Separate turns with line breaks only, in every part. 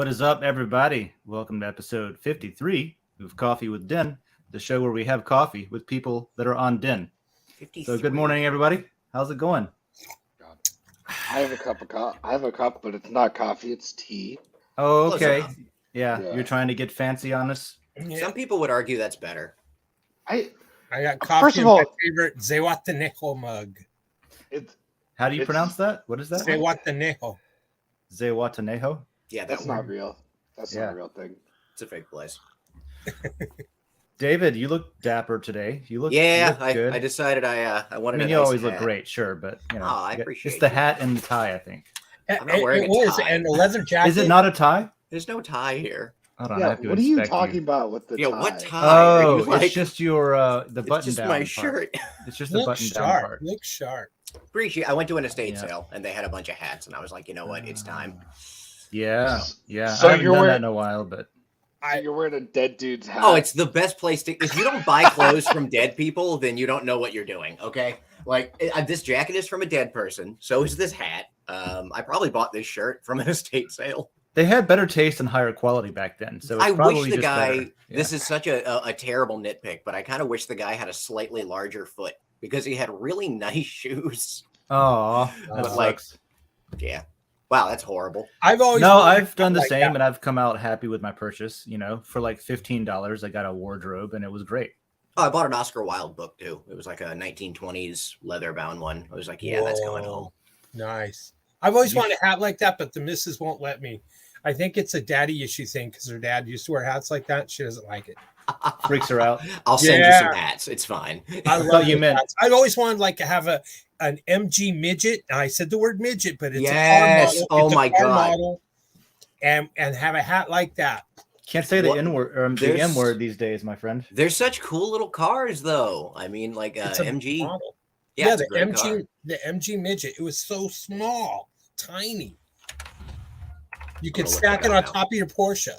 What is up, everybody? Welcome to episode 53 of Coffee with Den, the show where we have coffee with people that are on Den.
53.
So good morning, everybody. How's it going?
I have a cup of coffee. I have a cup, but it's not coffee, it's tea.
Oh,
Close
okay.
enough.
Yeah, you're trying to get fancy on us?
Some people would argue that's better.
I got coffee
First of
in
all-
my favorite Zewatenejo mug.
How do you
It's-
pronounce that? What is that?
Zewatenejo.
Zewatenejo?
Yeah,
That's
that
not
one.
real. That's
Yeah.
not a real thing.
It's a fake place.
David, you look dapper today. You look good.
I decided I
I
wanted.
mean,
a
you
nice
always
hat.
look great, sure, but you know,
Oh, I
it's
appreciate
the
you.
hat and the tie, I think.
I'm not wearing
it
a
was,
tie.
and the leather jacket.
Is it not a tie?
There's no tie here.
Hold on, I
Yeah,
have to
what are you
inspect
talking about with the
Yeah,
tie?
what tie? Are
Oh,
you like,
it's just your the
it's
button
just
down
my
part.
shirt.
It's just the
Look
button down
sharp.
part.
Look sharp.
Appreciate. I went to an estate
Yeah.
sale and they had a bunch of hats, and I was like, you know what? It's time.
Yeah.
So
I haven't
you're
done that
wearing-
in a while, but
You're wearing a dead dude's hat.
Oh, it's the best place to. If you don't buy clothes from dead people, then you don't know what you're doing. Okay, like this jacket is from a dead person. So is this hat. I probably bought this shirt from an estate sale.
they had better taste and higher quality back then. So it's
I
probably
wish the
just
guy.
better. Yeah.
This is such a terrible nitpick, but I kind of wish the guy had a slightly larger foot because he had really nice shoes.
Oh, that
But,
like,
sucks.
Yeah. Wow, that's horrible.
I've always
No,
wanted
I've done the
like
same,
that.
and I've come out happy with my purchase. You know, for like $15, I got a wardrobe, and it was great.
Oh, I bought an Oscar Wilde book too. It was like a 1920s leather bound one. I was like, yeah, that's going
Whoa.
home.
Nice. I've always
You
wanted a hat like that, but the missus won't let me. I think it's a daddy issue thing because her dad used to wear hats like that. She doesn't like it.
Freaks her out.
I'll send you
Yeah.
some hats. It's fine.
I
thought
love
you
those
meant-
hats. I've always wanted like to have an MG midget. And I said the word midget, but it's
Yes.
a car model.
Oh
It's a
my
car
God.
model, and have a hat like that.
Can't say the
What-
N word or the
There's-
M word these days, my friend.
They're such cool little cars, though. I mean, like
It's a
MG.
model.
Yeah, it's
the
a great
MG,
car.
the MG midget. It was so small, tiny. You could
gonna look
stack
that
it on
up
top of your Porsche.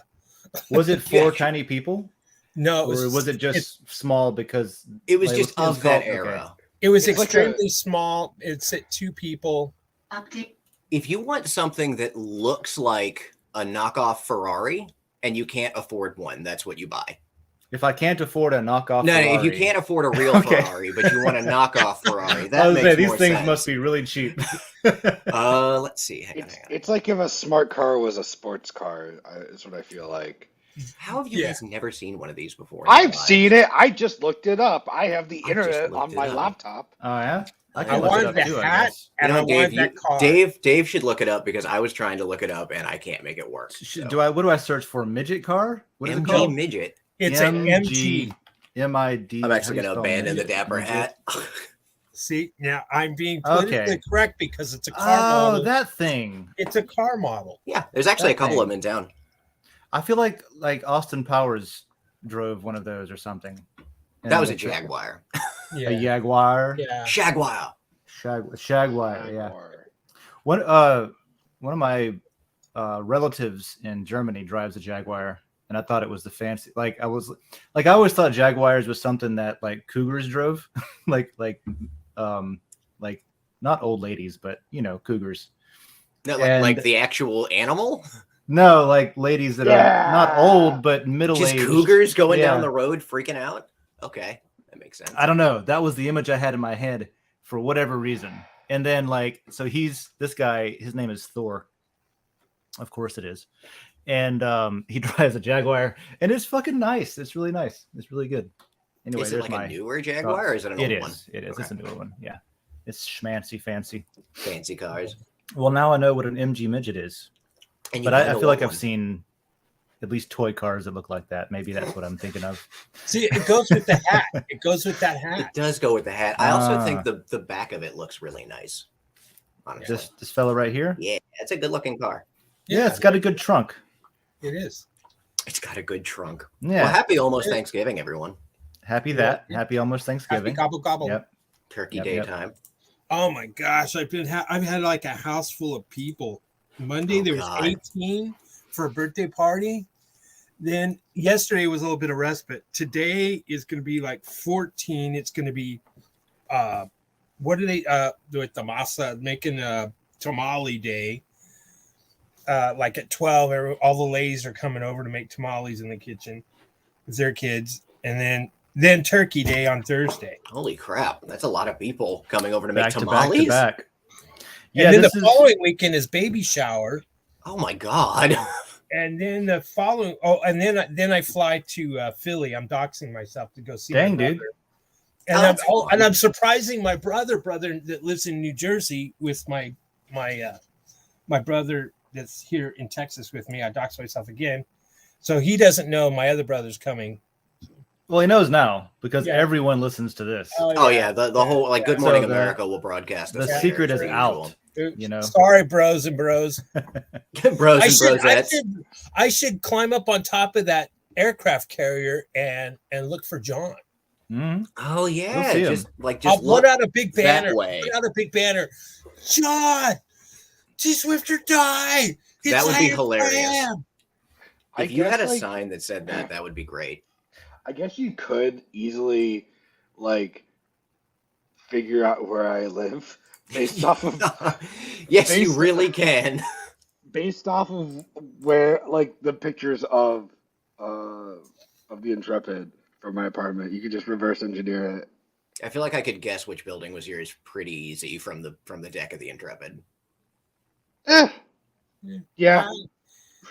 Was it
Yeah.
for tiny people,
No,
or was it just small because
It was
like,
just
it was
of that
called-
era.
It was
It's like
extremely small. It's at two people.
If you want something that looks like a knockoff Ferrari and you can't afford one, that's what you buy.
If I can't afford a knockoff,
No, if you
Ferrari-
can't afford a real
Okay.
Ferrari, but you want a knockoff Ferrari,
I
that
was
makes
saying, these
more
things
sense.
must be really cheap.
Let's see. Hang on.
It's like if a smart car was a sports car. Is what I feel like.
How have you
Yeah.
guys never seen one of these before? in your
I've
lives?
seen it. I just looked it up. I have the
I just
internet
looked
on
it
my
up.
laptop.
Oh yeah,
I
can look it
wanted
up
the
too, I
hat
guess.
and I wanted that car.
Dave should look it up because I was trying to look it up and I can't make it work. So.
What do I search for? Midget car? What is it
MG
called?
midget.
It's an MG.
MID.
I'm actually
How do
going
you
to
spell
abandon the
midget?
dapper
Midget?
hat.
See, now I'm being politically
Okay.
correct because it's a car
Oh,
model.
that thing.
It's a car model.
Yeah, there's actually a
That
couple
thing.
of them in town.
I feel like Austin Powers drove one of those or something. And
That was a
they-
Jaguar.
Yeah.
A Jaguar.
Yeah.
Jaguar.
Jaguar. Yeah.
Or-
One of my relatives in Germany drives a Jaguar, and I thought it was the fancy. I always thought Jaguars was something that like cougars drove, like not old ladies, but cougars.
No,
And-
like the actual animal?
No, like ladies that are not
Yeah.
old but middle
Just
aged.
cougars going down
Yeah.
the road freaking out? Okay, that makes sense.
I don't know. That was the image I had in my head for whatever reason. And then so he's this guy, his name is Thor. Of course it is. And he drives a Jaguar and it's fucking nice. It's really nice. It's really good. Anyway,
Is it
there's
like
my
a newer Jaguar or is it an
It
old one?
is. It is.
Okay.
It's a newer one. Yeah. It's schmancy fancy.
Fancy cars.
Well, now I know what an MG midget is.
And
But
kinda
I feel like
want
I've
one.
seen at least toy cars that look like that. Maybe that's what I'm thinking of.
See, it goes with the hat. It goes with that
It
hat.
does go with the hat. I also
Ah.
think the back of it looks really nice. Honestly.
This fella right here.
Yeah, it's a good looking car.
Yeah, it's got a good trunk.
It is.
It's got a good trunk.
Yeah.
Well, happy almost Thanksgiving, everyone.
Happy that.
Yeah.
Happy almost
Happy
Thanksgiving.
gobble gobble.
Yep.
Turkey
Yep,
day
yep.
time.
Oh my gosh, I've had like a house full of people. Monday
Oh,
there was
God.
18 for a birthday party. Then yesterday was a little bit of respite. Today is going to be like 14. It's going to be what do they do with the masa making a tamale day. like at 12, all the ladies are coming over to make tamales in the kitchen with their kids, and then Turkey Day on Thursday.
Holy crap! That's a lot of people coming over to make
Back to
tamales.
back. Yeah,
And then
this
the
is
following weekend is baby shower.
Oh my god!
And then the following, then I fly to Philly. I'm doxing myself to go see
dang,
my brother.
dude.
And
That's fun.
I'm surprising my brother that lives in New Jersey with my brother that's here in Texas with me. I dox myself again, so he doesn't know my other brother's coming.
Well, he knows now because
Yeah.
everyone listens to this.
Oh yeah, the whole like Good
So
Morning
the-
America will broadcast
The
this later,
secret
as
is
usual.
out. You know,
Sorry, bros and bros.
Bros and brosettes.
I should climb up on top of that aircraft carrier and look for John.
Mhm.
Oh yeah,
see 'em.
just
I'll
look
put out a big
that
banner.
way.
Put out a big banner. John, T Swifter die.
That would be
Iron
hilarious.
Man.
If you had a
guess,
sign that said that would be great.
I guess you could easily like figure out where I live based off of
Yes, you
based-
really can.
where like the pictures of the Intrepid from my apartment. You could just reverse engineer it.
I feel like I could guess which building was yours pretty easy from the deck of the Intrepid.
Yeah.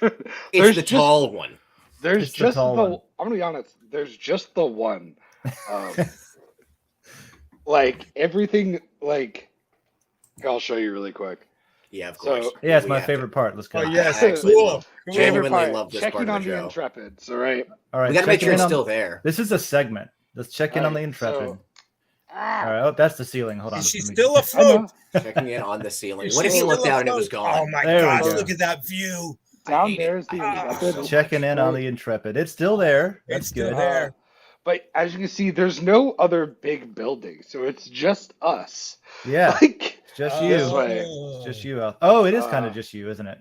It's
There's
the
just-
tall one.
There's
It's the
just
tall one.
I'm gonna be honest. There's just the one. Like everything. Like I'll show you really quick.
Yeah, of
So-
course.
Yeah, it's
We
my
have to-
favorite part. Let's go.
Oh yes,
I actually
cool.
love-
Cool.
Genuinely
Favorite part,
love this part
checking
of
on
the
the
show.
Intrepid. So right.
All right,
We got to make
checking
sure
in
it's
on-
still there.
This is a segment. Let's check in on the
Alright,
Intrepid.
so-
All right. Oh, that's the ceiling. Hold on.
Is she
Let me-
still
I
afloat?
know.
Checking in on the ceiling.
Is
What
she
if you
still
looked out and it was
afloat? Oh
gone?
my
There we
gosh,
go.
look at that view.
Down
hate it.
there's the Intrepid.
Checking in on the Intrepid. It's still there. That's
It's still
good.
there.
But as you can see, there's no other big building, so it's just us.
Yeah,
Like,
it's just
Oh.
you.
This way.
It's just you. Oh, it is kind
Uh,
of just you, isn't it?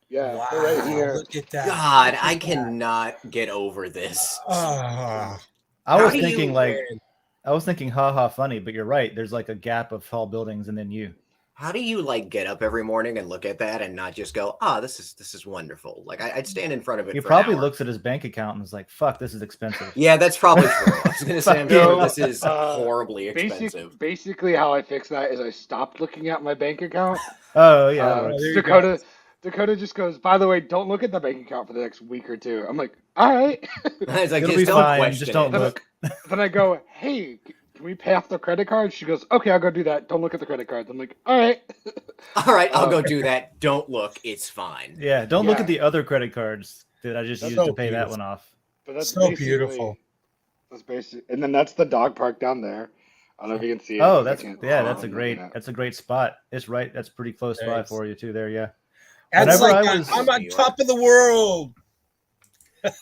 yeah,
Wow,
we're right here.
look at that.
God,
Look
I
at that.
cannot get over this.
Ah,
I
How
was
do you
thinking like
man.
I was thinking, haha, funny, but you're right. There's like a gap of tall buildings, and then you.
How do you like get up every morning and look at that and not just go, "Ah, this is wonderful." Like I'd stand in front of it.
He
for
probably
an hour.
looks at his bank account and is like, "Fuck, this is expensive."
Yeah, that's probably true. I was gonna say, I'm
No,
sure this is
uh,
horribly expensive.
Basically, how I fix that is I stopped looking at my bank account.
Oh yeah. that
Uh,
works.
there you
Dakota just goes, by the way, don't look at the bank account for the next week or two. I'm like, all right.
It's like
It'll
just
be
don't
fine.
question
Just don't
it.
look.
Then I go, hey, can we pay off the credit card? She goes, okay, I'll go do that. Don't look at the credit cards. I'm like, all right.
All right, I'll go
Uh,
do that. Don't look. It's fine.
Yeah, don't look
Yeah.
at the other credit cards that I just
That's
used to
so
pay that
beautiful.
one off.
But that's
So
basically-
beautiful.
That's basic. And then that's the dog park down there. I don't know if you can see it.
Oh,
'cause I
that's
can't-
that's a
I'm
great
looking at-
that's a great spot. It's right. That's pretty close by
Thanks.
for you too. There, yeah.
That's
Whenever
like
I was-
I'm on top of the world.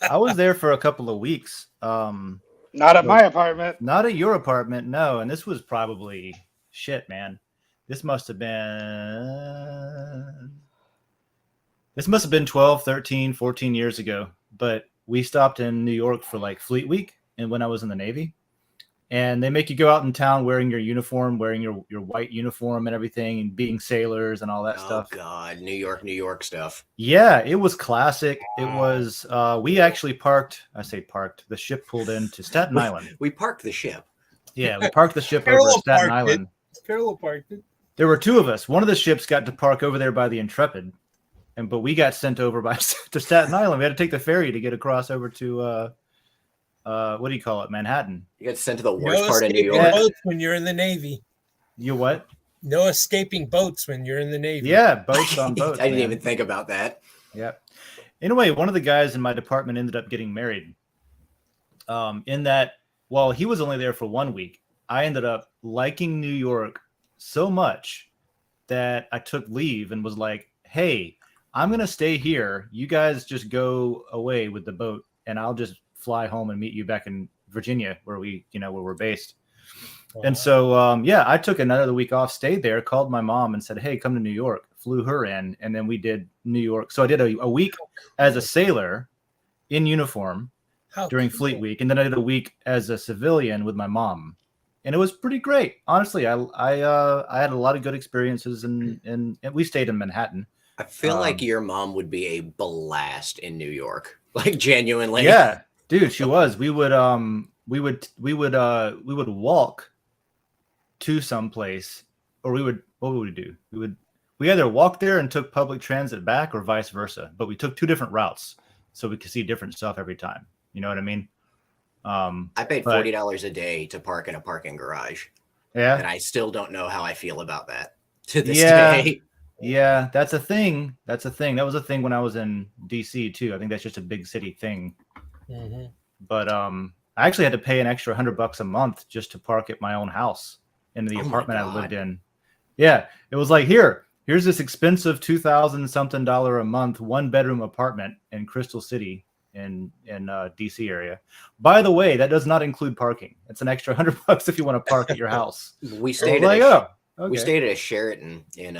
I was there for a couple of weeks.
Not at my apartment.
Not at your apartment, no. And this was probably shit, man. This must have been 12, 13, 14 years ago. But we stopped in New York for like Fleet Week and when I was in the Navy. And they make you go out in town wearing your uniform, wearing your white uniform and everything, and being sailors and all that
Oh
stuff.
God, New York stuff.
Yeah, it was classic. It was we actually parked, the ship pulled into Staten Island.
We parked the ship.
Yeah, we parked the ship over
Parallel
at Staten
parked it.
Island.
Parallel parked it.
There were two of us. One of the ships got to park over there by the Intrepid, but we got sent over to Staten Island. We had to take the ferry to get across over to what do you call it, Manhattan.
You got sent to the
No
worst part of New
escaping
York.
boats when you're in the Navy.
You what?
No escaping boats when you're in the Navy.
Yeah, boats on boats.
I didn't
man.
even think about that.
Yeah. Anyway, one of the guys in my department ended up getting married. In that, while he was only there for 1 week, I ended up liking New York so much that I took leave and was like, hey, I'm going to stay here. You guys just go away with the boat and I'll just fly home and meet you back in Virginia where we're based.
Wow.
And so, I took another week off, stayed there, called my mom and said, hey, come to New York, flew her in. And then we did New York. So I did a week as a sailor in uniform
How
during
cool.
Fleet Week. And then I did a week as a civilian with my mom. And it was pretty great. Honestly, I had a lot of good experiences and we stayed in Manhattan.
I feel like your mom would be a blast in New York. Like genuinely.
Yeah, dude, she was. We would walk to some place, or what would we do? We either walked there and took public transit back, or vice versa. But we took two different routes so we could see different stuff every time. You know what I mean?
I paid $40 a day to park in a parking garage.
Yeah.
And I still don't know how I feel about that to this day.
Yeah, that's a thing. That was a thing when I was in DC too. I think that's just a big city thing.
Mm-hmm.
But I actually had to pay an extra $100 a month just to park at my own house in the apartment I lived in. Yeah, it was like, here's this expensive $2,000 something a month 1-bedroom apartment in Crystal City in DC area. By the way, that does not include parking. It's an extra $100 if you want to park at your house.
We stayed We stayed at a Sheraton in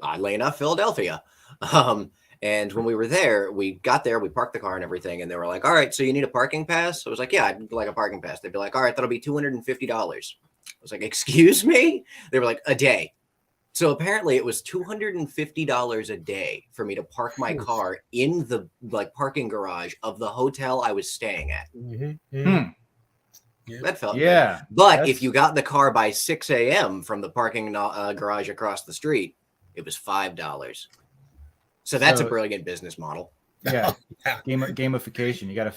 oddly enough, Philadelphia. And when we were there, we got there, we parked the car and everything, and they were like, "All right, so you need a parking pass?" I was like, "Yeah, I'd like a parking pass." They'd be like, "All right, that'll be $250." I was like, "Excuse me?" They were like, "A day." So apparently it was $250 a day for me to park my car in the parking garage of the hotel I was staying at.
Yeah.
That felt good. But if you got the car by 6 a.m. from the parking garage across the street, it was $5. So that's a brilliant business model.
Yeah, gamification. You gotta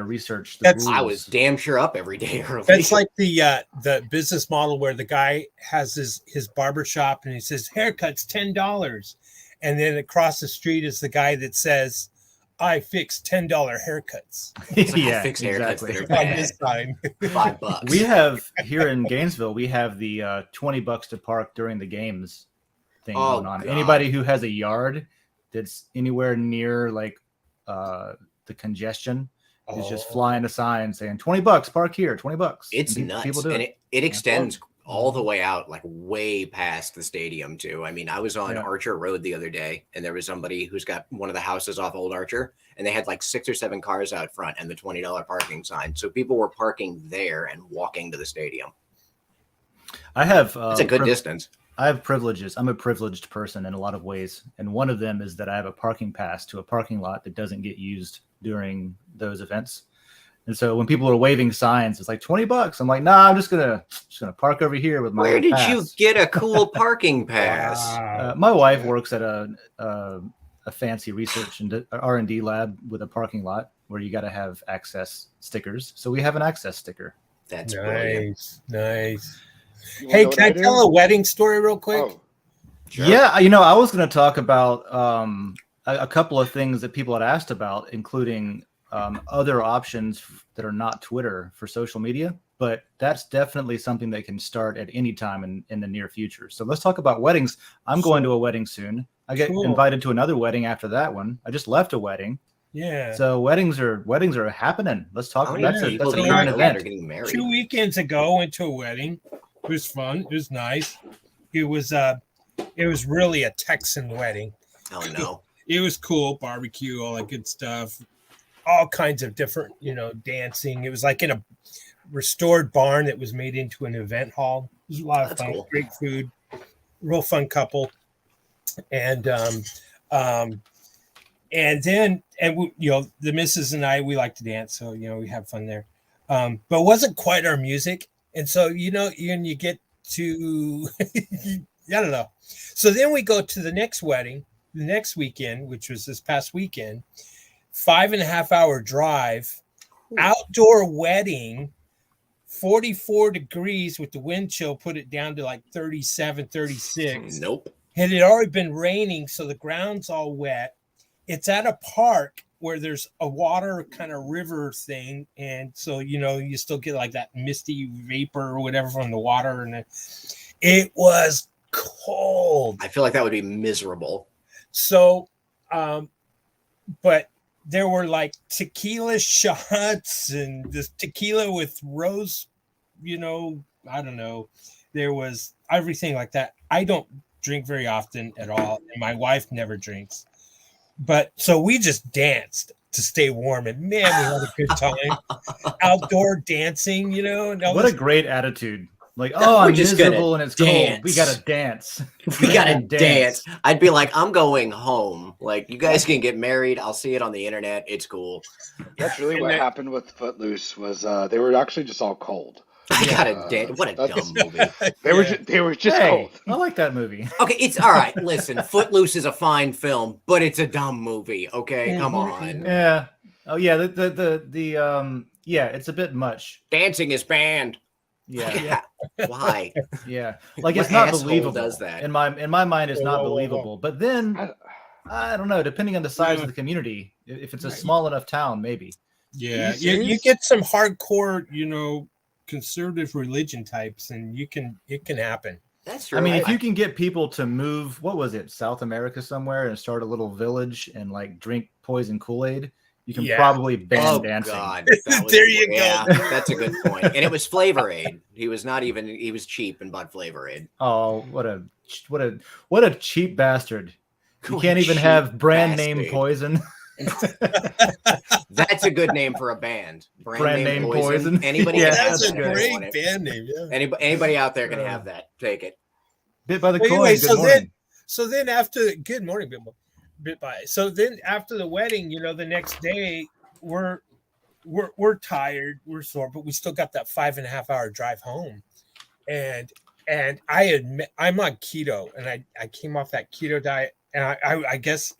research the rules.
I was damn sure up every day early.
That's like the business model where the guy has his barber shop and he says haircut's $10, and then across the street is the guy that says, "I fix $10 haircuts."
Yeah,
I fix haircuts that are
On this side.
$5.
We have here in Gainesville, we have the $20 to park during the games thing going on. God. Anybody who has a yard that's anywhere near the congestion is just flying a sign saying $20 park here, $20.
It's nuts. People do it extends all the way out, like way past the stadium too. I mean, I was on Archer Road the other day, and there was somebody who's got one of the houses off Old Archer, and they had like 6 or 7 cars out front and the $20 parking sign. So people were parking there and walking to the stadium.
I have
it's a good distance.
I have privileges. I'm a privileged person in a lot of ways. And one of them is that I have a parking pass to a parking lot that doesn't get used during those events. And so when people are waving signs, it's like $20. I'm like, nah, I'm just gonna park over here with my
Where did
pass.
you get a cool parking pass?
My wife works at a fancy research and R&D lab with a parking lot where you got to have access stickers. So we have an access sticker.
That's brilliant.
Nice. Hey, can I tell a wedding story real quick?
Oh,
sure. Yeah, I was going to talk about a couple of things that people had asked about, including other options that are not Twitter for social media, but that's definitely something that can start at any time in the near future. So let's talk about weddings. I'm going to a wedding soon. I get invited to another wedding after that one. I just left a wedding.
Yeah.
So weddings are happening. Let's talk about that's a current event.
2 weekends ago, went to a wedding. It was fun. It was nice. It was really a Texan wedding.
Oh no.
It was cool, barbecue, all that good stuff. All kinds of different, dancing. It was like in a restored barn that was made into an event hall. It was a lot of fun. Cool. Great food. Real fun couple. And then we, the missus and I, we like to dance, so we have fun there. But it wasn't quite our music. And so, you get to, I don't know. So then we go to the next wedding, the next weekend, which was this past weekend, 5.5-hour drive, outdoor wedding, 44 degrees with the wind chill, put it down to like 37, 36.
Nope.
It had already been raining, so the ground's all wet. It's at a park where there's a water kind of river thing. And so, you still get like that misty vapor or whatever from the water. And it was cold.
I feel like that would be miserable.
So, but there were like tequila shots and this tequila with rose, I don't know. There was everything like that. I don't drink very often at all. And my wife never drinks. But so we just danced to stay warm, and man, we had a good time. Outdoor dancing,
What a great attitude. Like,
No,
oh,
we're
I'm
just gonna
miserable and it's cold. We
dance.
gotta dance.
We gotta
can
dance. I'd be like, I'm going home. Like, you guys can get married. I'll see it on the internet. It's cool.
That's really what happened with Footloose. Was they were actually just all cold.
I gotta dance. What a dumb movie.
They were just cold.
I like that movie.
Okay, it's all right. Listen, Footloose is a fine film, but it's a dumb movie. Okay, come on.
Yeah. Oh yeah. Yeah. It's a bit much.
Dancing is banned.
Yeah.
Why?
Yeah. Like
What
it's not
asshole
believable.
does that?
In my mind, it's not
Whoa.
believable. But then I don't know. Depending on the size of the community, if it's a small enough town, maybe.
Yeah, you get some hardcore, conservative religion types, and it can happen.
That's true.
I mean, if you can get people to move, what was it, South America somewhere, and start a little village and like drink poison Kool-Aid, you can probably ban dancing.
God,
There you go.
That's a good point. And it was Flavor Aid. He was cheap and bought Flavor Aid.
Oh, what a cheap bastard! You can't even have brand name poison.
That's a good name for a band.
Brand name poison.
Anybody?
Yeah,
can
That's
have
a
that
great band name. Yeah.
Anybody out there can have that. Take it.
Bit by the
Well,
coin.
anyway,
Good morning.
So then after good morning, bit by. So then after the wedding, the next day we're tired, we're sore, but we still got that 5.5 hour drive home. And I admit I'm on keto, and I came off that keto diet, and I guess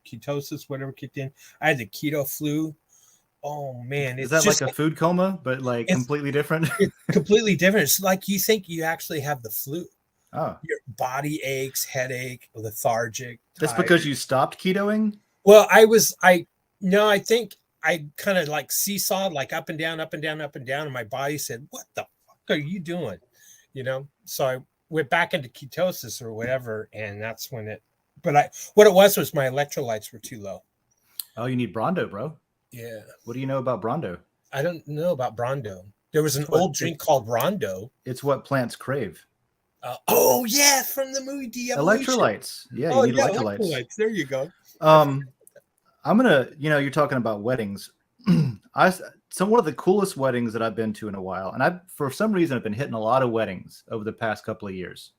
ketosis, whatever kicked in. I had the keto flu. Oh man,
Is that
just
like a food coma, but like completely different?
It's completely different. It's like you think you actually have the flu.
Oh,
Your body aches, headache, lethargic.
that's
tired.
because you stopped ketoing?
Well, I think I kind of like seesawed, like up and down, up and down, up and down, and my body said, "What the fuck are you doing?" So I went back into ketosis or whatever, and that's when it. But what it was my electrolytes were too low.
Oh, you need Brondo, bro.
Yeah.
What do you know about Brondo?
I don't know about Brondo. There was an old drink called Rondo.
It's what plants crave.
Oh yeah, from the movie De-Evolution.
Electrolytes. Yeah, you need electrolytes.
There you go.
I'm gonna, you're talking about weddings. So one of the coolest weddings that I've been to in a while, and I, for some reason, I've been hitting a lot of weddings over the past couple of years.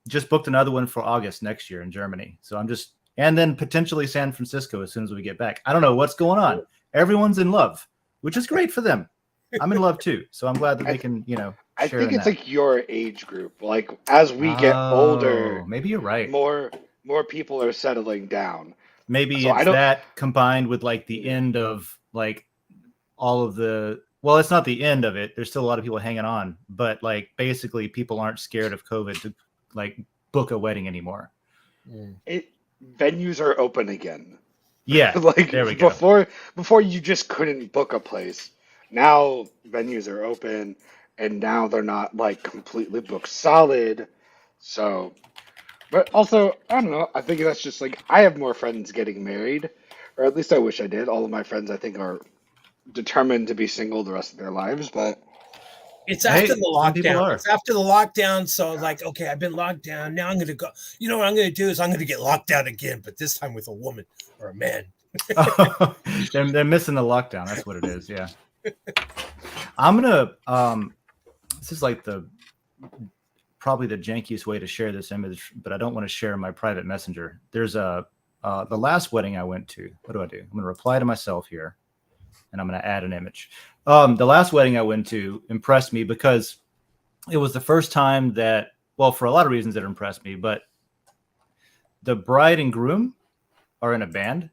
Just booked another one for August next year in Germany. So and then potentially San Francisco as soon as we get back. I don't know what's going on. Everyone's in love, which is great for them. I'm in love too, so I'm glad that they can,
I think it's like your age group. Like as we get older,
maybe you're right.
More people are settling down.
Maybe
So
it's that combined with like the end of like all of the. Well, it's not the end of it. There's still a lot of people hanging on, but like basically people aren't scared of COVID to like book a wedding anymore.
Venues are open again.
Yeah,
like
there we go.
Before you just couldn't book a place. Now venues are open, and now they're not like completely booked solid. So, but also I don't know. I think that's just like I have more friends getting married, or at least I wish I did. All of my friends I think are determined to be single the rest of their lives, but
it's after the lockdown.
It's
after the lockdown. So like, okay, I've been locked down. Now I'm going to go. You know what I'm going to do is I'm going to get locked down again, but this time with a woman or a man.
They're missing the lockdown. That's what it is. Yeah. I'm gonna. This is like probably the jankiest way to share this image, but I don't want to share my private messenger. There's the last wedding I went to. What do? I'm gonna reply to myself here, and I'm gonna add an image. The last wedding I went to impressed me because it was the first time that, well, for a lot of reasons it impressed me, but the bride and groom are in a band,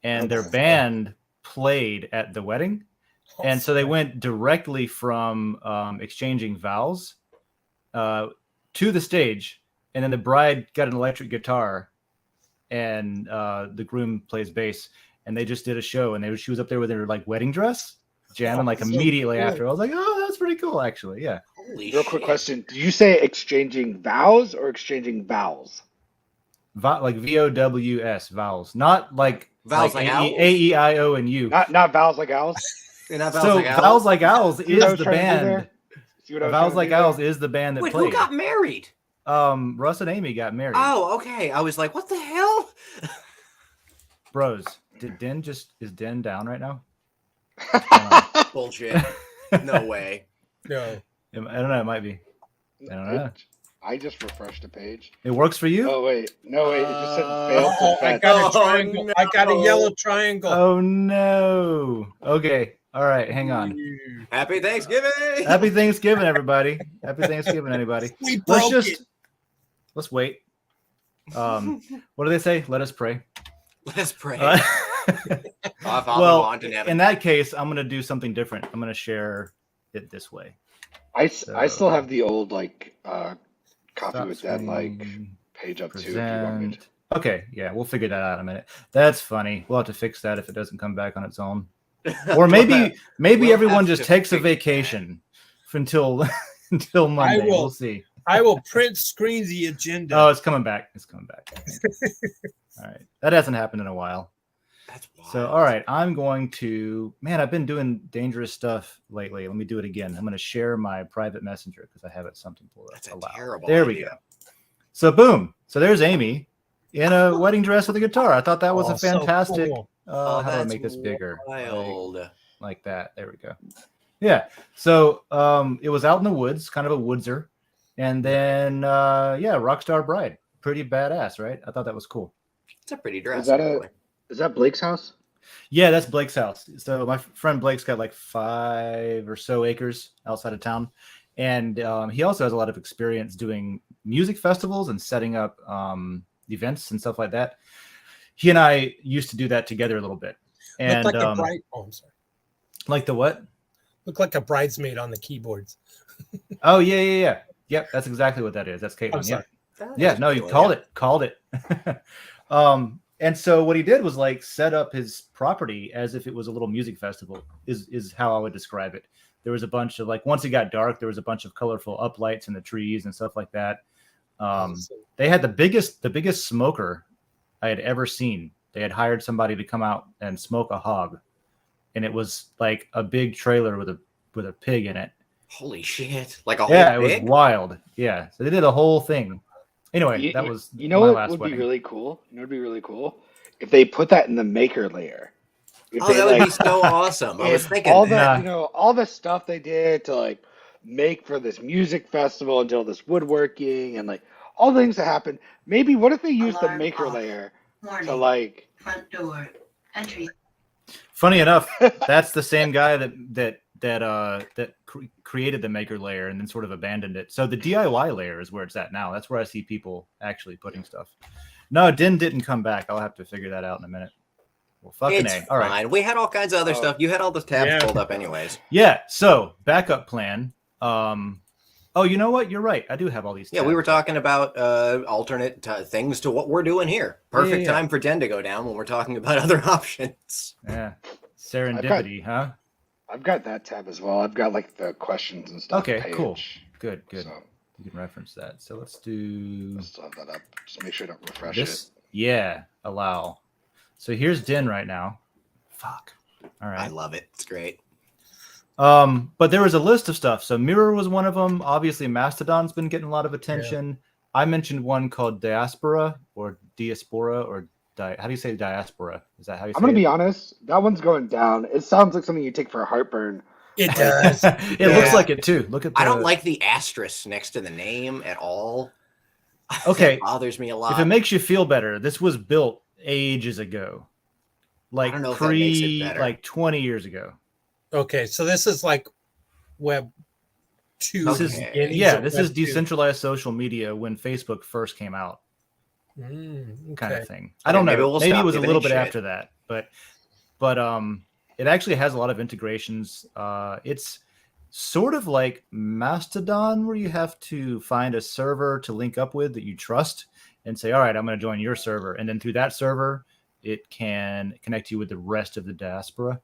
and their band played at the wedding. And so they went directly from exchanging vows to the stage, and then the bride got an electric guitar, and the groom plays bass, and they just did a show. And she was up there with her like wedding dress, jamming like immediately after. I was like, oh, that's pretty cool, actually. Yeah.
Holy
real quick question: do you say exchanging vows or exchanging vowels?
Like VOWS, vowels, not like
Vowels like owls?
A-E-I-O and U.
Not vowels like owls.
Vowels Like Owls is the band. Vowels Like Owls is the band that
Wait,
played.
who got married?
Russ and Amy got married.
Oh, okay. I was like, what the hell?
Bros, is Den down right now?
Bullshit. No way.
No.
I don't know. It might be. I don't know.
I just refreshed the page.
It works for you?
Oh wait, no wait, it just said failed
Oh,
to
I
fetch.
got a triangle. I got a
no.
yellow triangle.
Oh no. Okay. All right. Hang on.
Happy Thanksgiving.
Happy Thanksgiving, everybody. Happy Thanksgiving, anybody.
We broke
Let's wait. What do they say? Let us pray.
Let's pray.
Well, in that case, I'm going to do something different. I'm going to share it this way.
I still have the old like copy with that like
screen,
page up too. If you want me
present. Okay, yeah, we'll figure that out in a minute. That's funny. We'll have to fix that if it doesn't come back on its own. Or maybe
We'll
everyone
have
just
to
takes a
fix that.
vacation until Monday. We'll see.
I will print screen the agenda.
Oh, it's coming back. It's coming back. All right. That hasn't happened in a while.
That's wild.
So, all right. I'm going to, man, I've been doing dangerous stuff lately. Let me do it again. I'm going to share my private messenger because I have it something pulled up.
That's a terrible
There we
idea.
go. So, boom. So there's Amy in a wedding dress with a guitar. I thought that was a fantastic.
So cool.
How do I
that's
make this bigger?
Wild.
Like that. There we go. Yeah. So it was out in the woods, kind of a woodser. And then Rockstar Bride. Pretty badass, right? I thought that was cool.
It's a pretty dress.
Is that Blake's house?
Yeah, that's Blake's house. So my friend Blake's got like 5 or so acres outside of town. And he also has a lot of experience doing music festivals and setting up events and stuff like that. He and I used to do that together a little bit. And
Looked like a bride. Oh, I'm sorry.
Like the what?
Looked like a bridesmaid on the keyboards.
Oh, yeah. Yep, that's exactly what that is. That's Caitlin. Yeah. Yeah, no, you called it. And so what he did was like set up his property as if it was a little music festival is how I would describe it. There was a bunch of like, once it got dark, there was a bunch of colorful uplights in the trees and stuff like that. They had the biggest smoker I had ever seen. They had hired somebody to come out and smoke a hog. And it was like a big trailer with a pig in it.
Holy shit. Like a whole
it
pig?
was wild. Yeah. So they did a whole thing. Anyway, that was
my
what
last
would
wedding. Be really cool? You know what would be really cool? If they put that in the maker layer.
That would be so awesome. I was thinking
all the stuff they did to like make for this music festival and do all this woodworking and like all the things that happen. Maybe what if they use the maker layer to like
front door entry.
Funny enough, that's the same guy that created the maker layer and then sort of abandoned it. So the DIY layer is where it's at now. That's where I see people actually putting stuff. No, Den didn't come back. I'll have to figure that out in a minute. Well, fucking
it's
A. All right.
fine. We had all kinds of other stuff. You had all the tabs pulled up anyways.
Yeah. So backup plan. Oh, you know what? You're right. I do have all these tabs.
Yeah, we were talking about alternate things to what we're doing here. Perfect time for Den to go down when we're talking about other options.
Yeah. Serendipity, huh?
I've got that tab as well. I've got like the questions and stuff.
Okay,
page.
cool. Good.
So,
You can reference that. So let's do.
Let's have that up. Just make sure I don't refresh
this.
it.
Yeah, allow. So here's Den right now. Fuck. All right.
I love it. It's great.
But there was a list of stuff. So Mirror was one of them. Obviously, Mastodon's been getting a lot of attention. Yeah. I mentioned one called Diaspora or how do you say diaspora? Is that how you say it?
I'm going to be honest. That one's going down. It sounds like something you take for a heartburn.
It does.
It looks like it too. Look at.
I don't like the asterisk next to the name at all.
Okay,
that bothers me a lot.
If it makes you feel better, this was built ages ago, like
I don't know if that makes it better.
like 20 years ago.
Okay, so this is like Web 2.
This is decentralized social media when Facebook first came out, kind of thing. I don't know. Maybe it was a little bit after that, but it actually has a lot of integrations. It's sort of like Mastodon, where you have to find a server to link up with that you trust and say, all right, I'm going to join your server. And then through that server, it can connect you with the rest of the diaspora.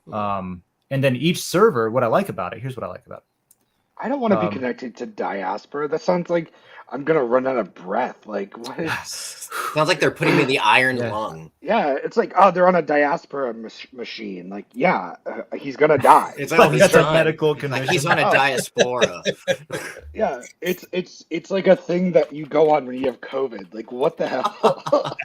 And then each server, what I like about it, here's what I like about it.
I don't want to be connected to diaspora. That sounds like I'm going to run out of breath. Like, what is...
Sounds like they're putting me in the iron lung.
Yeah, it's like, oh, they're on a diaspora machine. Like, yeah, he's going to die.
It's like
that's a medical condition.
Like he's on a diaspora.
Yeah, it's like a thing that you go on when you have COVID. Like, what the hell?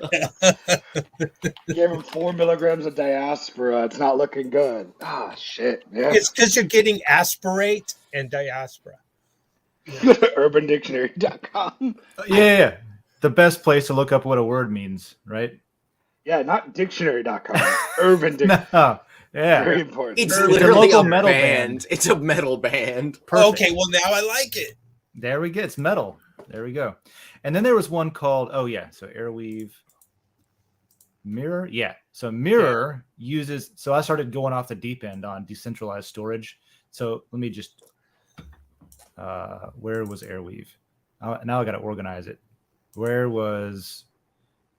You gave him 4 milligrams of diaspora. It's not looking good. Ah, shit. Yeah.
It's because you're getting aspirate and diaspora.
UrbanDictionary.com.
Yeah. The best place to look up what a word means, right?
Yeah, not dictionary.com. Urban Dictionary.
No. Yeah.
Very important.
It's
a
literally
local
a
metal
band.
band.
It's a metal band.
Perfect.
Okay, well now I like it.
There we go. It's metal. There we go. And then there was one called, so Airweave. Mirror. Yeah. So Mirror uses, so I started going off the deep end on decentralized storage. So let me just, where was Airweave? Now I got to organize it. Where was,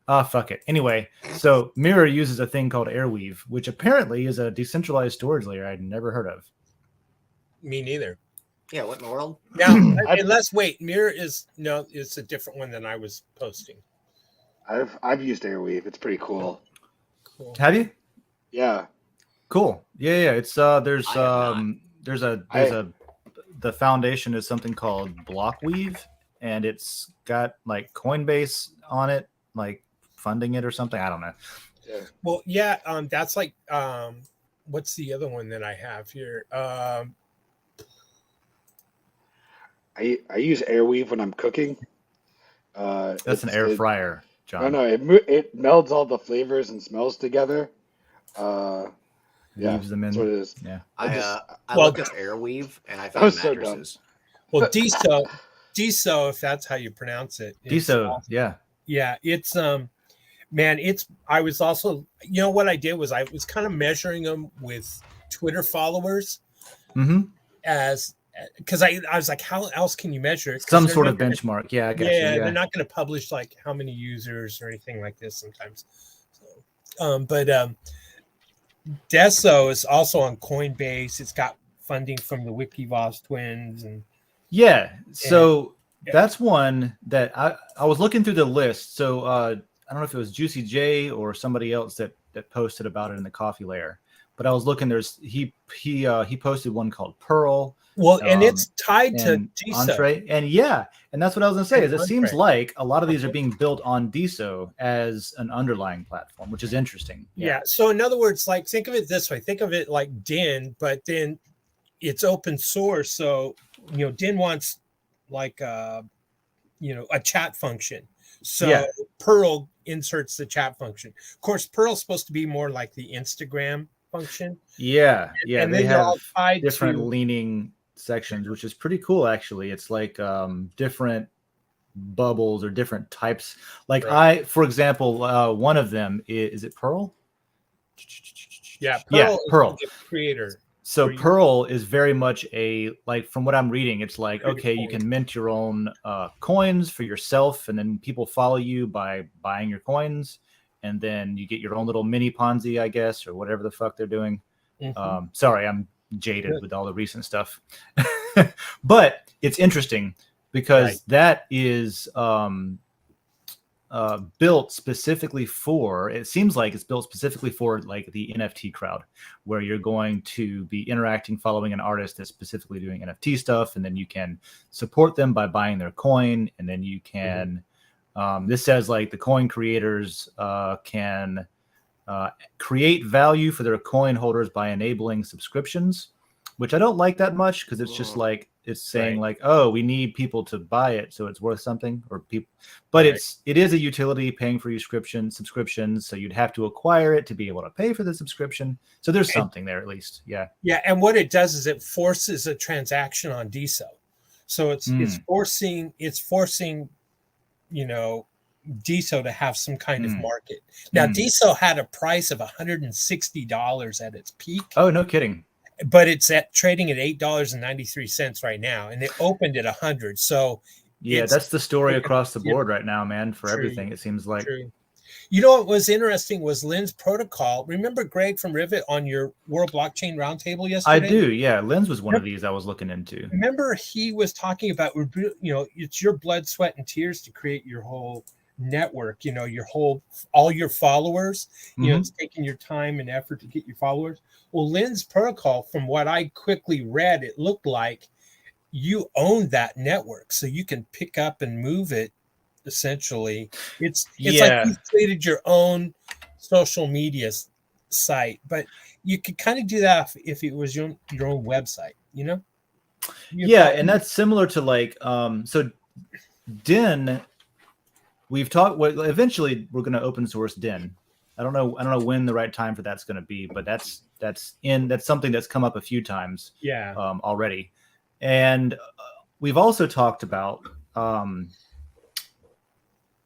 fuck it. Anyway, so Mirror uses a thing called Airweave, which apparently is a decentralized storage layer I'd never heard of.
Me neither.
Yeah, what in the world?
Now, unless wait, Mirror is it's a different one than I was posting.
I've used Airweave. It's pretty cool.
Cool.
Have you?
Yeah.
Cool. Yeah. It's the foundation is something called Blockweave, and it's got like Coinbase on it, like funding it or something. I don't know.
Yeah.
Well, yeah, that's like what's the other one that I have here?
I use Airweave when I'm cooking.
That's an air fryer, John.
No, it melds all the flavors and smells together. Yeah,
Leaves them in.
that's what it is.
Yeah.
I looked up Airweave and I found
was so
mattresses.
Well, DSO, if that's how you pronounce it.
DSO, yeah.
Yeah, it's man, I was also, what I did was I was kind of measuring them with Twitter followers as because I was like, how else can you measure it?
Some sort of benchmark. Yeah, I guess.
Yeah, they're not going to publish like how many users or anything like this sometimes. So, but Deso is also on Coinbase. It's got funding from the Wikivoss twins and
so that's one that I was looking through the list. So I don't know if it was Juicy J or somebody else that posted about it in the Coffee Lair, but I was looking. He posted one called Pearl.
Well, and it's tied to DSO.
Entree. And that's what I was gonna say. Is it seems like a lot of these are being built on DSO as an underlying platform, which is interesting.
Yeah. So in other words, like think of it this way: think of it like Den, but then it's open source. So Den wants like a chat function. So Pearl inserts the chat function. Of course, Pearl's supposed to be more like the Instagram function.
Yeah.
And
they
then
have
all tied
different
to
leaning sections, which is pretty cool actually. It's like different bubbles or different types. Like for example, one of them is it Pearl?
Yeah,
Pearl.
Is the creator.
So Pearl is very much from what I'm reading, it's like, okay, you can mint your own coins for yourself, and then people follow you by buying your coins, and then you get your own little mini Ponzi, I guess, or whatever the fuck they're doing. Sorry, I'm jaded with all the recent stuff. But it's interesting because that is built specifically for, it seems like it's built specifically for like the NFT crowd, where you're going to be interacting, following an artist that's specifically doing NFT stuff, and then you can support them by buying their coin, and then you can this says like the coin creators can create value for their coin holders by enabling subscriptions, which I don't like that much because it's just like it's saying like, oh, we need people to buy it so it's worth something, or people, but it is a utility paying for subscriptions, so you'd have to acquire it to be able to pay for the subscription. So there's something there at least. Yeah, and
what it does is it forces a transaction on DSO, so it's forcing DSO to have some kind of market. Now DSO had a price of $160 at its peak.
Oh, no kidding.
But it's trading at $8.93 right now, and it opened at 100. So
that's the story across the board right now, man, for everything. It seems like.
True. What was interesting was Lens Protocol. Remember Greg from Rivet on your World Blockchain Roundtable yesterday?
I do. Yeah, Lens was one of these I was looking into.
Remember he was talking about it's your blood, sweat, and tears to create your whole network. All your followers. It's taking your time and effort to get your followers. Well, Lens Protocol, from what I quickly read, it looked like you own that network, so you can pick up and move it. Essentially, it's like you created your own social media site, but you could kind of do that if it was your own website.
Yeah, and that's similar to like so Den. We've talked. Well, eventually, we're going to open source Den. I don't know when the right time for that's going to be, but that's something that's come up a few times.
Yeah.
Already, and we've also talked about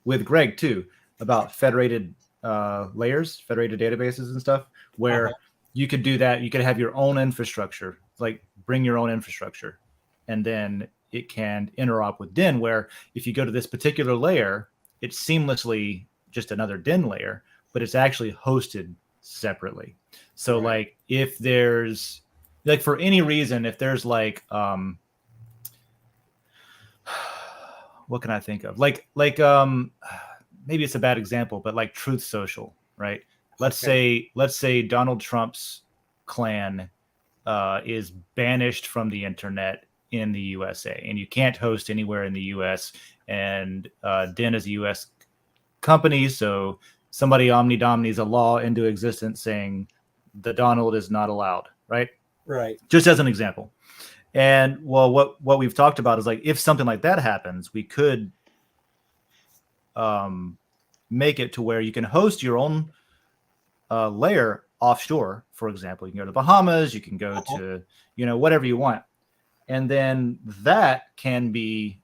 with Greg too about federated layers, federated databases and stuff, where you could do that. You could have your own infrastructure, like bring your own infrastructure, and then it can interop with Den, where if you go to this particular layer, it's seamlessly just another Den layer, but it's actually hosted separately. So like if there's like for any reason, if there's like what can I think of? Like maybe it's a bad example, but like Truth.social, right? Let's say Donald Trump's clan is banished from the internet in the USA, and you can't host anywhere in the US. And Den is a US company, so somebody omnidominies a law into existence saying the Donald is not allowed, right?
Right.
Just as an example. And well, what we've talked about is like if something like that happens, we could make it to where you can host your own layer offshore. For example, you can go to the Bahamas, you can go to whatever you want, and then that can be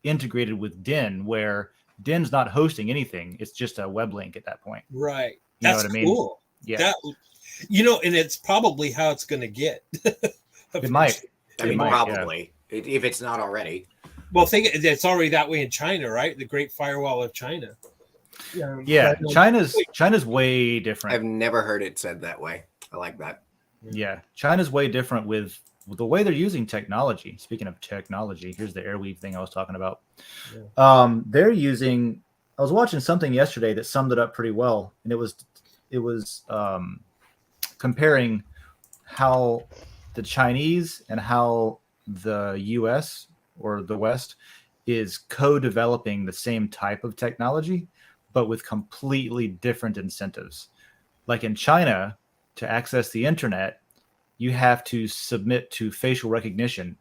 integrated with Den, where Den's not hosting anything; it's just a web link at that point.
Right.
You know
That's
what I mean?
cool.
Yeah.
And it's probably how it's going to get.
It might.
I mean, probably if it's not already.
Well, think it's already that way in China, right? The Great Firewall of China.
Yeah, China's way different.
I've never heard it said that way. I like that.
Yeah, China's way different with the way they're using technology. Speaking of technology, here's the Airweave thing I was talking about. Yeah. They're using. I was watching something yesterday that summed it up pretty well, and it was comparing how the Chinese and how the U.S. or the West is co-developing the same type of technology, but with completely different incentives. Like in China, to access the internet, you have to submit to facial recognition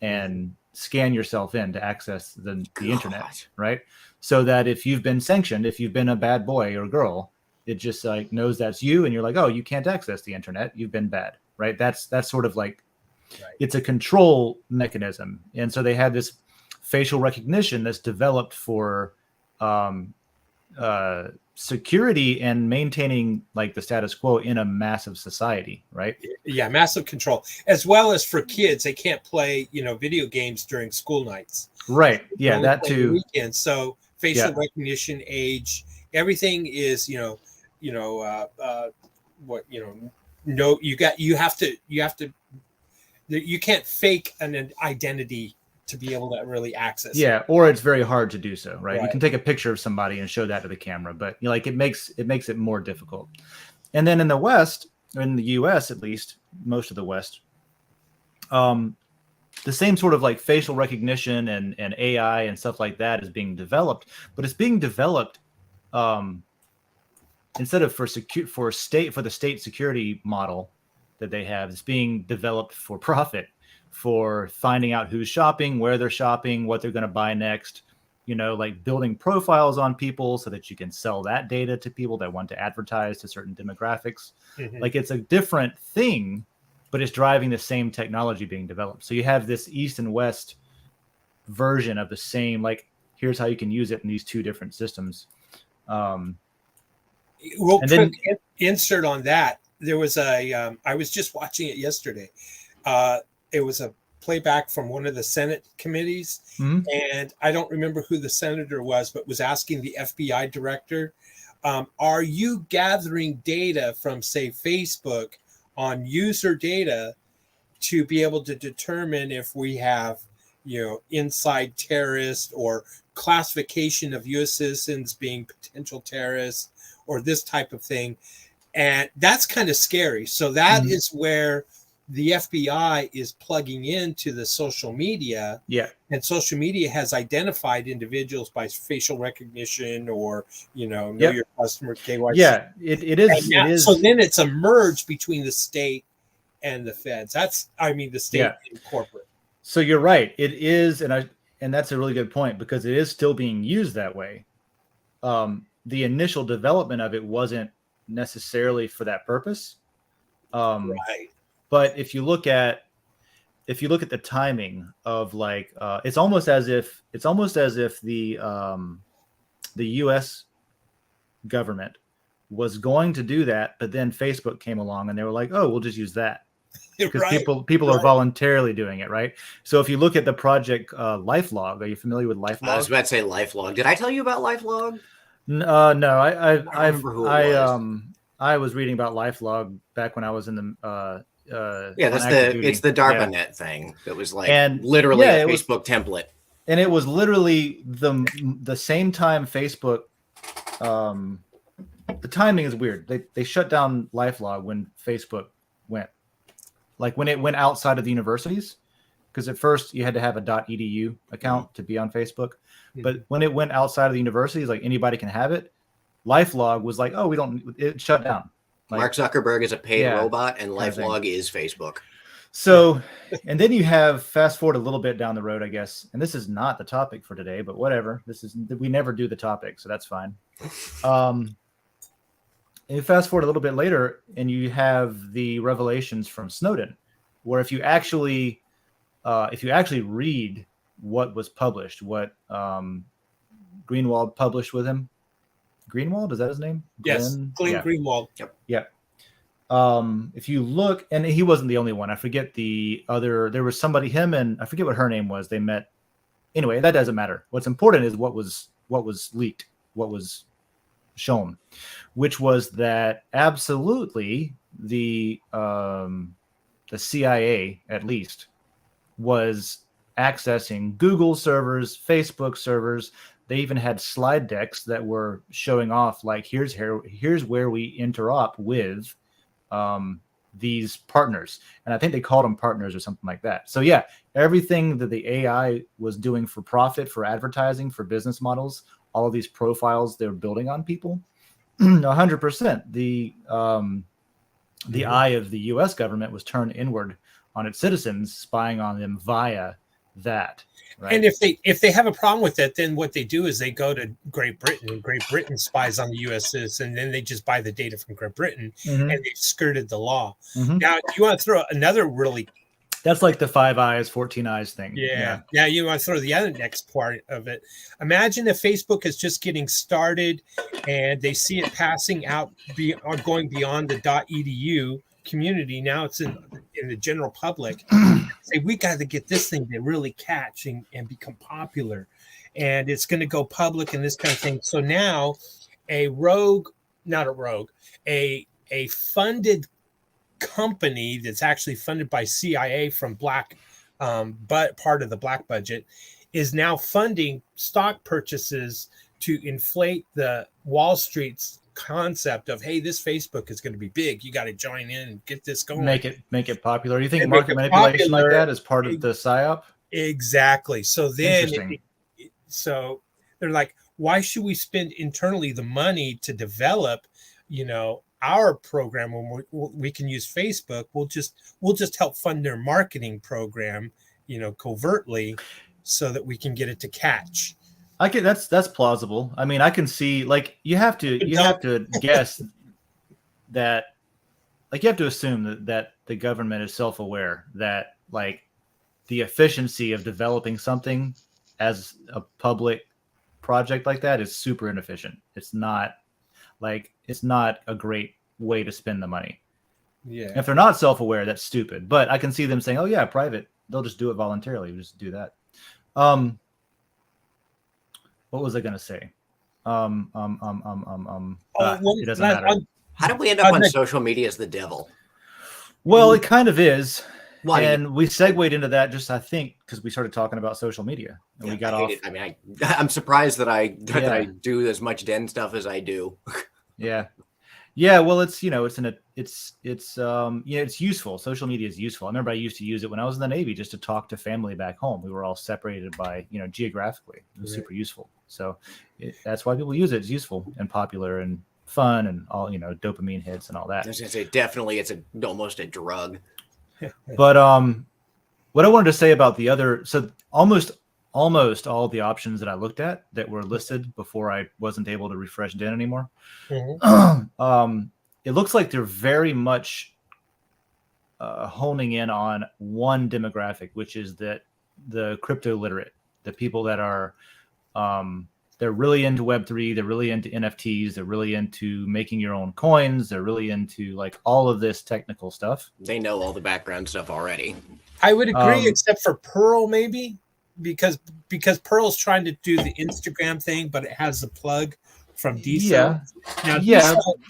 and scan yourself in to access the internet, right? So that if you've been sanctioned, if you've been a bad boy or girl, it just like knows that's you, and you're like, oh, you can't access the internet. You've been bad, right? That's sort of like, it's a control mechanism. And so they have this facial recognition that's developed for security and maintaining like the status quo in a massive society, right?
Yeah, massive control, as well as for kids. They can't play, video games during school nights.
Right. Yeah, that too.
Weekends. So facial recognition, age, everything is, you can't fake an identity to be able to really access it.
Or it's very hard to do so, right? You can take a picture of somebody and show that to the camera, but it makes it more difficult. And then in the West, in the US at least, most of the West, the same sort of like facial recognition and AI and stuff like that is being developed, but it's being developed instead of for the state security model that they have, it's being developed for profit, for finding out who's shopping, where they're shopping, what they're going to buy next, like building profiles on people so that you can sell that data to people that want to advertise to certain demographics. Mm-hmm. Like it's a different thing, but it's driving the same technology being developed. So you have this East and West version of the same, like, here's how you can use it in these two different systems.
Insert on that. There was I was just watching it yesterday. It was a playback from one of the Senate committees, and I don't remember who the senator was, but was asking the FBI director, are you gathering data from, say, Facebook on user data to be able to determine if we have, inside terrorists or classification of U.S. citizens being potential terrorists or this type of thing? And that's kind of scary. So that is where the FBI is plugging into the social media. Yeah. And social media has identified individuals by facial recognition or, know your customer, KYC.
Yeah, it is.
So then it's a merge between the state and the feds. That's, I mean, the state
Yeah.
and corporate.
So you're right. It is, and that's a really good point because it is still being used that way. The initial development of it wasn't necessarily for that purpose.
Right.
But if you look at the timing of like, it's almost as if the U.S. government was going to do that, but then Facebook came along and they were like, "Oh, we'll just use that." Because
Right.
people are voluntarily doing it, right? So if you look at the project LifeLog, are you familiar with LifeLog?
I was about to say LifeLog. Did I tell you about LifeLog?
No,
I don't remember who it was.
I was reading about LifeLog back when I was in the
it's the DARPANet thing that was like literally a Facebook template.
And it was literally the same time Facebook. The timing is weird. They shut down LifeLog when Facebook went, like when it went outside of the universities, because at first you had to have a .edu account to be on Facebook, but when it went outside of the universities, like anybody can have it. LifeLog was like, oh, it shut down. Like,
Mark Zuckerberg is a paid robot, and LifeLog is Facebook.
So, and then you have fast forward a little bit down the road, I guess, and this is not the topic for today, but whatever. We never do the topic, so that's fine. And you fast forward a little bit later, and you have the revelations from Snowden, where if you actually read what was published, what Greenwald published with him. Greenwald, is that his name?
Yes, Glenn Greenwald.
Yep. If you look, and he wasn't the only one. I forget the other. There was somebody, him and I forget what her name was. They met. Anyway, that doesn't matter. What's important is what was leaked, what was shown, which was that absolutely the CIA at least was accessing Google servers, Facebook servers. They even had slide decks that were showing off like here's where we interop with these partners, and I think they called them partners or something like that. So yeah, everything that the AI was doing for profit, for advertising, for business models, all of these profiles they were building on people, 100%. The eye of the U.S. government was turned inward on its citizens, spying on them via that. Right?
And if they have a problem with it, then what they do is they go to Great Britain, and Great Britain spies on the U.S. citizen, and then they just buy the data from Great Britain, and they've skirted the law. Now, you want to throw another really...
That's like the 5 eyes, 14 eyes thing.
Yeah. Now you want to throw the other next part of it. Imagine if Facebook is just getting started, and they see it passing out, going beyond the .edu community. Now it's in the general public. Say, we got to get this thing to really catch and become popular, and it's going to go public and this kind of thing. So now a funded company that's actually funded by CIA from but part of the black budget is now funding stock purchases to inflate the Wall Street's concept of, hey, this Facebook is going to be big. You got to join in and get this going.
Make it popular. You think market manipulation like that is part of the PSYOP?
Exactly. So then, so they're like, why should we spend internally the money to develop, our program when we can use Facebook? We'll just help fund their marketing program, covertly, so that we can get it to catch. That's
plausible. I mean, I can see, like, you have to guess that, like, you have to assume that the government is self-aware that, like, the efficiency of developing something as a public project like that is super inefficient. It's not a great way to spend the money.
Yeah.
If they're not self-aware, that's stupid. But I can see them saying, "Oh yeah, private. They'll just do it voluntarily. We'll just do that." What was I going to say? It doesn't matter.
How did we end up on social media as the devil?
Well, it kind of is. And we segued into that just, I think, because we started talking about social media and we got off.
I mean, I'm surprised that I do as much Den stuff as I do.
Yeah. Well, it's it's useful. Social media is useful. I remember I used to use it when I was in the Navy just to talk to family back home. We were all separated by, geographically. It was super useful. So that's why people use it. It's useful and popular and fun and all, dopamine hits and all that.
I was going to say, definitely it's almost a drug.
But what I wanted to say about the other, so almost all the options that I looked at that were listed before I wasn't able to refresh Den anymore. It looks like they're very much honing in on one demographic, which is that the crypto literate, the people that are they're really into Web3, they're really into NFTs, they're really into making your own coins, they're really into like all of this technical stuff.
They know all the background stuff already.
I would agree, except for Pearl, maybe, because Pearl's trying to do the Instagram thing, but it has the plug from D.social. Now,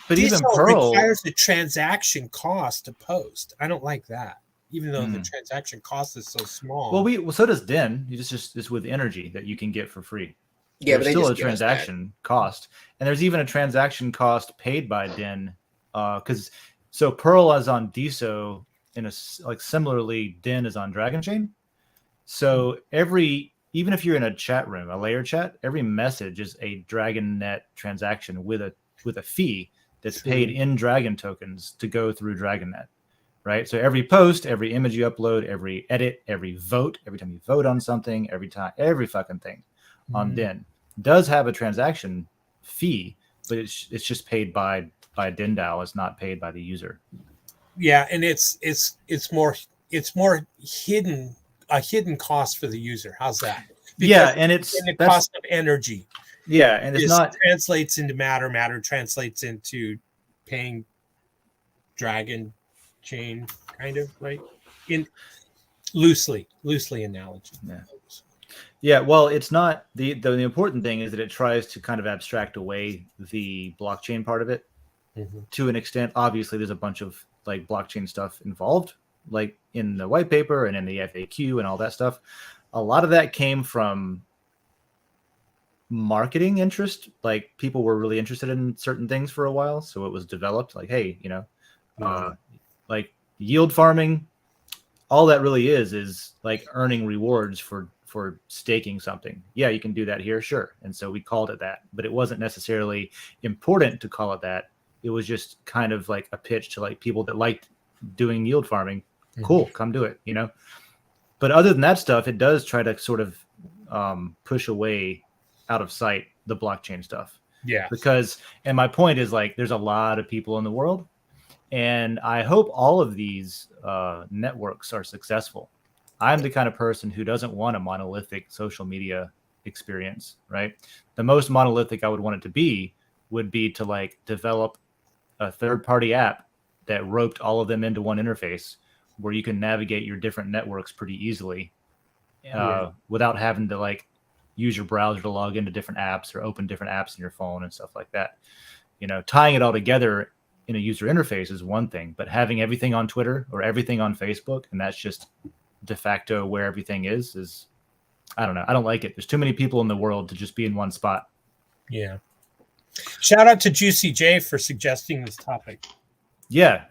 but even Pearl
requires the transaction cost to post. I don't like that, even though the transaction cost is so small.
Well, so does Den. You just with energy that you can get for free.
Yeah,
there's still a transaction cost, and there's even a transaction cost paid by Den, because so Pearl is on D.social in a like similarly Den is on Dragon Chain. So even if you're in a chat room, a Lair chat, every message is a DragonNet transaction with a fee that's paid in Dragon tokens to go through DragonNet, right? So every post, every image you upload, every edit, every vote, every time you vote on something, every fucking thing on Den does have a transaction fee, but it's just paid by DenDAO. It's not paid by the user.
Yeah, and it's more hidden, a hidden cost for the user. How's that? Because
and it's
the cost of energy.
Yeah, and it's not
translates into matter translates into paying Dragon Chain, kind of, right? In loosely analogy.
Yeah, well, it's not the important thing is that it tries to kind of abstract away the blockchain part of it to an extent. Obviously, there's a bunch of like blockchain stuff involved, like in the white paper and in the FAQ and all that stuff. A lot of that came from marketing interest. Like people were really interested in certain things for a while, so it was developed. Like, hey, like yield farming. All that really is like earning rewards for staking something. Yeah, you can do that here, sure. And so we called it that, but it wasn't necessarily important to call it that. It was just kind of like a pitch to like people that liked doing yield farming. Cool, come do it, But other than that stuff, it does try to sort of push away out of sight the blockchain stuff.
Yeah.
And my point is like, there's a lot of people in the world, and I hope all of these networks are successful. I'm the kind of person who doesn't want a monolithic social media experience, right? The most monolithic I would want it to be would be to like develop a third-party app that roped all of them into one interface where you can navigate your different networks pretty easily without having to like use your browser to log into different apps or open different apps in your phone and stuff like that. Tying it all together in a user interface is one thing, but having everything on Twitter or everything on Facebook, and that's just de facto where everything is I don't know. I don't like it. There's too many people in the world to just be in one spot.
Yeah. Shout out to Juicy J for suggesting this topic.
Yeah.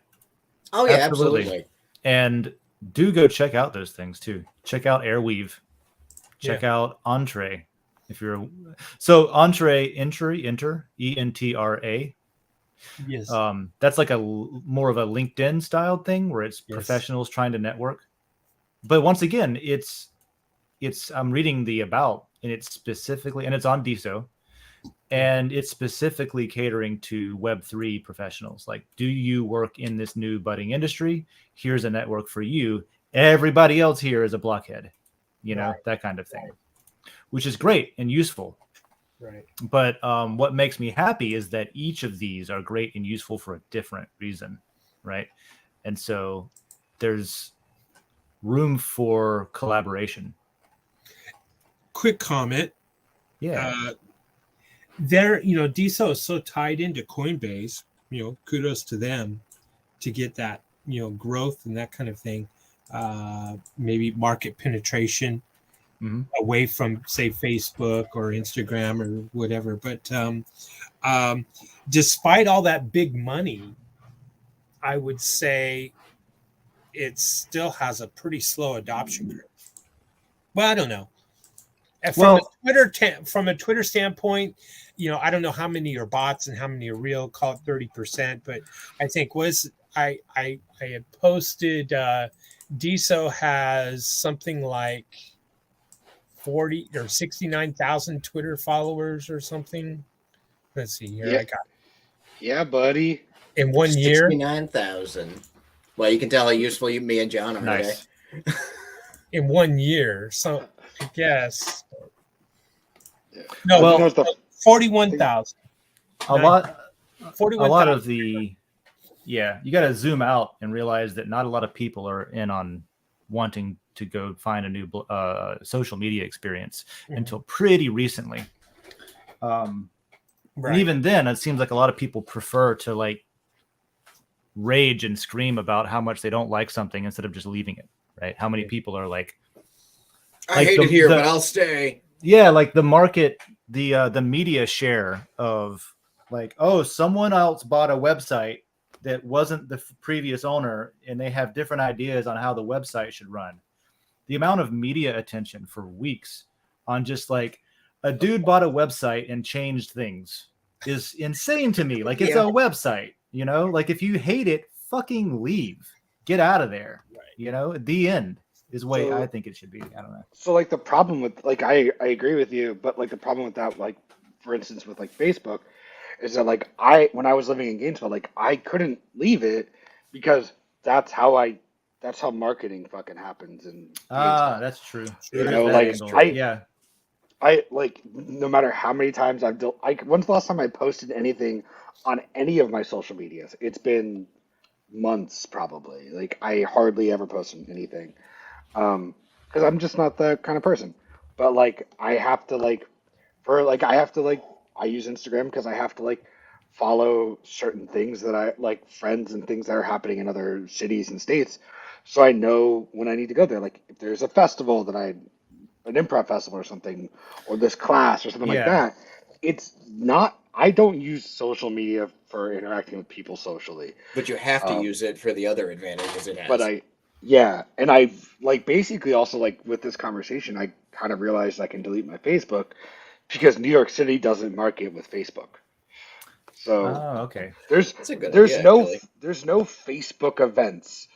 Oh yeah, absolutely.
And do go check out those things too. Check out Airweave. Check out Entree. Entree, Entra, ENTRA.
Yes.
That's like more of a LinkedIn style thing where it's professionals trying to network. But once again, it's I'm reading the about, and it's specifically, and it's on D.social, and it's specifically catering to Web3 professionals. Like, do you work in this new budding industry? Here's a network for you. Everybody else here is a blockhead, that kind of thing, which is great and useful.
Right.
But what makes me happy is that each of these are great and useful for a different reason, right? And so there's room for collaboration.
Quick comment.
Yeah.
D.social is so tied into Coinbase, kudos to them to get that, growth and that kind of thing. Maybe market penetration away from, say, Facebook or Instagram or whatever. But despite all that big money, I would say it still has a pretty slow adoption curve. Well, I don't know. From a Twitter standpoint, I don't know how many are bots and how many are real. Call it 30%, but I think I had posted DSO has something like 40 or 69,000 Twitter followers or something. Let's see here.
Yeah.
I got
Yeah, buddy.
in 1 year.
69,000. Well, you can tell how useful me and John are
Nice.
today.
In 1 year. So I guess
Yeah.
no,
Well,
You know, the
41,000.
A lot
41,000.
of the you got to zoom out and realize that not a lot of people are in on wanting to go find a new social media experience until pretty recently. And even then, it seems like a lot of people prefer to like rage and scream about how much they don't like something instead of just leaving it. Right? How many people are like,
I hate it here, but I'll stay.
Yeah, like the market, the media share of like, oh, someone else bought a website that wasn't the previous owner, and they have different ideas on how the website should run. The amount of media attention for weeks on just like a dude bought a website and changed things is insane to me. Like, it's a website, you know, like if you hate it, fucking leave, get out of there. Right. You know, the end is the way I think it should be. I don't know.
So like the problem with like I agree with you, but like the problem with that, like for instance with like Facebook, is that like when I was living in Gainesville, like I couldn't leave it because that's how marketing fucking happens in Gainesville.
That's true.
You know, like
yeah.
I like no matter how many times when's the last time I posted anything on any of my social medias? It's been months probably. Like I hardly ever post anything. Because I'm just not that kind of person. But like I have to like I use Instagram because I have to like follow certain things that I like, friends and things that are happening in other cities and states, so I know when I need to go there. Like if there's a festival an improv festival or something, or this class or something like that. It's not. I don't use social media for interacting with people socially.
But you have to use it for the other advantages it has.
But and I've like basically also like with this conversation, I kind of realized I can delete my Facebook because New York City doesn't market with Facebook. So
okay.
There's no Facebook events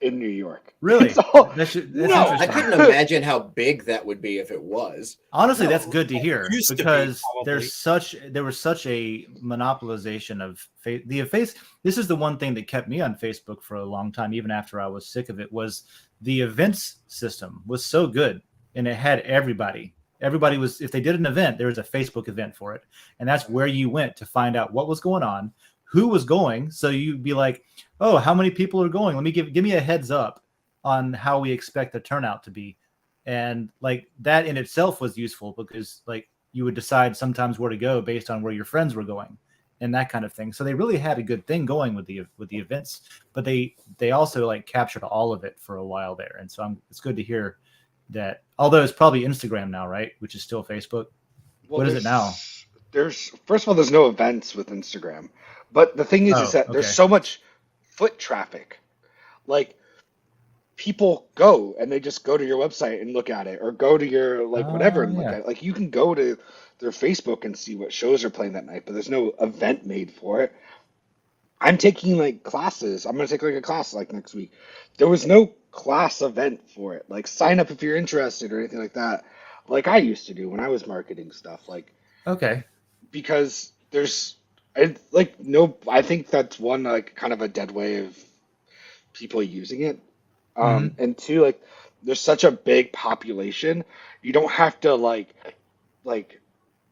in New York.
Really?
That's I couldn't imagine how big that would be if it was.
Honestly, that's good to hear because there was such a monopolization of face. This is the one thing that kept me on Facebook for a long time, even after I was sick of it, was the events system was so good and it had everybody. Everybody was, if they did an event, there was a Facebook event for it. And that's where you went to find out what was going on, who was going. So you'd be like, oh, how many people are going? Let me give me a heads up on how we expect the turnout to be. And like that in itself was useful because like you would decide sometimes where to go based on where your friends were going and that kind of thing. So they really had a good thing going with the events, but they also like captured all of it for a while there. And so it's good to hear that, although it's probably Instagram now, right? Which is still Facebook. Well, what is it now?
First of all, there's no events with Instagram, but the thing is that there's so much foot traffic. Like people go and they just go to your website and look at it, or go to your whatever and look at it. Like you can go to their Facebook and see what shows are playing that night, but there's no event made for it. I'm taking like classes. I'm going to take like a class like next week. There was no class event for it. Like sign up if you're interested or anything like that. Like I used to do when I was marketing stuff. Like,
okay.
Because I think that's one, like kind of a dead way of people using it. And two, like there's such a big population. You don't have to like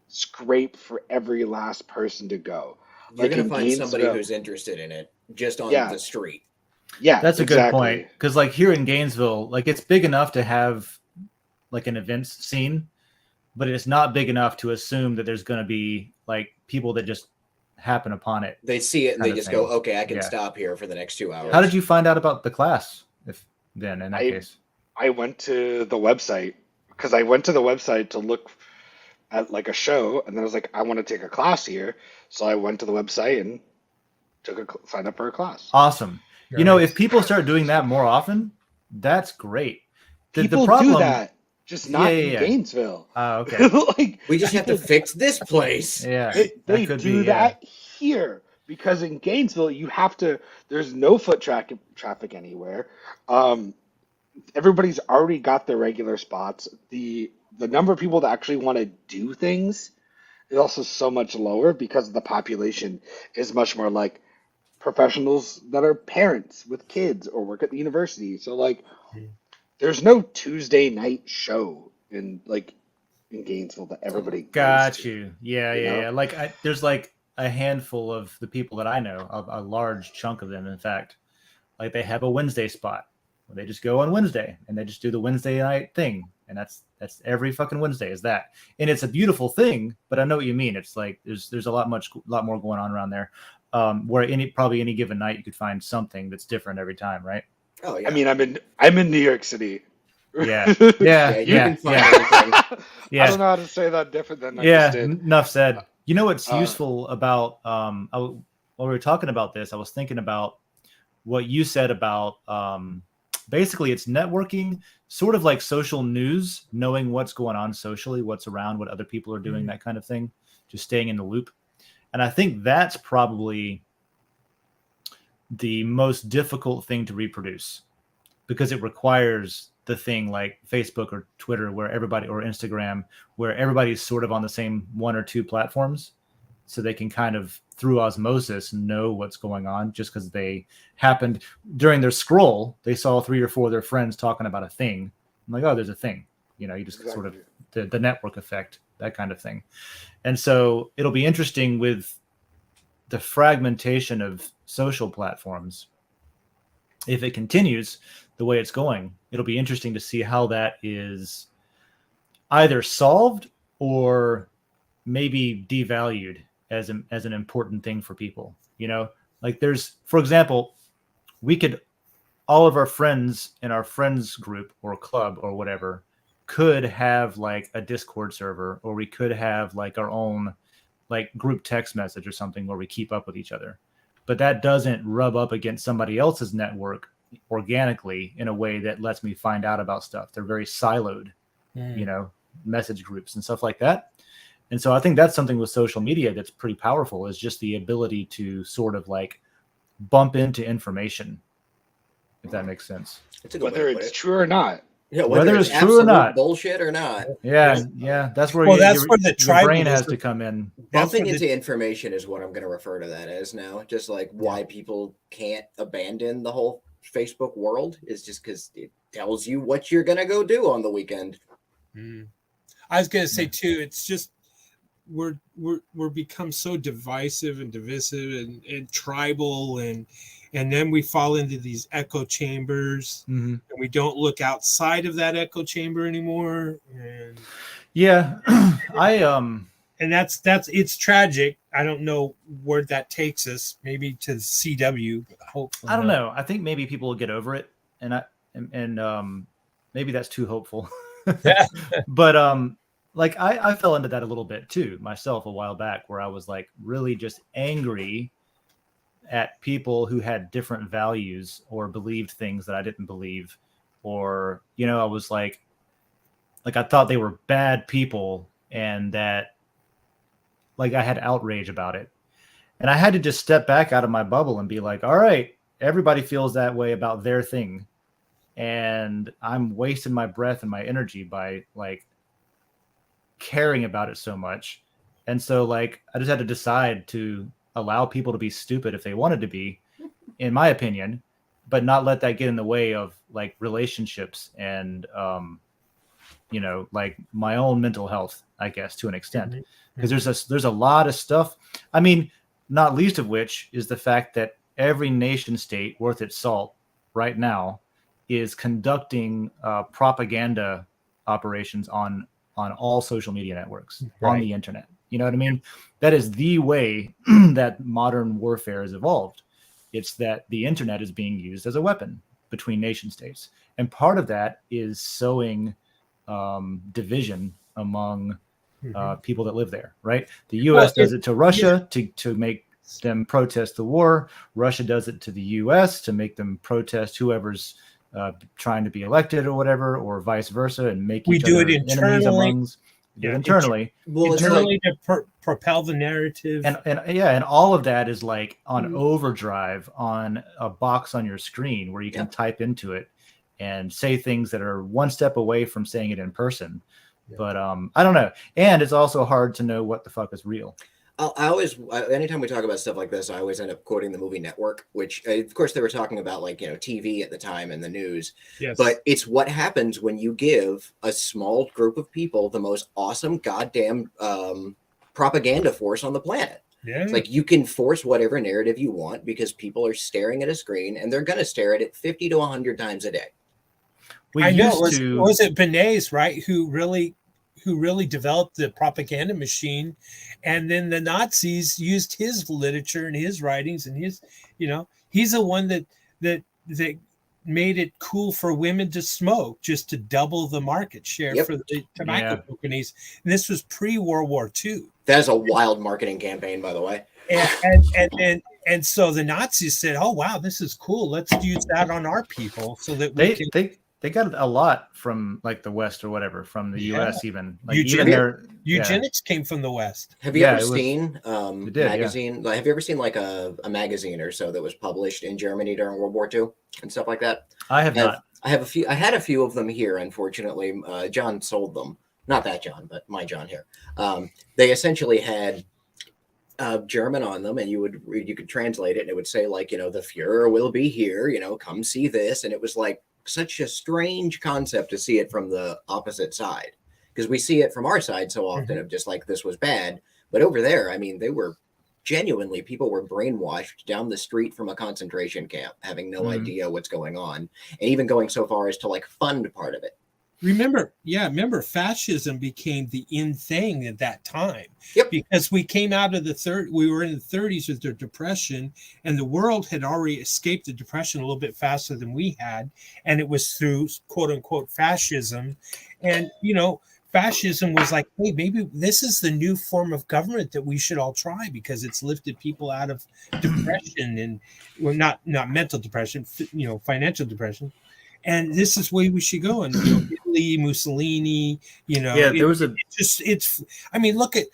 scrape for every last person to go.
You're going to find somebody who's interested in it just on the street.
Yeah,
that's a good point. Because like here in Gainesville, like it's big enough to have like an events scene, but it's not big enough to assume that there's going to be like people that just happen upon it.
They see it and they just go, okay, I can stop here for the next 2 hours.
How did you find out about the class? In that case,
I went to the website because I went to the website to look at like a show, and then I was like, I want to take a class here. So I went to the website and signed up for a class.
Awesome. You know, if people start doing that more often, that's great.
People do that, just not in Gainesville.
Oh, okay.
We just have to fix this place.
Yeah,
they do that here. because in Gainesville you have to. There's no traffic anywhere. Everybody's already got their regular spots. The number of people that actually want to do things is also so much lower because the population is much more like professionals that are parents with kids or work at the university. So like there's no Tuesday night show in Gainesville that everybody
Got
goes to.
you. Yeah,
You
yeah,
know?
yeah. Like there's like a handful of the people that I know, a large chunk of them, in fact. Like they have a Wednesday spot where they just go on Wednesday and they just do the Wednesday night thing, and that's every fucking Wednesday is that, and it's a beautiful thing. But I know what you mean. It's like there's a lot more going on around there, where probably any given night you could find something that's different every time, right?
Oh yeah.
I mean, I'm in New York City.
Yeah,
Yeah, you can find anything.
Yeah.
I don't know how to say that different than I
Yeah,
just did.
enough said. You know what's
Uh,
useful about while we were talking about this, I was thinking about what you said about basically it's networking, sort of like social news, knowing what's going on socially, what's around, what other people are doing, that kind of thing, just staying in the loop. And I think that's probably the most difficult thing to reproduce because it requires the thing like Facebook or Twitter where everybody, or Instagram, where everybody's sort of on the same one or two platforms, so they can kind of through osmosis know what's going on just because they happened during their scroll, they saw 3 or 4 of their friends talking about a thing. I'm like, oh, there's a thing. You know, you just sort of the network effect, that kind of thing. And so it'll be interesting with the fragmentation of social platforms. If it continues the way it's going, it'll be interesting to see how that is either solved or maybe devalued as an important thing for people. You know, like there's, for example, we could, all of our friends in our friends group or club or whatever could have like a Discord server, or we could have like our own like group text message or something where we keep up with each other. But that doesn't rub up against somebody else's network organically in a way that lets me find out about stuff. They're very siloed, you know, message groups and stuff like that. And so I think that's something with social media that's pretty powerful, is just the ability to sort of like bump into information, if that makes sense.
Whether it's true or not.
Yeah,
whether it's true or not,
bullshit or not.
Yeah, yeah, that's where
Well,
your brain
tribalism
has to come in.
Bumping into information is what I'm going to refer to that as now. Just like why people can't abandon the whole Facebook world is just because it tells you what you're going to go do on the weekend.
I was going to say too, it's just we're become so divisive and divisive and tribal, and then we fall into these echo chambers, and we don't look outside of that echo chamber anymore. And
yeah,
and that's it's tragic. I don't know where that takes us. Maybe to CW. Hopefully
I don't know. I think maybe people will get over it, and maybe that's too hopeful. But like I fell into that a little bit too myself a while back, where I was like really just angry at people who had different values or believed things that I didn't believe, or, you know, I was like I thought they were bad people, and that like I had outrage about it. And I had to just step back out of my bubble and be like, all right, everybody feels that way about their thing. And I'm wasting my breath and my energy by like caring about it so much. And so like I just had to decide to allow people to be stupid if they wanted to be, in my opinion, but not let that get in the way of like relationships and you know, like my own mental health, I guess, to an extent. Because there's a lot of stuff. I mean, not least of which is the fact that every nation state worth its salt right now is conducting propaganda operations on all social media networks, on the internet. You know what I mean? That is the way that modern warfare has evolved. It's that the internet is being used as a weapon between nation states. And part of that is sowing division among people that live there, right? The U.S. does it to Russia to make them protest the war. Russia does it to the U.S. to make them protest whoever's trying to be elected or whatever, or vice versa, and make
we
each
do
other
it internally.
but internally.
Well, it's
internally to propel the narrative.
And all of that is like on
Mhm.
overdrive on a box on your screen where you can type into it and say things that are one step away from saying it in person.
Yeah.
But I don't know. And it's also hard to know what the fuck is real.
I always, anytime we talk about stuff like this, I always end up quoting the movie Network, which, of course, they were talking about, like, TV at the time and the news.
Yes.
But it's what happens when you give a small group of people the most awesome goddamn propaganda force on the planet.
Yeah.
It's like you can force whatever narrative you want because people are staring at a screen and they're going to stare at it 50 to 100 times a day.
I know. Was it Bernays, right, who really developed the propaganda machine, and then the Nazis used his literature and his writings and his, he's the one that made it cool for women to smoke just to double the market share for the tobacco companies. And this was pre-World War II.
That is a wild marketing campaign, by the way.
And so the Nazis said, "Oh wow, this is cool. Let's use that on our people so that
they got a lot from like the West or whatever, from the US even. Like
eugenics came from the West.
Have you ever seen magazine? Like, have you ever seen like a magazine or so that was published in Germany during World War II and stuff like that?
I have not.
I have a few. I had a few of them here. Unfortunately, John sold them. Not that John, but my John here. They essentially had German on them, and you could translate it, and it would say like, the Fuhrer will be here. Come see this, and it was like such a strange concept to see it from the opposite side, because we see it from our side so often of just like this was bad, but over there, I mean, they were genuinely, people were brainwashed down the street from a concentration camp, having no idea what's going on, and even going so far as to like fund part of it.
Remember fascism became the in thing at that time.
Yep.
Because we came out of we were in the 30s with the Depression, and the world had already escaped the Depression a little bit faster than we had. And it was through quote unquote fascism. And, fascism was like, hey, maybe this is the new form of government that we should all try because it's lifted people out of depression and, well, not mental depression, financial depression. And this is where we should go. And Italy, Mussolini,
there was
look at,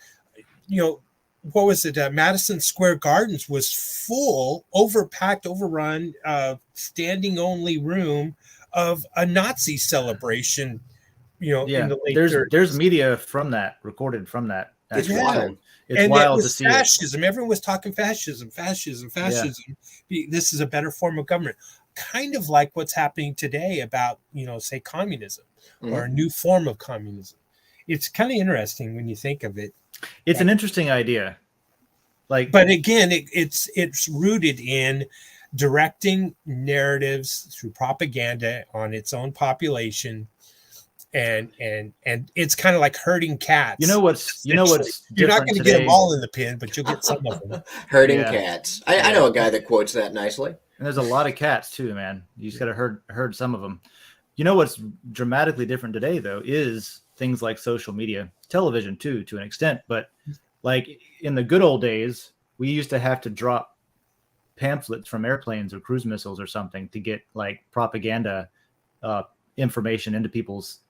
what was it? Madison Square Gardens was full, overpacked, overrun, standing only room of a Nazi celebration. In the late 30s.
There's media from that, recorded from that.
It's wild.
It's wild to see
fascism. Everyone was talking fascism. Yeah. This is a better form of government. Kind of like what's happening today about, say communism or a new form of communism. It's kind of interesting when you think of it.
It's an interesting idea.
But again, it's rooted in directing narratives through propaganda on its own population. And it's kind of like herding cats.
You're
not going to get them all in the pen, but you'll get some of them.
Herding cats. I know a guy that quotes that nicely.
And there's a lot of cats too, man. You just got to herd some of them. What's dramatically different today, though, is things like social media, television too, to an extent. But like in the good old days, we used to have to drop pamphlets from airplanes or cruise missiles or something to get like propaganda information into people's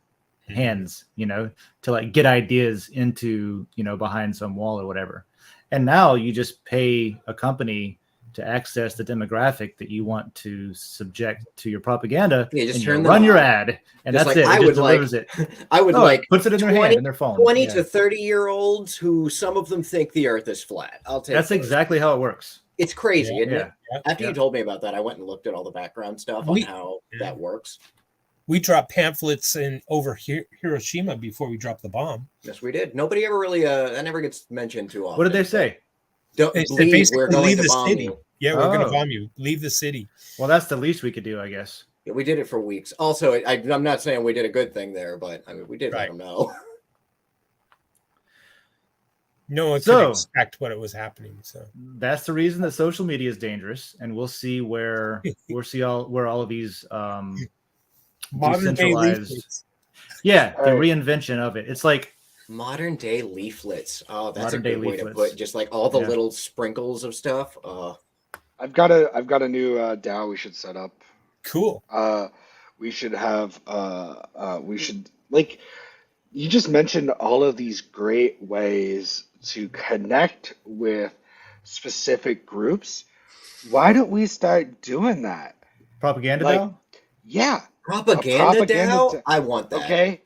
hands, to like get ideas into, behind some wall or whatever. And now you just pay a company to access the demographic that you want to subject to your propaganda.
Yeah, just
run your ad, and
just
that's
like,
it.
I would
puts it in their hand in their phone.
20 to 30-year-olds who some of them think the Earth is flat. I'll take
that's exactly how it works.
It's crazy, isn't it?
Yeah.
After you told me about that, I went and looked at all the background stuff on how that works.
We dropped pamphlets over Hiroshima before we dropped the bomb.
Yes, we did. Nobody ever really that never gets mentioned too often.
What did they say?
Don't leave. We're going to bomb you.
Yeah, we're going to bomb you. Leave the city.
Well, that's the least we could do, I guess.
Yeah, we did it for weeks. Also, I'm not saying we did a good thing there, but I mean, we did let them know.
No one could expect what it was happening. So
that's the reason that social media is dangerous, and we'll see where all of these
modern day leaflets.
Yeah, the reinvention of it. It's like
modern day leaflets. Oh, that's a good way to put just like all the little sprinkles of stuff.
I've got a new DAO we should set up.
Cool.
We should have we should like you just mentioned all of these great ways to connect with specific groups. Why don't we start doing that?
Propaganda
Like,
Dow?
yeah, a
Propaganda
propaganda,
DAO? I want that.
okay?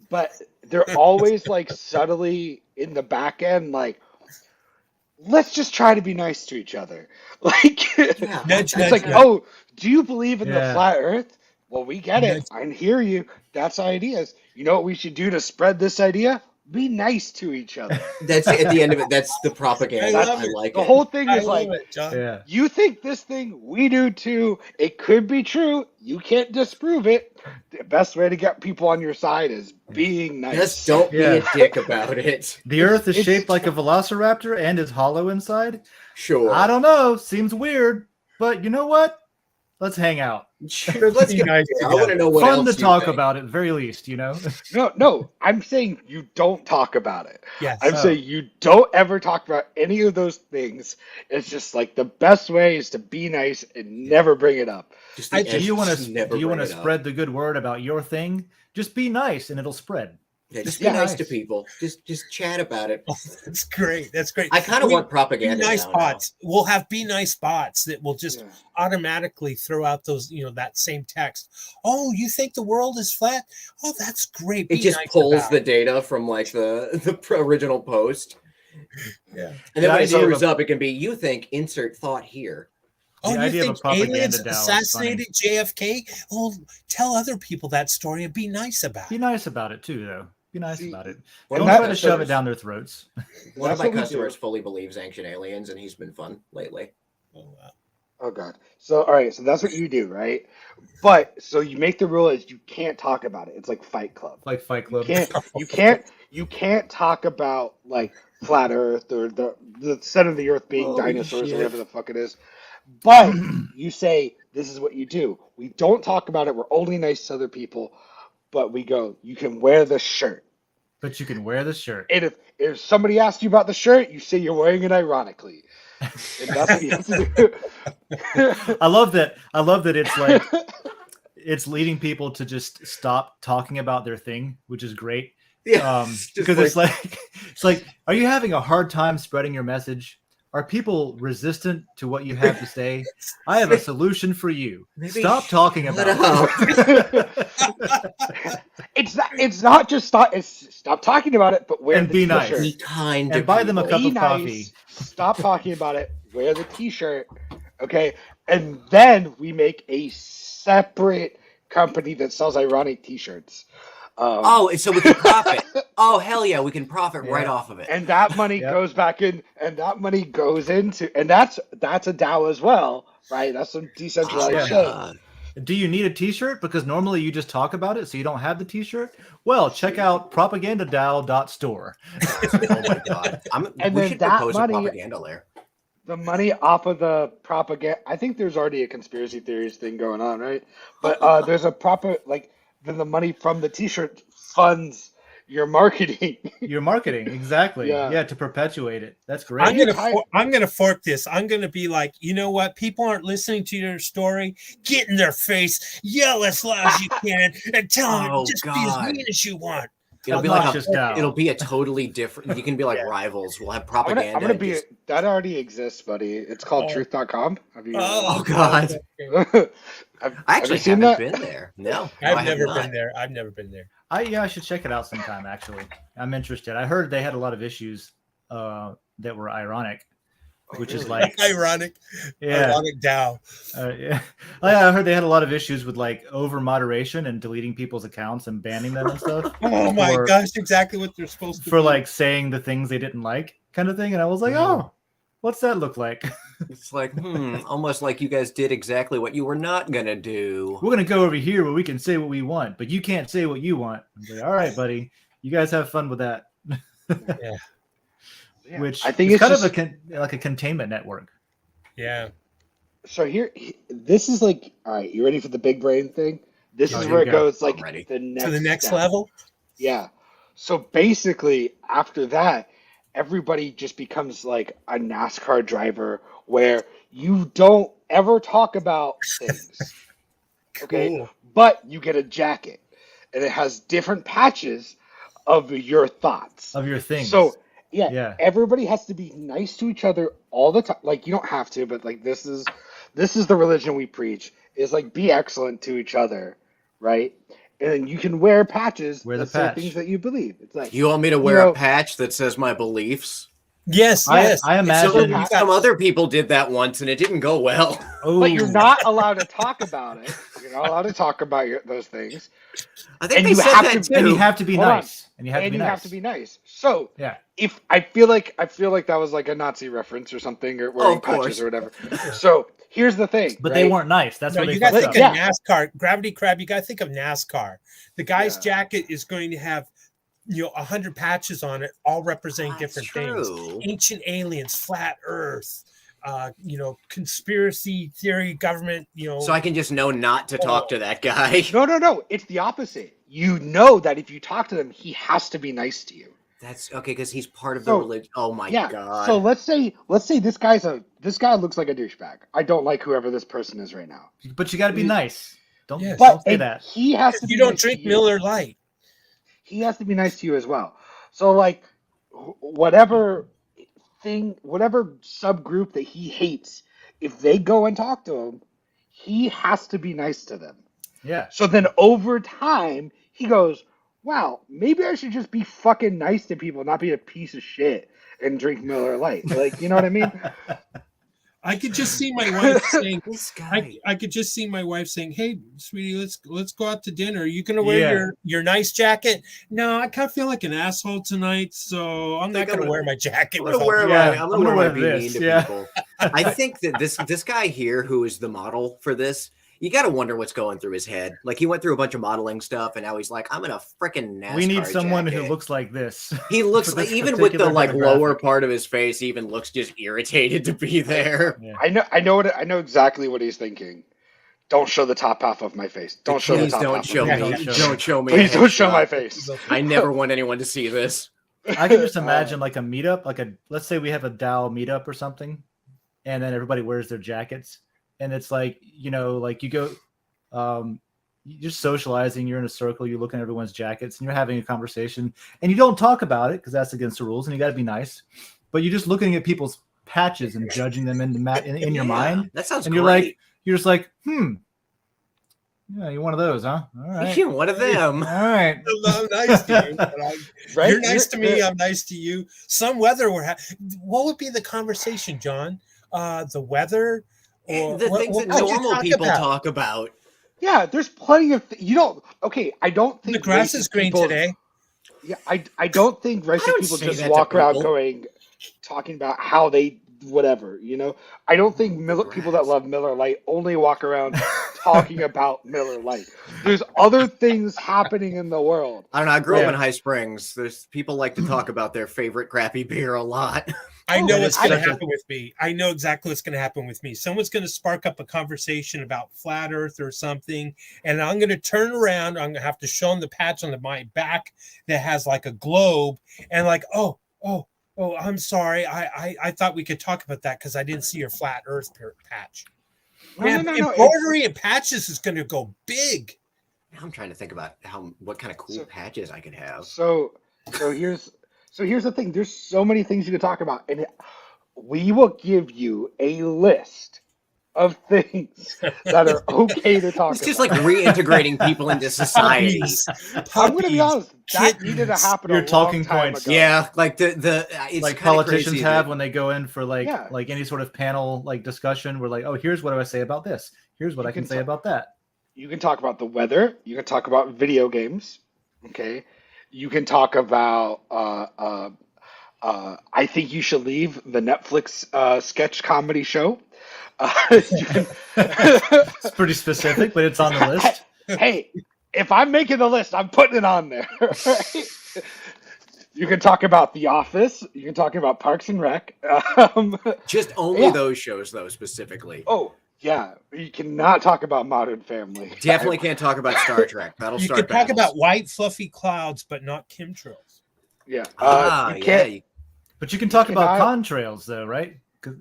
But they're always like subtly in the back end, like, let's just try to be nice to each other. Like,
Yeah,
Nudge,
it's
nudge,
like,
nudge.
oh, do you believe in the
Yeah.
flat earth? Well, we get it.
Nudge.
I hear you. That's ideas. You know what we should do to spread this idea? Be nice to each other.
that's at the end of it. That's the propaganda.
I
That's
love
I
it.
like
the
it.
whole thing
I
is
love
like,
it, John.
Yeah.
you think this thing, we do too. It could be true. You can't disprove it. The best way to get people on your side is being nice.
Just don't be a
Yeah.
dick about it.
The Earth is
it's-
shaped like a velociraptor and is hollow inside.
Sure.
I don't know. Seems weird, but you know what? Let's hang out.
Sure, let's
Be
get.
nice
I want to know what
Fun
else
to
you
talk
think.
about at very least, you know.
No, I'm saying you don't talk about it.
Yes.
I'm saying you don't ever talk about any of those things. It's just like the best way is to be nice and never bring it up.
Just
I-
the
Do you want
edge,
to
never bring it up.
spread the good word about your thing? Just be nice and it'll spread.
Yeah, just
Yeah.
be nice to people. Just chat about it.
Oh, that's great. That's great.
I kind of
We-
want
Be
propaganda
nice
now.
bots. We'll have be nice bots that will just
Yeah.
automatically throw out those, that same text. Oh, you think the world is flat? Oh, that's great.
It
Be
just
nice
pulls
about
the
it.
data from like the original post,
Yeah.
and then
The
when it
idea of
screws
a-
up, it can be you think insert thought here.
Oh,
The
you
idea of a
think
propaganda
aliens
DAO is
assassinated JFK? Oh, tell other people that story and be nice about
Be
it.
nice about it too, though. Be nice
See,
about it.
One
Don't
of my
try to shove it
customers-
down their throats.
One of
That's
my
what we
customers
do.
fully believes ancient aliens, and he's been fun lately.
Oh, wow.
Oh God. So all right. So that's what you do, right? But so you make the rule is you can't talk about it. It's like Fight Club.
Like Fight
You
Club.
can't talk about like flat Earth or the center of the Earth being
Holy
dinosaurs
shit.
or whatever the fuck it is. But you say this is what you do. We don't talk about it. We're only nice to other people. But we go. You can wear the shirt.
But you can wear the shirt.
And if somebody asks you about the shirt, you say you're wearing it ironically. And that's what you have to do.
I love that. I love that it's like it's leading people to just stop talking about their thing, which is great.
Yeah,
Because it's like, are you having a hard time spreading your message? Are people resistant to what you have to say? I have a solution for you.
Maybe
Stop talking
shut
about it.
It's not just stop. It's stop talking about it, but wear
And
the
be
t-shirt.
nice.
be kind
And
to
buy them a
people.
cup
Be
of coffee.
nice. Stop talking about it. Wear the t-shirt. Okay, and then we make a separate company that sells ironic t-shirts.
Oh, so we can profit. Oh, hell yeah, we can profit right
Yeah.
off of it.
and that money
Yep.
goes back in, and that money goes into, and that's a DAO as well, right? That's some decentralized
Yeah.
shit.
God.
Do you need a t-shirt? Because normally you just talk about it, so you don't have the t-shirt. Well, check out propagandadao.store.
Oh my god.
And
We
then
should
that
propose
money-
a propaganda layer.
The money off of the propaganda. I think there's already a conspiracy theories thing going on, right? But there's a proper then the money from the t-shirt funds your marketing.
Your marketing, exactly.
Yeah.
Yeah, to perpetuate it. That's great.
I'm gonna fork this. I'm gonna be like, you know what? People aren't listening to your story. Get in their face, yell as loud as you can, and tell them
Oh,
just be as
God.
mean as you want.
It'll be like
Obnoxious DAO.
it'll be a totally different. You can be like
Yeah.
rivals. We'll have
I'm
propaganda.
gonna
and
be
just-
that already exists, buddy. It's called
Oh.
truth.com. Have you
Oh, God.
have
I actually
you seen
haven't
that?
been there. No, I
I've
have
never
not.
been there. I've never been there.
I should check it out sometime. Actually, I'm interested. I heard they had a lot of issues that were ironic, which is
really?
like,
Ironic.
yeah,
Ironic Dow.
yeah. I heard they had a lot of issues with like over moderation and deleting people's accounts and banning them and stuff
Oh my
For-
gosh! Exactly what they're supposed to
for
do.
like saying the things they didn't like, kind of thing. And I was like, oh, what's that look like?
It's like, almost like you guys did exactly what you were not gonna do.
We're gonna go over here where we can say what we want, but you can't say what you want. I was like, all right, buddy, you guys have fun with that.
Yeah.
Which
I think
is
it's
kind
just,
of like a containment network.
Yeah.
so here. This is like, all right. You ready for the big brain thing? This
Oh,
is
here
where
we
it
go.
goes like
I'm ready.
the next
To the next
step.
level.
Yeah. So basically, after that, everybody just becomes like a NASCAR driver where you don't ever talk about things. Okay.
Cool.
But you get a jacket and it has different patches of your thoughts.
Of your things.
So
Yeah.
everybody has to be nice to each other all the time. Like you don't have to, but like this is the religion we preach. Is like be excellent to each other, right? And then you can wear patches
Wear the
that say
patch.
things that you believe. It's like
You want me to wear a patch that says my beliefs?
Yes.
I
So,
imagine.
some other people did that once and it didn't go well.
but you're
Ooh.
not allowed to talk about it. You're not allowed to talk about those things.
I think
And
they
you
said
have
that
to-
too.
And you have to be
Hold on.
nice. And you have to be
you
nice.
have to be nice. So
Yeah.
if I feel like that was like a Nazi reference or something, or wearing
of course.
patches or whatever. So here's the thing.
But
right?
they weren't nice. That's
No,
what they
you got to
fucked
think
up.
of NASCAR. Gravity Crab, you got to think of NASCAR. The guy's
Yeah.
jacket is going to have 100 patches on it, all representing
That's
different
true.
things. Ancient aliens, flat Earth, conspiracy theory, government.
So I can just know not to talk to that guy.
No. It's the opposite. You know that if you talk to them, he has to be nice to you.
That's okay because he's part of the
So,
religion. Oh my
Yeah.
god.
So let's say this guy looks like a douchebag. I don't like whoever this person is right now.
But you got to be nice. Don't
But
say that.
he has to.
You
be
don't
nice
drink
to you.
Miller Lite.
He has to be nice to you as well. So like, whatever subgroup that he hates, if they go and talk to him, he has to be nice to them.
Yeah.
So then over time, he goes, wow, maybe I should just be fucking nice to people, not be a piece of shit and drink Miller Lite. Like, you know what I mean?
I could just see my wife saying,
This guy.
I could just see my wife saying, "Hey, sweetie, let's go out to dinner. Are you gonna wear your nice jacket?" No, I kind of feel like an asshole tonight, so I'm not gonna wear my jacket.
I'm gonna wear my be mean to
yeah.
people. I think that this guy here, who is the model for this, you got to wonder what's going through his head. Like he went through a bunch of modeling stuff, and now he's like, I'm in a freaking NASCAR
We need someone
jacket.
who looks like this.
He looks
for
like
this
even with the
particular
like
demographic.
lower part of his face, he even looks just irritated to be there.
Yeah.
I know exactly what he's thinking. Don't show the top half of my face. Don't show the
Please
top
don't
half
show
of my
me.
face.
Don't show me.
Please
a
don't show
headshot.
my face.
I never want anyone to see this.
I can just imagine like a meetup, let's say we have a Dow meetup or something, and then everybody wears their jackets, and it's like like you go, you're just socializing, you're in a circle, you're looking at everyone's jackets, and you're having a conversation, and you don't talk about it because that's against the rules, and you got to be nice, but you're just looking at people's patches and judging them in your mind,
That sounds
and
great.
you're just like, yeah, you're one of those, huh? All right,
You're one of them.
all right.
I'm nice to you. But
Right?
You're nice to me. I'm nice to you. Some weather what would be the conversation, John? The weather, or
The things that
what would you
normal
talk
people
about?
talk about.
Yeah, there's plenty of you don't. Okay, I don't think
The grass
racist
is green
people-
today.
Yeah, I don't think racist
don't
people
say
just
that to
walk around
people.
talking about how they whatever. I don't think people that
grass.
love Miller Lite only walk around talking about Miller Lite. There's other things happening in the world.
I don't know. I grew up
Yeah.
in High Springs. There's people like to talk about their favorite crappy beer a lot.
I know
and
what's
it's
going to
such a-
happen with me. I know exactly what's going to happen with me. Someone's going to spark up a conversation about flat Earth or something, and I'm going to turn around. I'm going to have to show them the patch on my back that has like a globe, and like, oh, I'm sorry. I thought we could talk about that because I didn't see your flat Earth patch.
No,
Man,
no, no,
embroidery and patches is going to go big.
Now I'm trying to think about what kind of cool patches I could have.
So here's the thing. There's so many things you could talk about, and we will give you a list of things that are okay to talk
It's just
about.
like reintegrating people into society.
I'm going to be honest. That
kittens.
needed to happen.
Your
a
talking
long time
points.
ago.
Yeah, like the it's
like
kinda
politicians
crazy
have
that-
when they go in for
Yeah.
like any sort of panel discussion. We're like, oh, here's what do I say about this? Here's what
You
I can
can
say
talk-
about that.
You can talk about the weather. You can talk about video games. Okay. You can talk about. I think you should leave the Netflix sketch comedy show. You can-
It's pretty specific, but it's on the list.
Hey, if I'm making the list, I'm putting it on there. Right? You can talk about The Office. You can talk about Parks and Rec.
just only
Yeah.
those shows though specifically.
Oh, yeah. You cannot talk about Modern Family.
Definitely can't talk about Star Trek.
You
Battlestar
can talk
Battles.
about white fluffy clouds, but not
Yeah.
Ah,
You
yeah.
can't-
But you can talk about
cannot-
contrails, though, right? 'Cause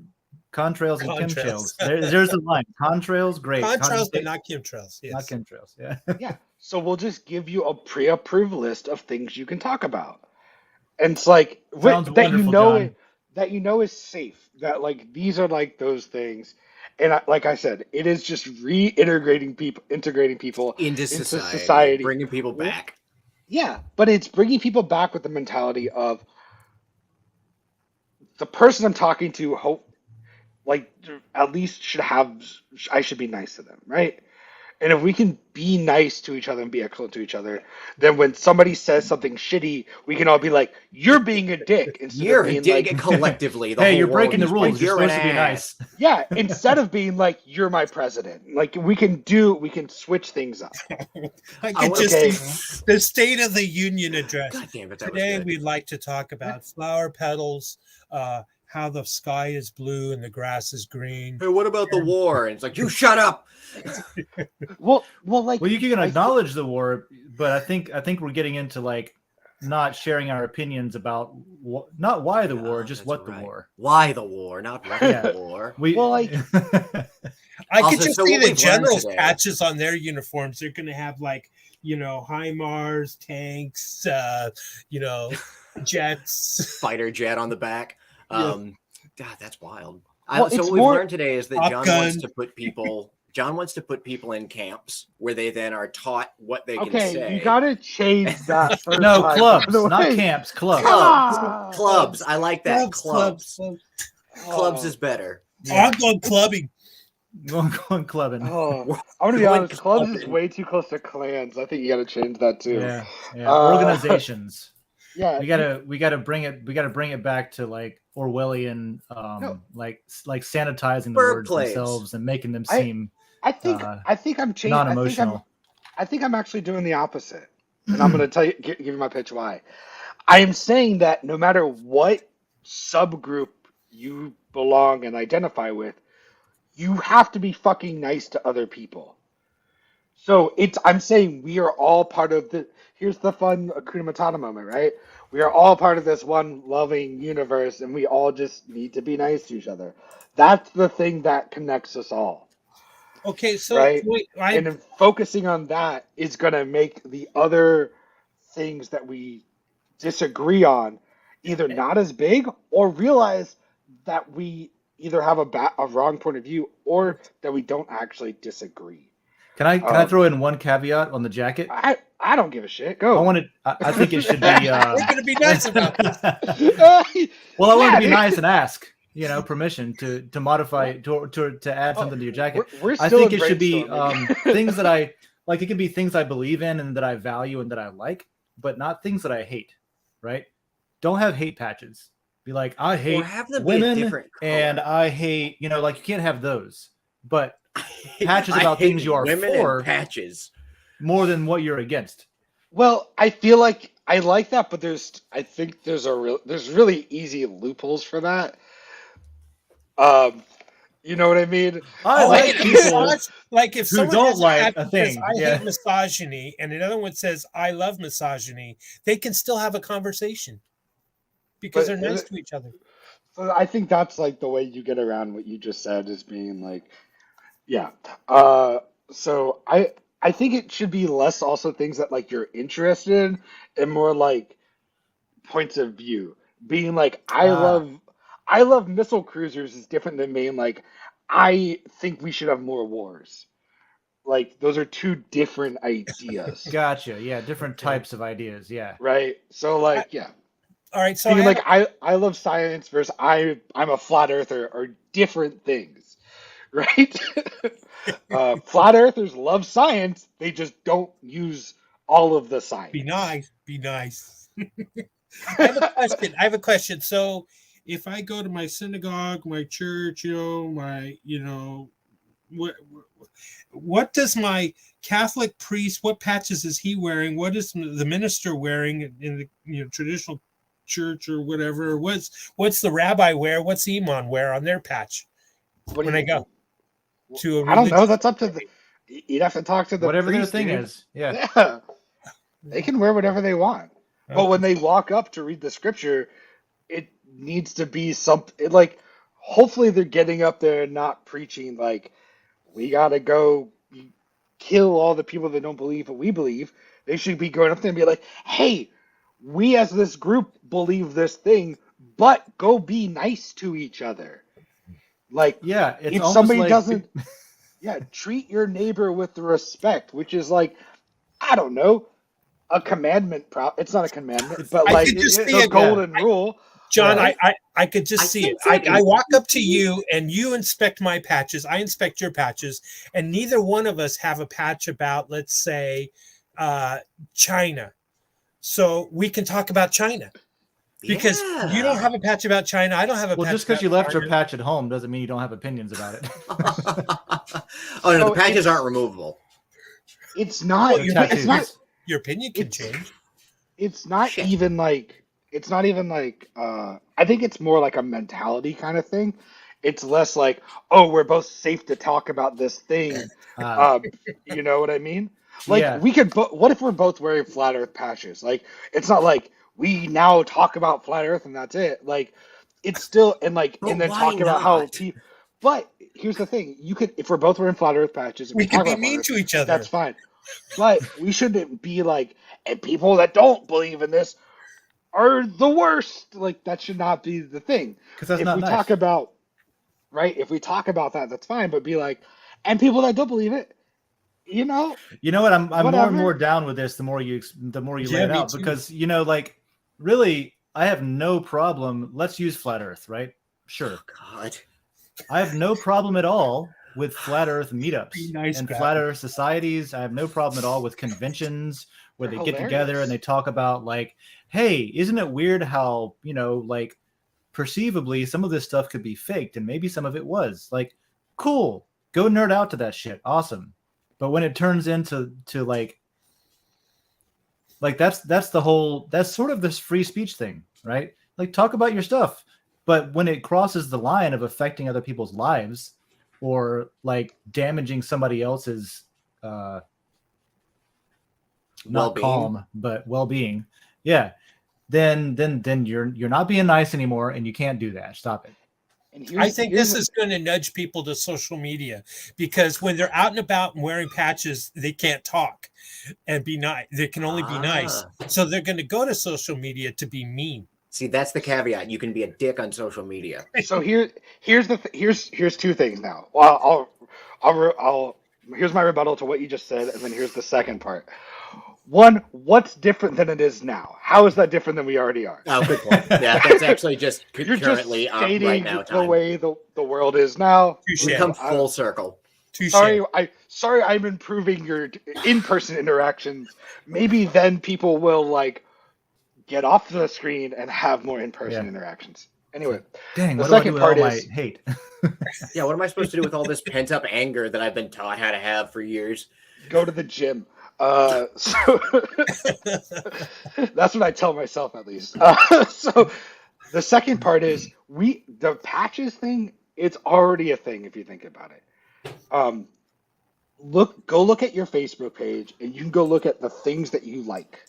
Contrails and
Contrails.
chemtrails. There's the line. Contrails, great.
Contrails, but not chemtrails. Yes.
Not chemtrails. Yeah.
Yeah. So we'll just give you a pre-approved list of things you can talk about. And it's like
Sounds
that you
wonderful,
know
John.
that you know is safe. That like these are like those things. And like I said, it is just integrating people
into
into
society, bringing people back.
Yeah, but it's bringing people back with the mentality of the person I'm talking to. Hope like at least I should be nice to them, right? And if we can be nice to each other and be excellent to each other, then when somebody says something shitty, we can all be like, "You're being a dick," instead
You're
of being
a dick
like,
collectively. The
Hey,
whole
you're
world
breaking the
is like,
rules. You're
"You're an
supposed to be
ass."
nice.
yeah, instead of being like, "You're my president." Like we can switch things up.
I could just
Okay.
see the State of the Union address.
God damn it, that was
Today
good.
we'd like to talk about flower petals, how the sky is blue and the grass is green.
Hey, what about the war? And it's like, you shut up.
Well, like
Well, you can acknowledge the war, but I think we're getting into like not sharing our opinions about not why the war, just
That's
what
right.
the war.
Why the war, not what the war.
Well, like-
I
Also,
could just
so
see
what
the
we've learned
generals
today-
patches on their uniforms. They're going to have like, HIMARS, tanks, jets.
Fighter jet on the back.
Yeah.
God, that's wild.
Well,
So
it's
what we've
more-
learned today is that
Top
John
Gun.
wants to put people in camps where they then are taught what they can
okay,
say.
you gotta change that. First
No,
line,
clubs,
by the
not
way.
camps, clubs.
Ah!
Clubs. I like that. Clubs.
Oh.
Clubs is better.
I'm going clubbing.
Going clubbing.
Oh, I'm gonna be
Going
honest. Clubs is
clubbing.
way too close to clans. I think you gotta change that too.
Yeah.
Uh,
Organizations.
Yeah,
We gotta bring it back to like Orwellian,
No.
like sanitizing the
Bird
words
plays.
themselves and making them seem
I think I'm changing.
non-emotional.
I think I'm actually doing the opposite, and I'm gonna give you my pitch why. I am saying that no matter what subgroup you belong and identify with, you have to be fucking nice to other people. So I'm saying we are all part of here's the fun Hakuna Matata moment, right? We are all part of this one loving universe and we all just need to be nice to each other. That's the thing that connects us all.
Okay, so
Right.
wait,
And then focusing on that is going to make the other things that we disagree on either not as big or realize that we either have a wrong point of view or that we don't actually disagree.
Can I throw in one caveat on the jacket?
I don't give a shit. Go.
I think it should be.
we're going to be nice about this.
Well, I wanted to be
Yeah,
nice and ask, permission to modify to add something to your jacket.
We're
I
still
think
in
it should be
brainstorming.
things that I like. It can be things I believe in and that I value and that I like, but not things that I hate. Right? Don't have hate patches. Be like, I hate
Or have them be a
women
different color.
and I hate, like you can't have those. But patches
I
about
hate
things you are
women
for
and patches.
more than what you're against.
Well, I feel like I like that, but I think there's really easy loopholes for that. You know what I mean?
I like people
like if
who
someone
don't
has
like
hat
a
that says,
thing,
I
yeah.
hate misogyny, and another one says I love misogyny, they can still have a conversation because
But
they're nice to each other.
So I think that's like the way you get around what you just said is being like, yeah. So I think it should be less also things that like you're interested in and more like points of view. Being like I love missile cruisers is different than being like I think we should have more wars. Like those are two different ideas,
Gotcha. Yeah, different types of ideas. Yeah.
right? So like yeah.
All right, so
Being
I
like I love science versus I'm a flat earther are different things, right? Flat earthers love science, they just don't use all of the science.
be nice. I have a question. So if I go to my synagogue, my church, what does my Catholic priest, what patches is he wearing? What is the minister wearing in the traditional church or whatever? What's the rabbi wear? What's imam wear on their patch
What do
when
you
I go to a
I don't know.
religious-
That's up to you'd have to talk to the
Whatever their
priest,
thing
dude.
is. Yeah.
Yeah. They can wear whatever they want. But when they walk up to read the scripture, it needs to be something like hopefully they're getting up there and not preaching like we gotta go kill all the people that don't believe what we believe. They should be going up there and be like, hey, we as this group believe this thing, but go be nice to each other. Like,
Yeah, it's
if
almost
somebody
like
doesn't, yeah, treat your neighbor with respect, which is like, I don't know, a commandment. It's not a commandment, but
I
like
could just see
the
it,
golden rule.
John.
right?
I could just
I
see it.
think that
I walk up to you and you inspect my patches. I inspect your patches, and neither one of us have a patch about, let's say, China. So we can talk about China because you don't have a patch about China. I don't have a
well,
patch.
just because
about
you left your
China.
patch at home doesn't mean you don't have opinions about it.
Oh no,
So
the patches
it's-
aren't removable.
It's not.
Well, your,
It's not.
your opinion can
It's-
change.
It's not
Shit.
even like. It's not even like. I think it's more like a mentality kind of thing. It's less like, oh, we're both safe to talk about this thing. You know what I mean? Like
Yeah.
we could. What if we're both wearing flat Earth patches? Like it's not like we now talk about flat Earth and that's it. Like it's still and like
But
and then
why
talk about how.
not?
But here's the thing: you could, if we're both wearing flat Earth patches, and
We
talk
could be
about flat
mean
Earth,
to each other.
that's fine. But we shouldn't be like, and people that don't believe in this are the worst. Like that should not be the thing.
Because that's
If
not
we
nice.
talk about, right? If we talk about that, that's fine. But be like, and people that don't believe it, you know,
You know what? I'm more
Whatever.
and more down with this. The more you lay
Yeah,
it
me
out,
too.
because like really, I have no problem. Let's use flat Earth, right? Sure,
God.
I have no problem at all with flat Earth meetups
Be nice,
and
Pat.
flat Earth societies. I have no problem at all with conventions where
They're
they get together
hilarious.
and they talk about like, hey, isn't it weird how like perceivably some of this stuff could be faked and maybe some of it was like, cool, go nerd out to that shit, awesome. But when it turns into like that's sort of this free speech thing, right? Like talk about your stuff, but when it crosses the line of affecting other people's lives or like damaging somebody else's not
Well-being.
calm but well-being, yeah, then you're not being nice anymore, and you can't do that. Stop it.
And
I think this is going to nudge people to social media because when they're out and about and wearing patches, they can't talk and be nice. They can only be nice. So they're going to go to social media to be mean.
See, that's the caveat. You can be a dick on social media.
So here's two things now. Well, I'll here's my rebuttal to what you just said, and then here's the second part. One, what's different than it is now? How is that different than we already are?
Oh, good point. Yeah, that's actually just
You're just
currently
stating
right now
the
time.
way the world is now.
Touche.
We come full circle.
Touche.
Sorry, I'm improving your in-person interactions. Maybe then people will like get off the screen and have more in-person interactions. Anyway,
Dang,
the
what do I do
second
with all
part
my
is
hate?
Yeah, what am I supposed to do with all this pent-up anger that I've been taught how to have for years?
go to the gym. So that's what I tell myself at least. So the second part is the patches thing. It's already a thing if you think about it. Go look at your Facebook page, and you can go look at the things that you like.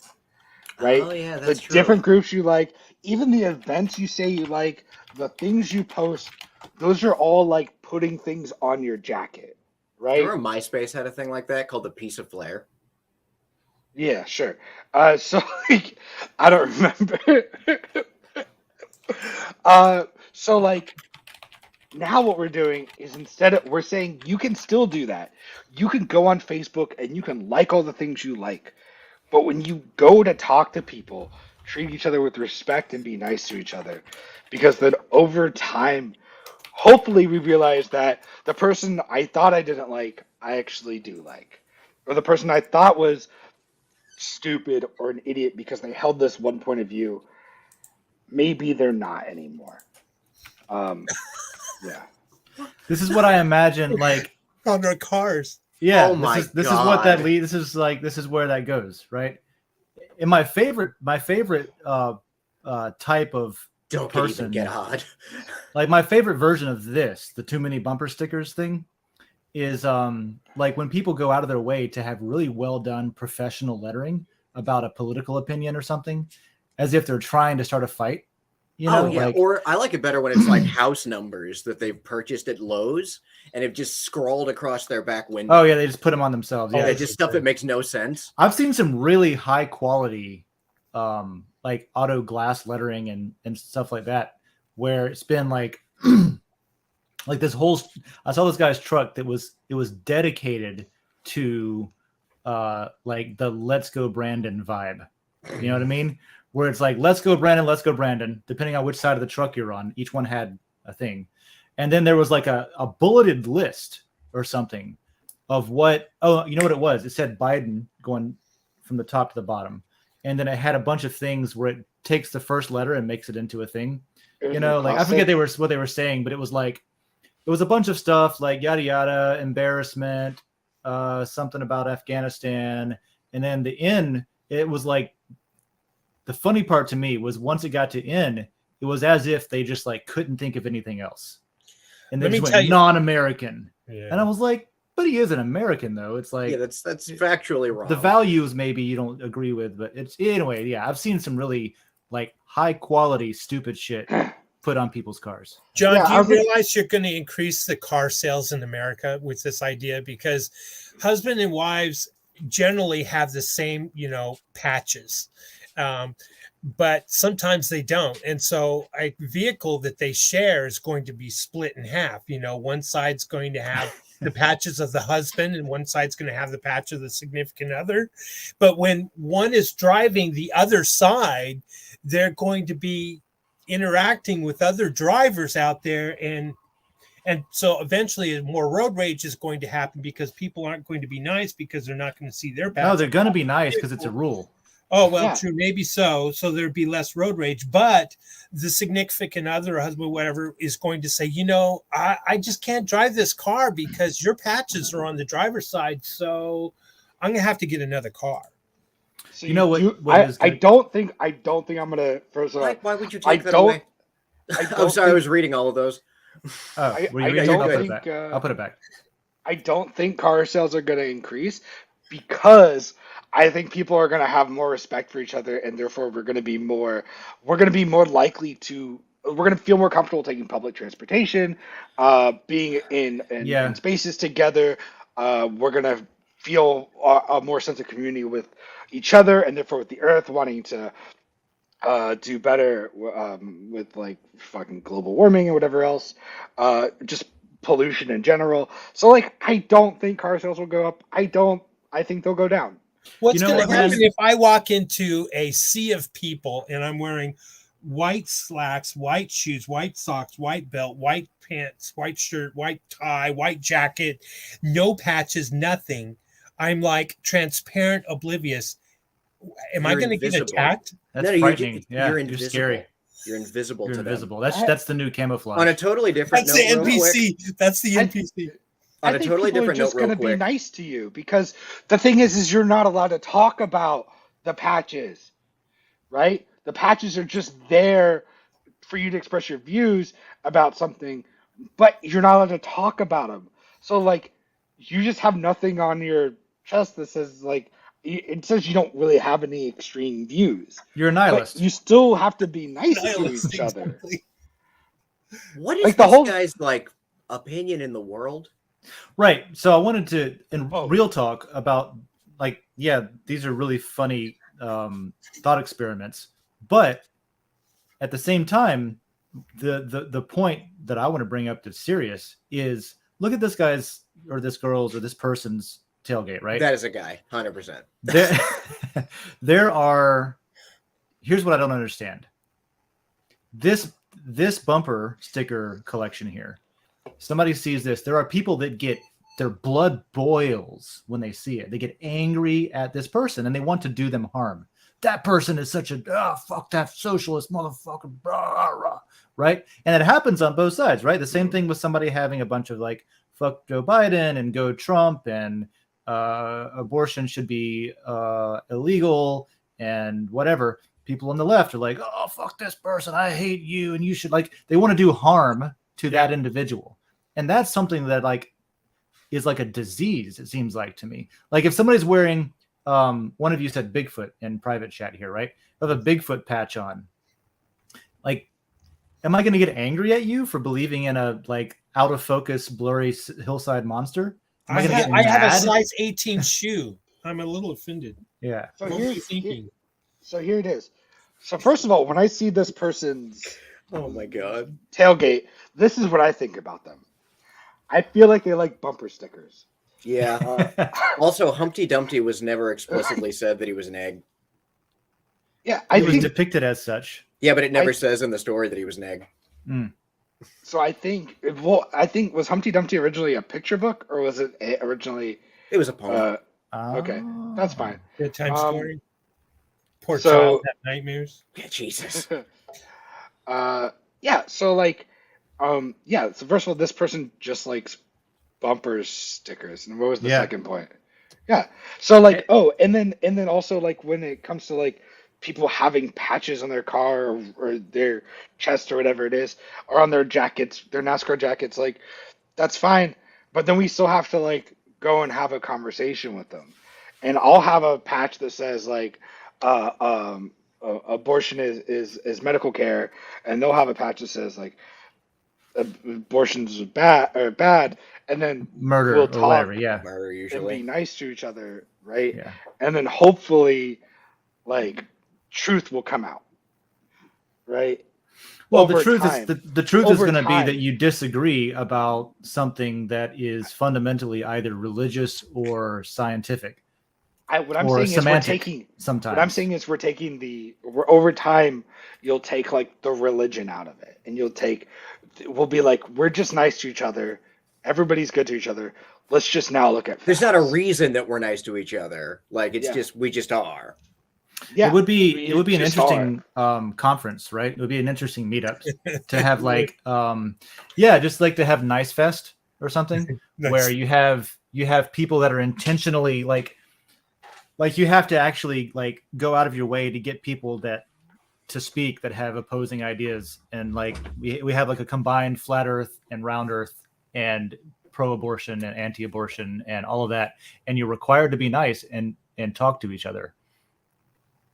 Right?
Oh, yeah,
The
that's true.
different groups you like, even the events you say you like, the things you post. Those are all like putting things on your jacket, right?
Remember MySpace had a thing like that called the Piece of Flair?
Yeah, sure. So like, I don't remember. So like, now what we're doing is we're saying you can still do that. You can go on Facebook and you can like all the things you like, but when you go to talk to people, treat each other with respect and be nice to each other, because then over time, hopefully we realize that the person I thought I didn't like, I actually do like, or the person I thought was stupid or an idiot because they held this one point of view, maybe they're not anymore. Yeah.
This is what I imagine. Like,
On their cars.
yeah,
Oh my
this is what that
God.
leads. This is where that goes, right? And my favorite type of
Don't
person,
even get odd.
like my favorite version of this, the too many bumper stickers thing, is like when people go out of their way to have really well done professional lettering about a political opinion or something, as if they're trying to start a fight. You know,
yeah.
like,
Or I like it better when it's like house numbers that they've purchased at Lowe's and have just scrawled across their back window.
oh yeah, they just put them on themselves. Yeah,
Yeah, just stuff that makes no sense.
I've seen some really high quality, like auto glass lettering and stuff like that, where it's been like, like this whole. I saw this guy's truck that was dedicated to, like the "Let's Go Brandon" vibe. You know what I mean? Where it's like "Let's go Brandon, let's go Brandon," depending on which side of the truck you're on. Each one had a thing, and then there was like a bulleted list or something of what. Oh, you know what it was? It said Biden going from the top to the bottom, and then it had a bunch of things where it takes the first letter and makes it into a thing. You know, like I forget what they were saying, but it was like it was a bunch of stuff like yada yada, embarrassment, something about Afghanistan, and then the N. It was like the funny part to me was once it got to N, it was as if they just like couldn't think of anything else, and they just went non-American, and I was like, but he is an American though. It's like
that's factually wrong.
The values maybe you don't agree with, but it's anyway. Yeah, I've seen some really like high quality stupid shit put on people's cars.
John, do you realize you're going to increase the car sales in America with this idea? Because husband and wives generally have the same, patches. But sometimes they don't. And so a vehicle that they share is going to be split in half. One side's going to have the patches of the husband and one side's going to have the patch of the significant other. But when one is driving the other side, they're going to be interacting with other drivers out there. And so eventually more road rage is going to happen because people aren't going to be nice because they're not going to see their patch.
No, they're going to be nice because it's a rule.
Oh, well, true. Maybe so. So there'd be less road rage, but the significant other, or husband, whatever, is going to say, I just can't drive this car because your patches are on the driver's side. So I'm going to have to get another car.
So I don't think I'm going to, first of all,
why would you take that away? I'm sorry. I was reading all of those.
Oh, I'll put it back.
I don't think car sales are going to increase because I think people are going to have more respect for each other, and therefore we're going to be more likely to, we're going to feel more comfortable taking public transportation, being in spaces together. We're going to feel a more sense of community with each other, and therefore with the earth, wanting to do better with like fucking global warming and whatever else, just pollution in general. So like, I don't think car sales will go up. I think they'll go down.
What's going to happen if I walk into a sea of people and I'm wearing white slacks, white shoes, white socks, white belt, white pants, white shirt, white tie, white jacket, no patches, nothing? I'm like transparent, oblivious. Am I going to get attacked?
That's frightening.
You're
invisible. You're scary.
You're invisible.
You're invisible. That's the new camouflage.
On a totally different
note. That's the NPC. That's the NPC.
I think people are just going to be nice to you because the thing is you're not allowed to talk about the patches, right? The patches are just there for you to express your views about something, but you're not allowed to talk about them. So like, you just have nothing on your chest that says like, it says you don't really have any extreme views.
You're a nihilist.
But you still have to be nice to each other.
What is like this guy's like opinion in the world?
Right. So I wanted to, in real talk about like, these are really funny thought experiments, but at the same time, the point that I want to bring up that's serious is look at this guy's or this girl's or this person's tailgate, right?
That is a guy, 100%.
There are, here's what I don't understand. This bumper sticker collection here, somebody sees this, there are people that get their blood boils when they see it. They get angry at this person and they want to do them harm. That person is such a fuck that socialist motherfucker, blah, blah, right? And it happens on both sides, right? The same thing with somebody having a bunch of like fuck Joe Biden and go Trump and abortion should be illegal and whatever. People on the left are like, oh fuck this person, I hate you, and you should like, they want to do harm to that individual. And that's something that like is like a disease, it seems like to me. Like if somebody's wearing one of you said Bigfoot in private chat here, right? Of a Bigfoot patch on. Like am I going to get angry at you for believing in a like out of focus, blurry hillside monster? Am I going to get
I have a
mad?
size 18 shoe. I'm a little offended.
Yeah.
So
What were you thinking?
So here it is. So first of all, when I see this person's
Oh my god.
tailgate, this is what I think about them. I feel like they like bumper stickers.
Yeah. Also, Humpty Dumpty was never explicitly said that he was an egg.
Yeah,
It was depicted as such.
Yeah, but it never says in the story that he was an egg.
So I think, was Humpty Dumpty originally a picture book, or was it originally?
It was a poem.
Okay, that's fine.
Bedtime story. Poor
so-
child had nightmares.
Yeah, Jesus.
Yeah. So like, yeah. So first of all, this person just likes bumper stickers, and what was the second point? Yeah. So like, and then also like when it comes to like people having patches on their car or their chest or whatever it is, or on their jackets, their NASCAR jackets, like that's fine. But then we still have to like go and have a conversation with them. And I'll have a patch that says like abortion is medical care, and they'll have a patch that says like abortion's bad, and then
Murder
we'll
or
talk
whatever. Yeah.
Murder
and be
usually.
nice to each other, right?
Yeah.
And then hopefully like truth will come out, right?
Well,
Over
the truth
time.
is the truth is
Over
going to be
time.
that you disagree about something that is fundamentally either religious or scientific
What I'm
or
saying is we're
semantic.
taking
Sometimes
what I'm saying is we're taking over time you'll take like the religion out of it, and we'll be like, we're just nice to each other, everybody's good to each other, let's just now look at
There's not a
facts.
reason that we're nice to each other. Like it's
Yeah.
just we just are.
Yeah,
it would be
we
an
just
interesting conference, right? It would be an interesting meetup to have like just like to have Nice Fest or something
Nice.
where you have people that are intentionally like you have to actually like go out of your way to get people that to speak that have opposing ideas, and like we have like a combined flat earth and round earth and pro-abortion and anti-abortion and all of that, and you're required to be nice and talk to each other.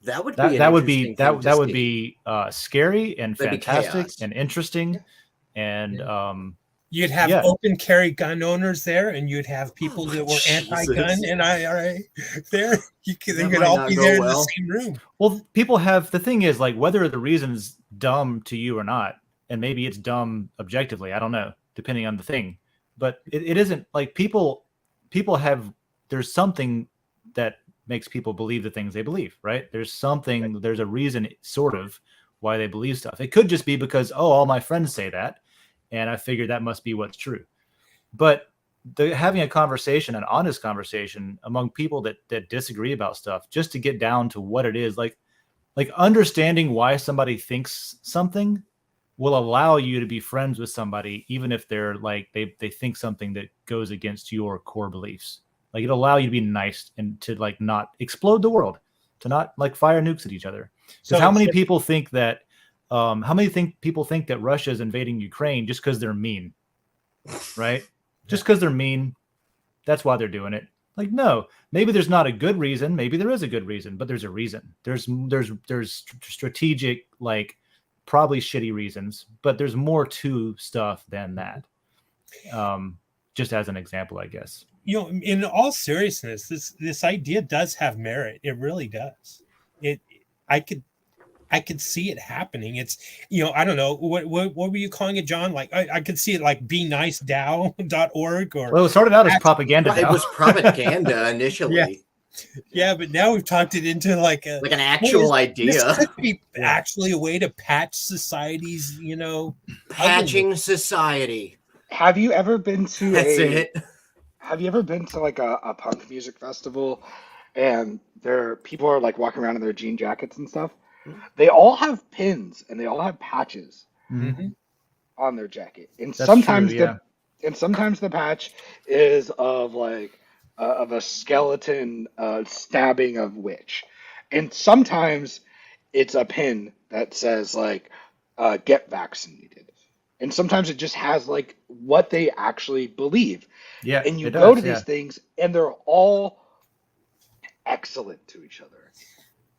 That would be
That would be scary and
That'd be
fantastic
chaos.
and interesting, and
You'd have
Yeah.
open carry gun owners there, and you'd have people that were anti-gun
Jesus.
and IRA there. They
That
could
might
all
not
be
go
there in
well.
the same room.
well, people have the thing is like whether the reason's dumb to you or not, and maybe it's dumb objectively, I don't know, depending on the thing, but it isn't like people have there's something that makes people believe the things they believe, right? There's a reason sort of why they believe stuff. It could just be because all my friends say that, and I figured that must be what's true. But having a conversation, an honest conversation among people that disagree about stuff, just to get down to what it is, like understanding why somebody thinks something will allow you to be friends with somebody, even if they're like they think something that goes against your core beliefs. Like it'll allow you to be nice and to like not explode the world, to not like fire nukes at each other. Because how many people think that people think that Russia is invading Ukraine just because they're mean, right? Just because they're mean, that's why they're doing it. Like, no, maybe there's not a good reason. Maybe there is a good reason, but there's a reason. There's strategic, like probably shitty reasons, but there's more to stuff than that. Just as an example, I guess.
In all seriousness, this idea does have merit. It really does. I could see it happening. It's, I don't know, what were you calling it, John? Like I could see it like BeNiceDAO.org or.
Well, it started out as propaganda.
It was propaganda initially.
Yeah, but now we've talked it into like an
actual idea.
This could be actually a way to patch society's,
Patching society.
Have you ever been to
That's it.
Have you ever been to like a punk music festival, and people are like walking around in their jean jackets and stuff? They all have pins and they all have patches on their jacket, and
That's
sometimes
true,
sometimes the patch is of like of a skeleton stabbing of witch, and sometimes it's a pin that says like get vaccinated, and sometimes it just has like what they actually believe.
Yeah,
And you
it
go
does,
to these things, and they're all excellent to each other.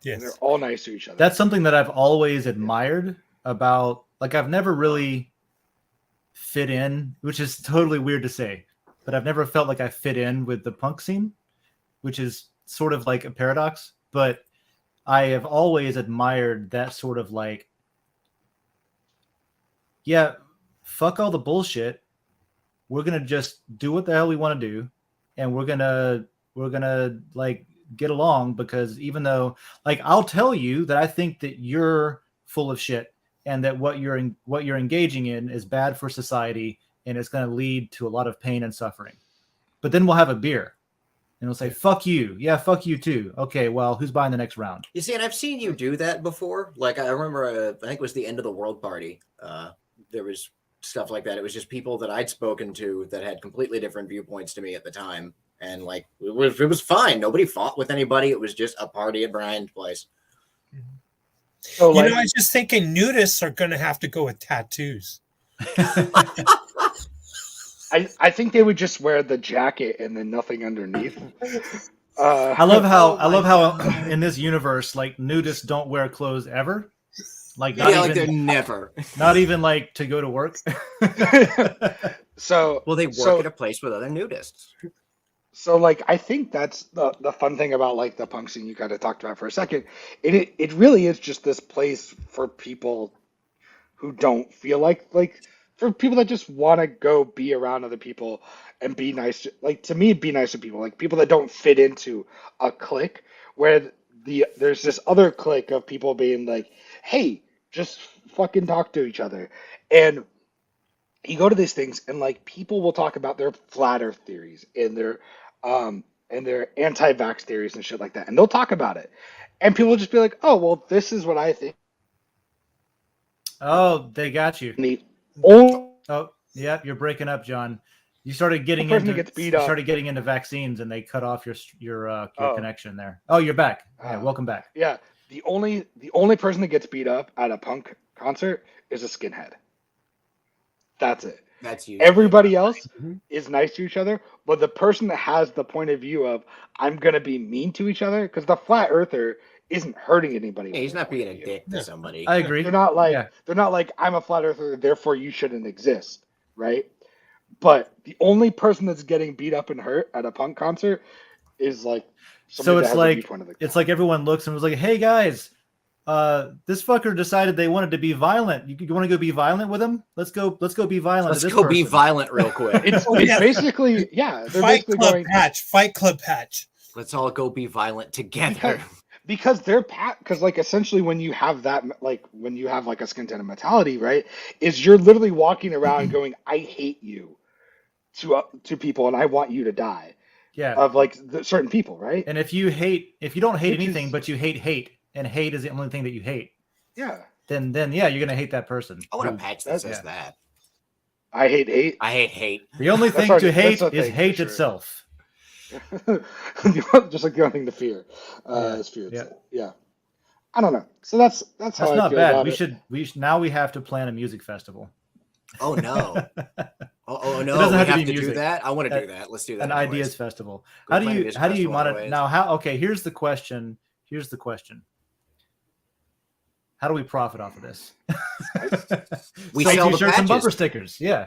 Yes.
And they're all nice to each other.
That's something that I've always admired about, like, I've never really fit in, which is totally weird to say, but I've never felt like I fit in with the punk scene, which is sort of like a paradox. But I have always admired that sort of like, yeah, fuck all the bullshit. We're gonna just do what the hell we want to do, and we're gonna like get along, because even though, like, I'll tell you that I think that you're full of shit and that what you're engaging in is bad for society and it's going to lead to a lot of pain and suffering. But then we'll have a beer and we'll say, fuck you. Yeah, fuck you too. Okay, well, who's buying the next round?
You see, and I've seen you do that before. Like, I remember, I think it was the End of the World party. There was stuff like that. It was just people that I'd spoken to that had completely different viewpoints to me at the time. And, like, it was fine. Nobody fought with anybody. It was just a party at Brian's place.
So,
You
like,
know, I was just thinking nudists are going to have to go with tattoos.
I think they would just wear the jacket and then nothing underneath.
I love how in this universe, like, nudists don't wear clothes ever. Like, not
like
even
they're never.
not even like to go to work.
So
Well, they work at a place with other nudists.
So, like, I think that's the fun thing about, like, the punk scene you kind of talked about for a second. It really is just this place for people who don't feel like for people that just want to go be around other people and be nice. Like, to me, be nice to people. Like, people that don't fit into a clique where there's this other clique of people being like, hey, just fucking talk to each other. And you go to these things and, like, people will talk about their flat earth theories and their anti-vax theories and shit like that, and they'll talk about it, and people will just be like, oh, well, this is what I think.
Oh, they got you.
The only
Oh, yeah, you're breaking up, John. You started getting
person
into
who gets beat up.
vaccines, and they cut off your
Oh.
connection there. Oh, you're back. Yeah, welcome back.
Yeah, the only person that gets beat up at a punk concert is a skinhead. That's it.
That's you.
Everybody else
Mm-hmm.
is nice to each other, but the person that has the point of view of I'm gonna be mean to each other, because the flat earther isn't hurting anybody.
Yeah,
with
he's
their
not
point
being
of
a
view.
dick to somebody.
I agree.
They're not like
Yeah.
I'm a flat earther, therefore you shouldn't exist, right? But the only person that's getting beat up and hurt at a punk concert is like somebody
So
that
it's
has a
like
viewpoint of the
it's like everyone looks and was like, "Hey guys, this fucker decided they wanted to be violent. You want to go be violent with him? Let's go be violent.
Let's
to this
go be
person."
violent real quick.
It's basically, yeah, they're
Fight
basically
Club
going
patch. Fight Club patch.
Let's all go be violent together.
because they're because like essentially when you have that, like when you have like a skin tone mentality, right, is you're literally walking around going, I hate you to people and I want you to die.
Yeah.
Of like certain people, right?
And if you don't hate
Which
anything,
is-
but you hate, and hate is the only thing that you hate,
Yeah,
then yeah, you're gonna hate that person.
I want a patch that
That's-
says that.
I hate hate.
I hate hate.
The only
That's
thing
already-
to hate
that's a
is
thing, for
hate
sure.
itself.
Just like the only thing to fear is fear.
Yeah.
Yeah. I don't know. So that's how
That's
I
not
feel
bad.
about
We
it.
should now we have to plan a music festival.
Oh no. Oh no.
doesn't
We
have to
have
be
to
music.
do that. I want to do that. Let's do that.
An
anyways.
ideas festival.
Go
How do
plan a
you
music
how do you
festival
monitor
anyways.
now? How okay? Here's the question. How do we profit off of this?
We
Sell
sell the
t-shirts and bumper
patches.
stickers. Yeah.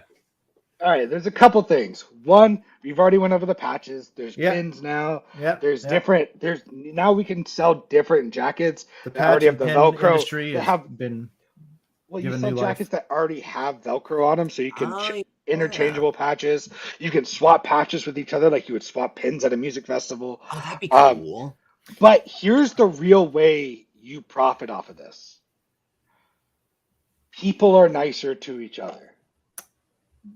All right, there's a couple things. One, we've already went over the patches. There's
Yeah.
pins now.
Yeah.
There's
yeah.
different. There's now we can sell different jackets
The
that already
patch
have
and
the
pin
Velcro.
industry
that
has
have
been
well, you
given
sell
new life.
jackets that already have Velcro on them, so you can
Oh,
interchangeable patches. You can swap patches with each other, like you would swap pins at a music festival.
Oh, that'd be
Um,
cool.
But here's the real way you profit off of this. People are nicer to each other.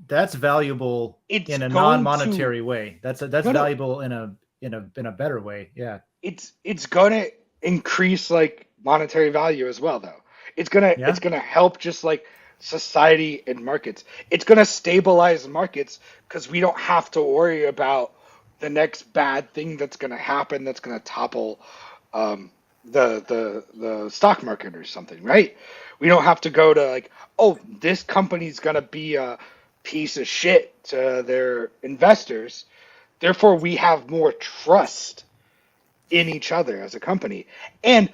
That's valuable
It's
in a
going
non-monetary way. That's
No, no.
valuable in a better way. Yeah.
It's gonna increase like monetary value as well, though. It's gonna help just like society and markets. It's gonna stabilize markets because we don't have to worry about the bad thing that's gonna happen that's gonna topple the stock market or something, right? We don't have to go to like, oh, this company's gonna be a piece of shit to their investors. Therefore, we have more trust in each other as a company. And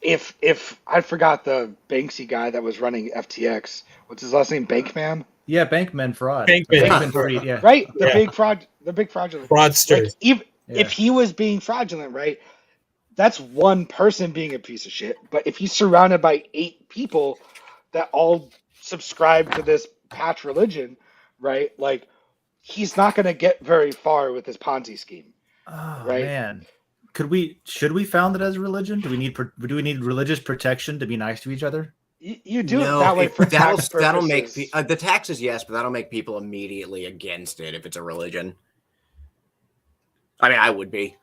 if I forgot the Banksy guy that was running FTX, what's his last name? Bankman,
Yeah, Bankman fraud.
Bankman.
Bankman Fried, yeah.
right? The
Yeah.
big fraudulent.
Fraudster.
Like if
Yeah.
he was being fraudulent, right? That's one person being a piece of shit. But if he's surrounded by 8 people that all subscribe to this patch religion, right? Like he's not going to get very far with his Ponzi scheme.
Oh
Right.
man. Should we found it as a religion? Do we need religious protection to be nice to each other?
You do it that way for tax purposes.
That'll make the taxes, yes, but that'll make people immediately against it if it's a religion. I mean, I would be.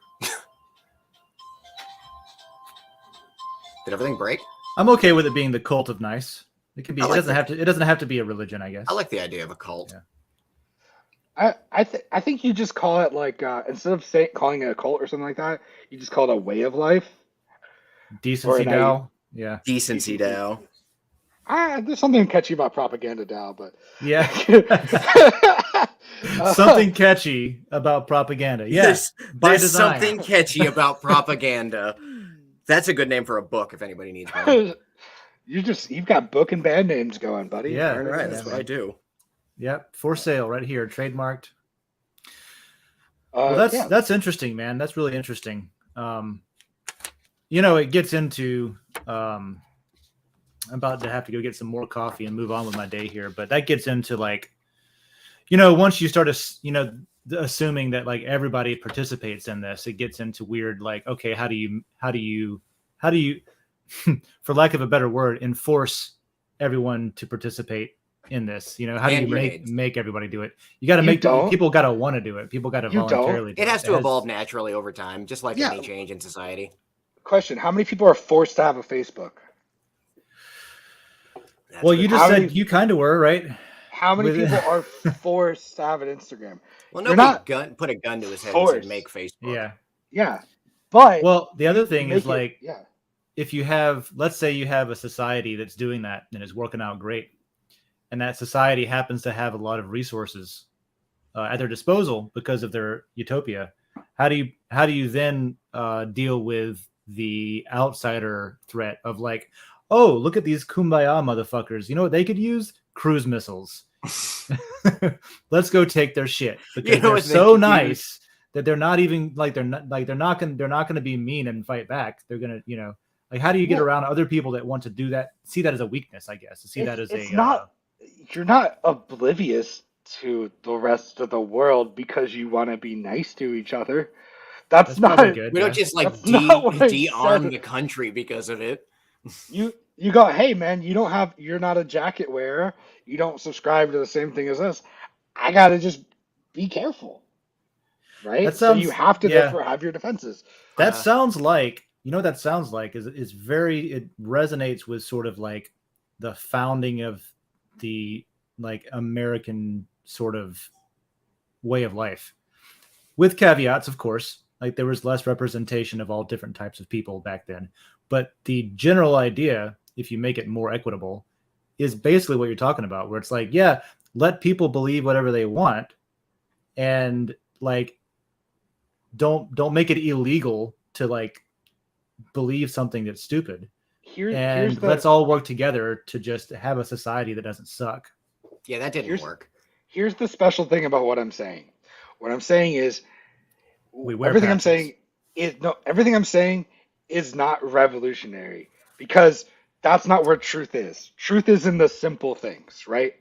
Did everything break?
I'm okay with it being the cult of nice. It can be.
I like
It doesn't have to be a religion, I guess.
I like the idea of a cult.
Yeah.
I think you just call it like instead of calling it a cult or something like that, you just call it a way of life.
Decency
Or an
Dow. Yeah.
Decency Dow.
There's something catchy about propaganda Dow, but
Yeah. Something catchy about propaganda. Yes. By
There's
design.
something catchy about propaganda. That's a good name for a book if anybody needs one.
you've got book and band names going, buddy.
Yeah.
All right, that's what I do.
Yep. For sale right here. Trademarked. Well, that's interesting, man. That's really interesting. It gets into I'm about to have to go get some more coffee and move on with my day here, but that gets into like, once you start assuming that like everybody participates in this, it gets into weird, like, okay, how do you for lack of a better word, enforce everyone to participate in this? How do you make everybody do it? You got to make people got to want to do it. People got to voluntarily do it.
It has to evolve naturally over time, just like any change in society.
Question: how many people are forced to have a Facebook?
Well, you just said you kind of were, right?
How many people are forced to have an Instagram?
Well, nobody put a gun to his head and said make Facebook.
Yeah.
Yeah. But
the other thing is like, if you have, let's say you have a society that's doing that and is working out great, and that society happens to have a lot of resources at their disposal because of their utopia, how do you then deal with the outsider threat of like, oh, look at these kumbaya motherfuckers. You know what they could use? Cruise missiles. Let's go take their shit because they're so nice that they're not even like they're not gonna be mean and fight back. They're gonna like, how do you get around other people that want to do that? See that as a weakness, I guess. See that as
you're not oblivious to the rest of the world because you want to be nice to each other. That's not
good.
We don't just like de-arm the country because of it.
You go, hey man, you're not a jacket wearer. You don't subscribe to the same thing as us. I gotta just be careful, right? So you have to therefore have your defenses.
That sounds like what that sounds like is it resonates with sort of like the founding of the like American sort of way of life, with caveats, of course. Like there was less representation of all different types of people back then. But the general idea, if you make it more equitable, is basically what you're talking about, where it's like, yeah, let people believe whatever they want, and like don't make it illegal to like believe something that's stupid. Let's all work together to just have a society that doesn't suck.
Yeah, that didn't work.
Here's the special thing about what I'm saying. What I'm saying is everything I'm saying is not revolutionary, because that's not where truth is. Truth is in the simple things, right?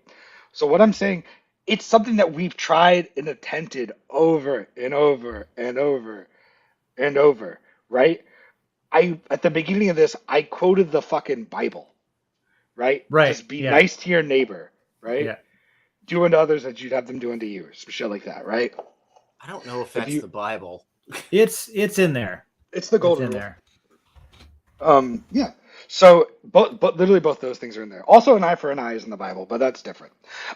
So what I'm saying, it's something that we've tried and attempted over and over and over and over, right? At the beginning of this, I quoted the fucking Bible, right?
Right.
Just be nice to your neighbor, right?
Yeah.
Do unto others as you'd have them do unto you, some shit like that, right?
I don't know if that's the Bible.
It's in there.
It's the golden
rule.
There. Yeah. So, but literally both those things are in there. Also, an eye for an eye is in the Bible, but that's different.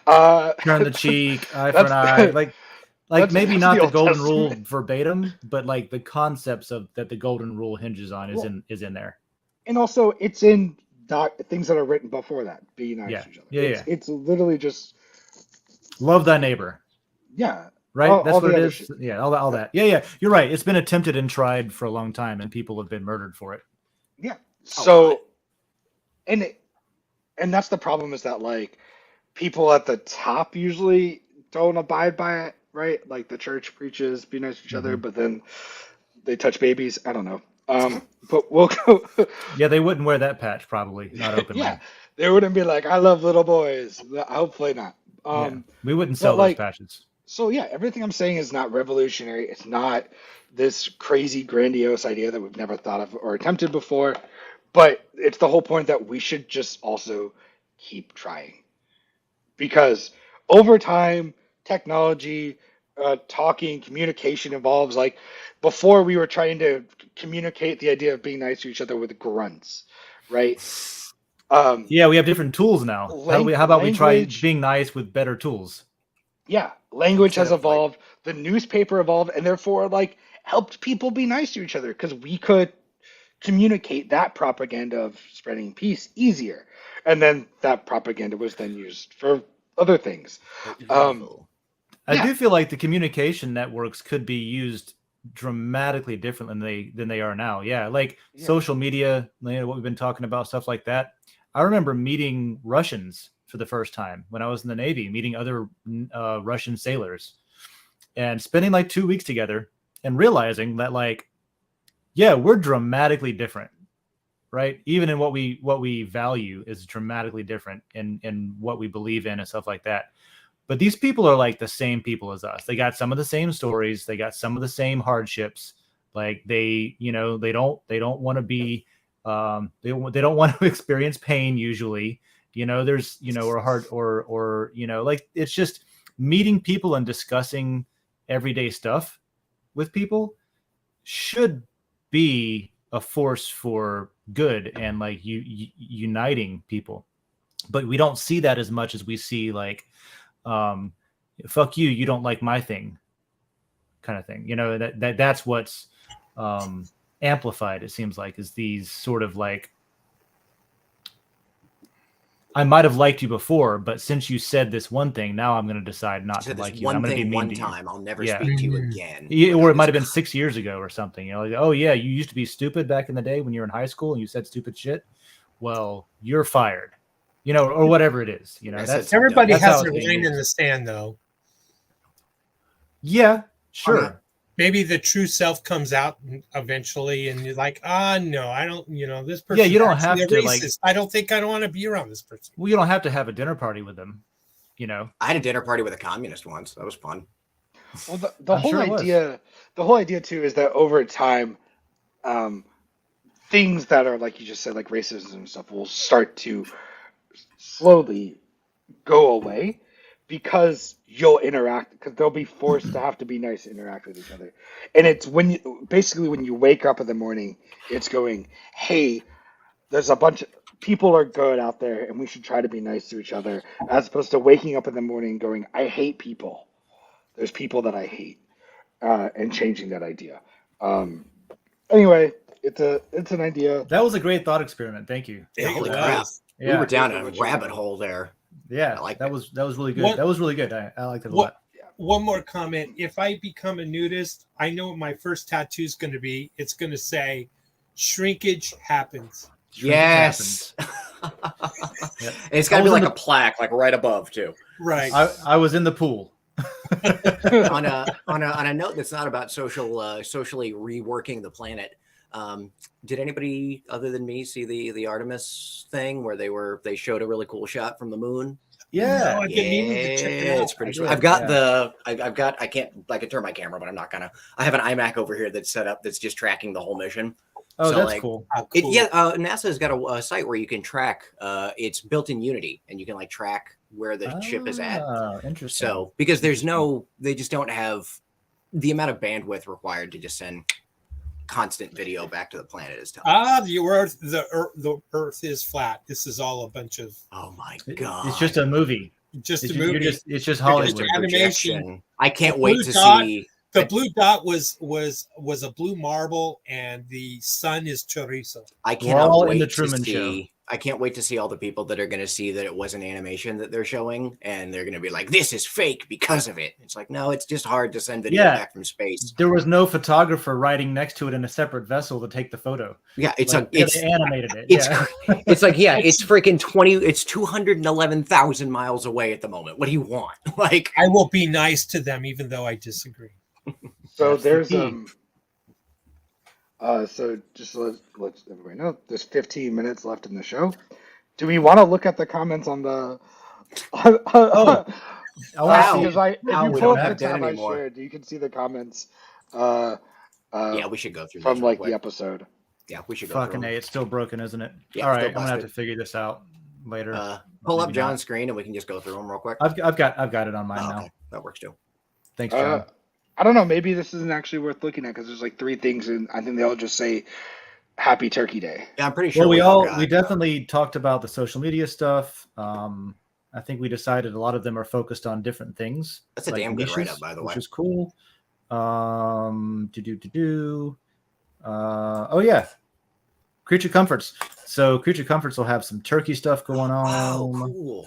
Turn the cheek, eye for an eye. Like maybe not the golden rule verbatim, but like the concepts of that the golden rule hinges on is in there.
And also, it's in things that are written before that. Be nice to each other.
Yeah,
it's literally just
love thy neighbor.
Yeah.
Right? That's what it is. Shit. Yeah, all that. Yeah. You're right. It's been attempted and tried for a long time, and people have been murdered for it.
Yeah. So, and that's the problem, is that like people at the top usually don't abide by it, right? Like the church preaches be nice to each other, but then they touch babies. I don't know. But we'll go.
Yeah, they wouldn't wear that patch probably, not openly.
Yeah, they wouldn't be like, I love little boys. Hopefully not.
Yeah. We wouldn't
But
sell those
like,
patches.
so yeah, everything I'm saying is not revolutionary. It's not this crazy grandiose idea that we've never thought of or attempted before. But it's the whole point that we should just also keep trying, because over time, technology, talking, communication evolves. Like before, we were trying to communicate the idea of being nice to each other with grunts, right?
Yeah, we have different tools now. How about we try
Language,
being nice with better tools?
yeah, language
Instead
has
of like,
evolved. The newspaper evolved, and therefore, like, helped people be nice to each other because we could communicate that propaganda of spreading peace easier, and then that propaganda was then used for other things. Um,
evil.
I
Yeah.
do feel like the communication networks could be used dramatically different than they are now. Yeah, like
Yeah.
social media, what we've been talking about, stuff like that. I remember meeting Russians for the first time when I was in the Navy, meeting other Russian sailors, and spending like 2 weeks together, and realizing that like, yeah, we're dramatically different, right? Even in what we value is dramatically different in what we believe in and stuff like that. But these people are like the same people as us. They got some of the same stories. They got some of the same hardships. Like they don't want to be, they don't want to experience pain usually. There's, or hard, or, like it's just meeting people and discussing everyday stuff with people should be a force for good and like uniting people. But we don't see that as much as we see like, fuck you, you don't like my thing kind of thing. That's what's amplified, it seems like, is these sort of like, I might have liked you before, but since you said this one thing, now I'm going to decide not to like you. I'm going to be mean to you.
One time, I'll never
Yeah.
speak to you again.
Yeah, or it might have been 6 years ago or something. Like, oh yeah, you used to be stupid back in the day when you were in high school and you said stupid shit. Well, you're fired. Or whatever it is.
Everybody
that's how
has
it's
their
being
line in
used.
the stand, though.
Yeah, sure.
Maybe the true self comes out eventually, and you're like, no, I don't. This person.
Yeah, you don't
actually
have
a
to, like-
racist. I don't want to be around this person.
Well, you don't have to have a dinner party with them.
I had a dinner party with a communist once. That was fun.
well, the
I'm
whole
sure it was.
idea too is that over time, things that are like you just said, like racism and stuff, will start to slowly go away because you'll interact, because they'll be forced to have to be nice to interact with each other. And it's when you wake up in the morning, it's going, hey, there's a bunch of people are good out there and we should try to be nice to each other, as opposed to waking up in the morning going, I hate people. There's people that I hate, and changing that idea. Anyway, it's an idea.
That was a great thought experiment. Thank you.
Yeah,
Holy
it
crap.
was.
Yeah.
We were down a
What you
rabbit
know.
hole there.
Yeah,
I like
that was really good.
What-
That was really good. I liked it a
What-
lot.
One more comment. If I become a nudist, I know what my first tattoo is going to be. It's going to say, "Shrinkage happens."
Yes.
Yep.
And it's got to
I
be
was
like
in
a plaque, like right above too.
Right.
I was in the pool.
on a note that's not about socially reworking the planet. Did anybody other than me see the Artemis thing where they showed a really cool shot from the moon?
Yeah.
No, I've been meaning to check it out.
It's pretty
I
sweet.
did,
I've got
yeah.
I can turn my camera, but I'm not gonna. I have an iMac over here that's set up that's just tracking the whole mission.
Oh,
So,
that's
like,
cool.
How cool.
NASA has got a site where you can track. It's built in Unity, and you can like track where the ship is at.
Oh, interesting.
So because they just don't have the amount of bandwidth required to just send constant video back to the planet is tough.
The Earth is flat. This is all a bunch of
Oh my god!
It's just a movie.
just
It's
a
just,
movie.
it's just
Just
Hollywood.
a
Animation.
projection. I can't
The
wait
blue
to
dot.
see.
The blue dot was a blue marble, and the sun is chorizo.
I
We're all
cannot
in
wait
the
to
Truman
see.
Show.
I can't wait to see all the people that are going to see that it was an animation that they're showing, and they're going to be like, "This is fake because of it." It's like, no, it's just hard to send video back from space.
There was no photographer riding next to it in a separate vessel to take the photo.
Yeah, it's
like,
it's
they animated it.
It's like, yeah, it's freaking 211,000 miles away at the moment. What do you want? Like,
I will be nice to them, even though I disagree.
So
That's the
there's
key.
so just let's everybody know there's 15 minutes left in the show. Do we want to look at the comments on the?
Oh, I want to see.
Because if
Wow,
you
we
pull
don't
up
have
the
that
tab I
anymore.
shared, you can see the comments.
yeah, we should go through
from
these
like
real
the
quick.
episode.
Yeah, we should go
Fucking
through
A,
them.
it's still broken, isn't it?
Yeah,
All
still
right, I'm gonna have to
busted.
figure this out later.
Pull up
Maybe
John's
not.
screen and we can just go through them real quick.
I've got it on mine
Oh,
now.
okay. That works too.
Thanks, John.
I don't know. Maybe this isn't actually worth looking at because there's like 3 things, and I think they all just say Happy Turkey Day.
Yeah, I'm pretty sure
Well, we
forgot.
definitely talked about the social media stuff. I think we decided a lot of them are focused on different things.
That's a damn good write-up, by the way.
Which is cool. Oh yeah, Creature Comforts. So Creature Comforts will have some turkey stuff going on.
Oh, cool.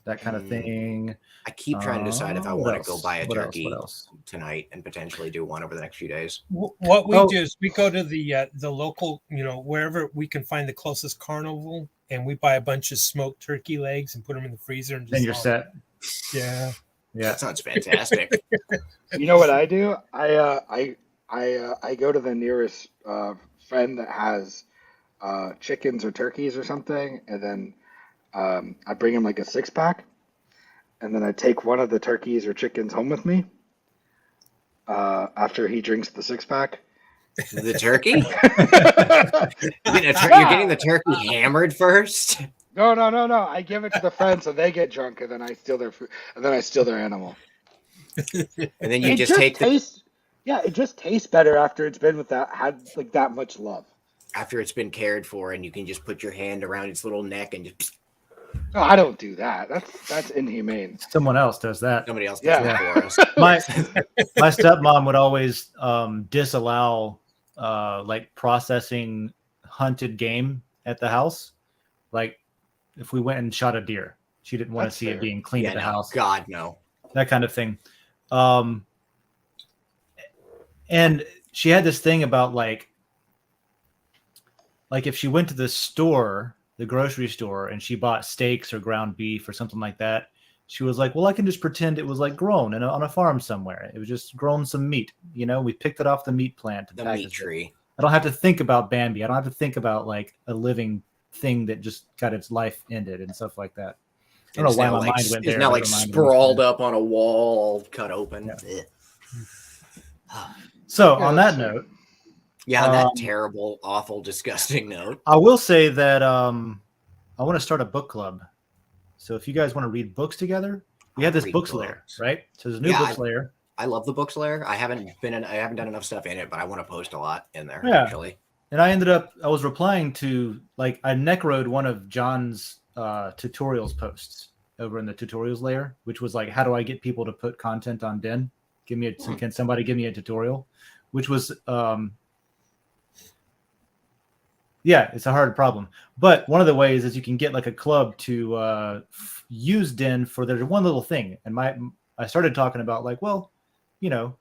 That kind of thing.
I keep trying to decide if I
What
want to
else?
go buy a
What else?
turkey
What else?
tonight and potentially do one over the next few days.
What we
Oh.
do is we go to the local, wherever we can find the closest carnival, and we buy a bunch of smoked turkey legs and put them in the freezer. And just
Then you're set.
Yeah.
Yeah.
That sounds fantastic.
You know what I do? I go to the nearest friend that has chickens or turkeys or something, and then I bring him like a 6-pack, and then I take one of the turkeys or chickens home with me after he drinks the 6-pack.
The turkey? You're getting the turkey hammered first?
No. I give it to the friend so they get drunk, and then I steal their food, and then I steal their animal.
And then you
It
just take
tastes, yeah, it just tastes better after it's been had like that much love.
after it's been cared for, and you can just put your hand around its little neck and just
No, I don't do that. That's inhumane.
Someone else does that.
somebody else does
Yeah.
that for us.
My stepmom would always disallow like processing hunted game at the house. Like if we went and shot a deer, she didn't want to
That's
see
fair.
it being cleaned
Yeah,
at the
no,
house.
God, no.
That kind of thing. And she had this thing about like if she went to the store, the grocery store, and she bought steaks or ground beef or something like that, she was like, well, I can just pretend it was like grown on a farm somewhere. It was just grown some meat. We picked it off the meat plant. And
The
packaged
meat
it.
tree.
I don't have to think about Bambi. I don't have to think about like a living thing that just got its life ended and stuff like that. I don't know why my mind went there.
It's now
but
like
it reminded me.
sprawled up on a wall, cut open.
Yeah.
Ugh.
So
Yeah,
on
that's
that
fair.
note,
Yeah, on that terrible, awful, disgusting note.
I will say that I want to start a book club. So if you guys want to read books together, we have this
Read
Books Lair,
books.
right? So there's a new
Yeah,
Books Lair.
I love the Books Lair. I haven't done enough stuff in it, but I want to post a lot in there.
Yeah.
Actually,
And I was replying to I necroed one of John's tutorials posts over in the tutorials layer, which was like, how do I get people to put content on Den? Can somebody give me a tutorial? Which was, yeah, it's a hard problem. But one of the ways is you can get like a club to use Den for their one little thing. And I started talking about like, well,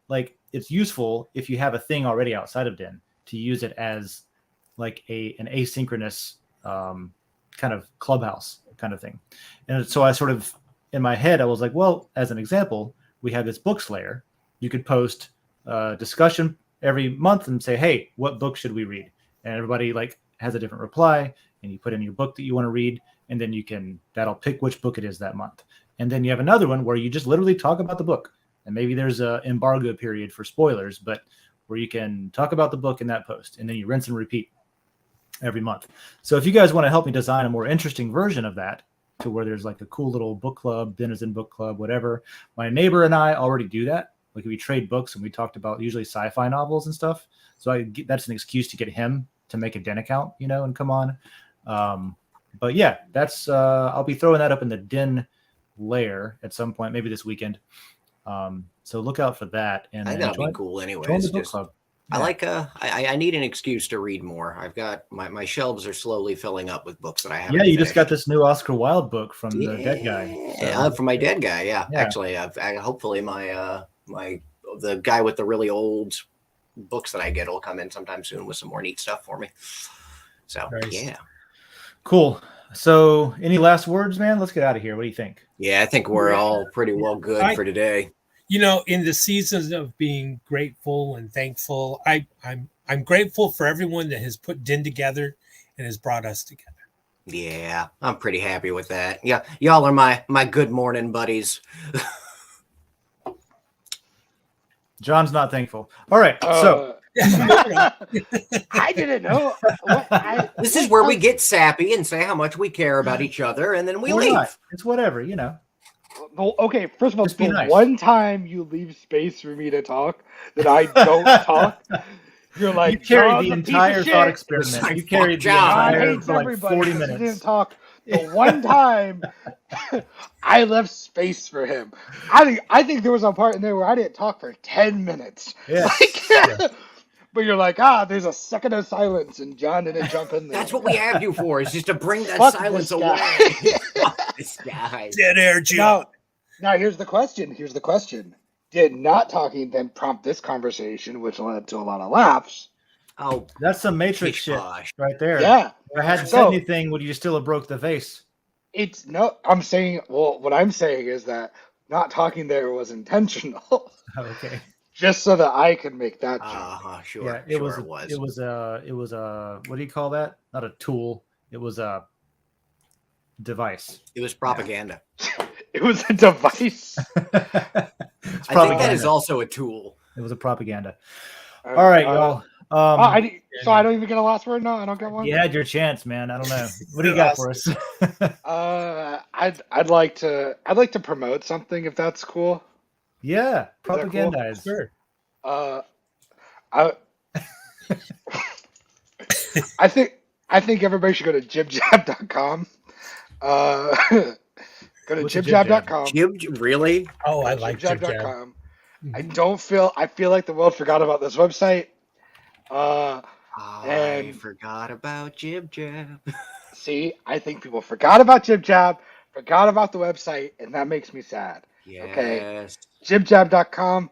like it's useful if you have a thing already outside of Den to use it as like an asynchronous kind of clubhouse kind of thing. And so I sort of, in my head, I was like, well, as an example, we have this Books Lair. You could post discussion every month and say, hey, what book should we read? And everybody like has a different reply, and you put in your book that you want to read, and then that'll pick which book it is that month. And then you have another one where you just literally talk about the book. And maybe there's a embargo period for spoilers, but where you can talk about the book in that post, and then you rinse and repeat every month. So if you guys want to help me design a more interesting version of that, to where there's like a cool little book club, Denizen book club, whatever. My neighbor and I already do that. Like we trade books, and we talked about usually sci-fi novels and stuff. So that's an excuse to get him to make a Den account, and come on. But yeah, that's I'll be throwing that up in the Den layer at some point, maybe this weekend. So look out for that. And
I think that'll be cool
join
anyways.
the book club.
I like I need an excuse to read more. I've got my shelves are slowly filling up with books that I haven't.
Yeah, you just got
finished.
this new Oscar Wilde book from the dead guy. So.
From my dead guy. Yeah,
Yeah.
actually, hopefully my the guy with the really old books that I get will come in sometime soon with some more neat stuff for me. So
Nice.
yeah,
Cool. So, any last words, man? Let's get out of here. What do you think?
yeah, I think we're all pretty well good for today.
You know, in the seasons of being grateful and thankful, I'm grateful for everyone that has put Den together and has brought us together.
Yeah, I'm pretty happy with that. Yeah, y'all are my good morning buddies.
John's not thankful. All right. So,
I didn't know.
This is where we get sappy and say how much we care about each other, and then we leave.
not. It's whatever, you know.
Well, okay, first of all,
Just be
the
nice.
one time you leave space for me to talk that I don't talk, you're like,
You carried
"John's
the
a piece
entire
of
thought
shit.
experiment.
Like,
You carried the
John
John
entire
hates
for like
everybody
40
because he didn't
minutes.
talk. The one time I left space for him. I think there was a part in there where I didn't talk for 10 minutes.
Yeah.
Like, but you're like, there's a second of silence, and John didn't jump in there.
That's what we have you for, is just to bring that
Fuck
silence
this
away.
guy.
Fuck this guy.
Dead air, Joe.
Now here's the question. Did not talking then prompt this conversation, which led to a lot of laughs?
Oh,
That's some Matrix
pish
shit
posh.
right there.
Yeah.
If I hadn't said
So-
anything, would you still have broke the vase?
It's no, I'm saying, well, what I'm saying is that not talking there was intentional,
Okay.
just so that I could make that joke.
Sure.
Yeah, it was. It was a. What do you call that? Not a tool. It was a device.
It was propaganda.
It was a device.
It's
I think that is also a tool.
It was a propaganda. All right, y'all.
So I don't even get a last word now. I don't get one.
You had your chance, man. I don't know. What do you got for us?
I'd like to promote something if that's cool.
Yeah,
cool?
propagandize.
Sure.
I I think everybody should go to jibjab.com. Go to
What's a
jibjab.com.
Jib, really?
Oh, I like Jib Jab.
jibjab.com. I feel like the world forgot about this website.
I
And-
forgot about Jib Jab.
See, I think people forgot about JibJab, forgot about the website, and that makes me sad.
Yes.
Jibjab.com,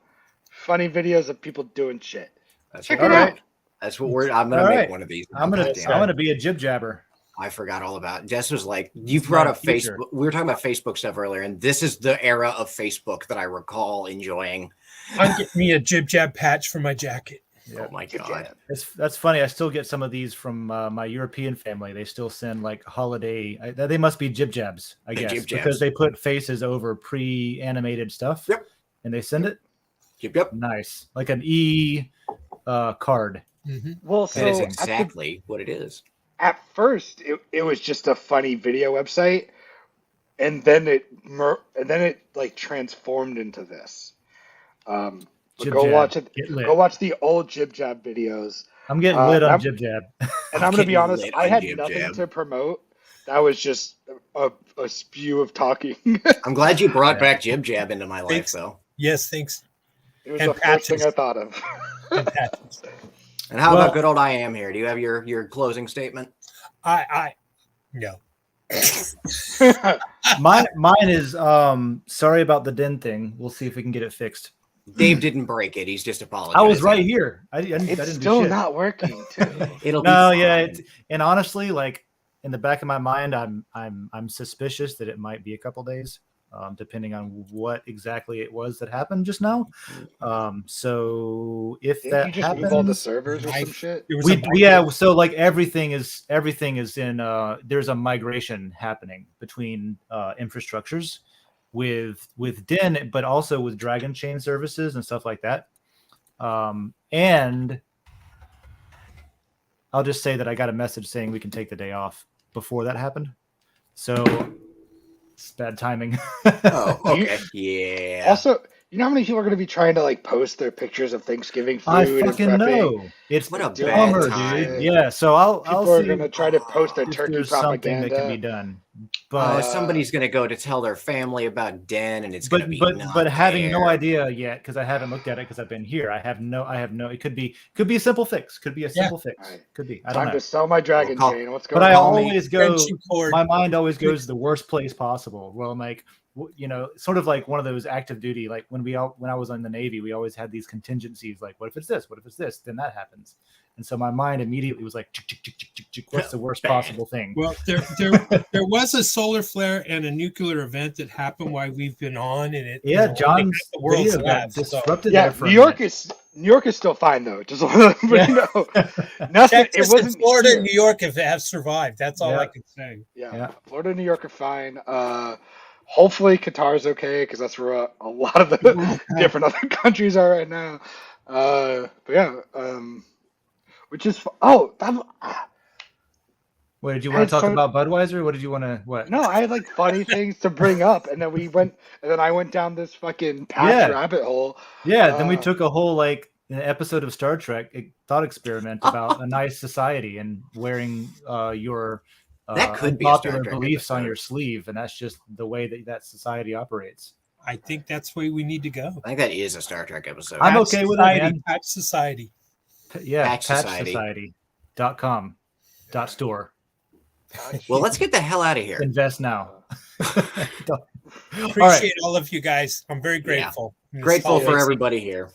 funny videos of people doing shit.
That's
Check
what
it
we're-
out.
That's what I'm gonna
All
make
right.
one of these.
I'm
Damn.
gonna be a jib jabber.
I forgot all about it. Jess was like, you brought
my
up
future.
Facebook. We were talking about Facebook stuff earlier, and this is the era of Facebook that I recall enjoying.
I'm getting me a Jib Jab patch for my jacket.
Yeah.
Oh my God.
That's funny. I still get some of these from my European family. They still send like holiday. They must be jib jabs, I
They're
guess,
jib jabs.
because they put faces over pre-animated stuff.
Yep.
And they send it.
Yep.
Nice, like an card.
Mm-hmm.
Well, so
That is
at
exactly what it is.
at first, it was just a funny video website, and then it like transformed into this. But
Jib
go
jab.
watch it.
Get lit.
Go watch the old JibJab videos.
I'm getting lit on
I'm-
jib jab.
And I'm gonna be
Getting
honest,
lit
I
on
had
Jib
nothing
Jab.
to promote. That was just a spew of talking.
I'm glad you brought
Yeah.
back Jib Jab into my life,
Thanks.
though.
Yes, thanks.
It was
And
the first thing
patches.
I thought of.
And patches.
And how
Well-
about good old I am here? Do you have your closing statement?
No.
Mine is sorry about the Den thing. We'll see if we can get it fixed.
Dave didn't break it. He's just apologizing.
I was right here. I didn't
It's
do
still
shit.
not working. Too.
It'll
No,
be
yeah,
fine.
and honestly, like in the back of my mind, I'm suspicious that it might be a couple days, depending on what exactly it was that happened just now. So if
Didn't
that
you just move all the
happens,
servers or some shit?
It was
yeah. So like everything is in. There's a migration happening between infrastructures with Den, but also with Dragon Chain services and stuff like that. And I'll just say that I got a message saying we can take the day off before that happened. So it's bad timing.
Oh, okay. Yeah.
Also, you know how many people are going to be trying to like post their pictures of Thanksgiving food
I
and
fucking
prepping?
know. It's
What a
Dude,
bad
bummer,
time.
dude. Yeah. So I'll
People are
see
going to try to post their
if
turkey
there's something that can be
propaganda.
done. But
somebody's going to go to tell their family about Den, and it's going to be
but having no
there.
idea yet, because I haven't looked at it because I've been here. I have no. It could be a simple fix. Could be a simple fix.
Right.
Could be. I don't
Time
know.
to sell my dragon
Well,
chain. What's going
But I
on?
always go.
Friendship cord.
My mind always goes to the worst place possible. Well, I'm like, sort of like one of those active duty. Like when I was in the Navy, we always had these contingencies. Like, what if it's this? What if it's this? Then that happens. And so my mind immediately was like, what's the worst possible thing?
Well, there was a solar flare and a nuclear event that happened while we've been on, and it
John's
the world's
video got
left, so.
disrupted.
Yeah,
there for
New
a
York
minute.
is still fine though. Just want to know. Nothing.
Texas
It wasn't
and Florida
here.
and New York have survived. That's all
Yeah.
I can say.
Yeah. Florida and New York are fine. Hopefully Qatar's okay because that's where a lot of the different other countries are right now. But yeah, which is
What did you want to talk
so-
about Budweiser? What did you want to what?
no, I had like funny things to bring up, and then I went down this fucking past rabbit hole.
Yeah, then we took a whole like an episode of Star Trek thought experiment about a nice society and wearing your
That could be a Star
popular
Trek
beliefs on
episode.
your sleeve, and that's just the way that society operates.
I think that's where we need to go.
I think that is a Star Trek episode.
I'm okay with it, man.
Patch society.
Yeah,
Patch Society.
patchsociety.com .store.
Well, let's get the hell out of here.
Invest now.
Appreciate all of you guys. I'm very grateful.
Grateful for
Always.
everybody here.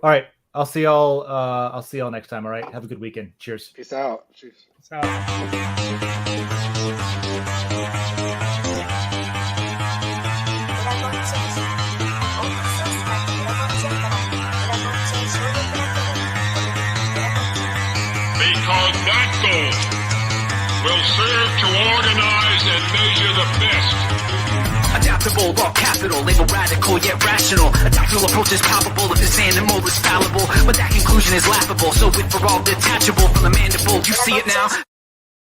All right, I'll see y'all. I'll see y'all next time. All right, have a good weekend. Cheers.
Peace out. Cheers.
So-
Because that goal will serve to organize and measure the best.
Adaptable, all capital, label radical yet rational. A tactical approach is palpable if this animal is fallible, but that conclusion is laughable. So with for all detachable from the mandible, you see it now.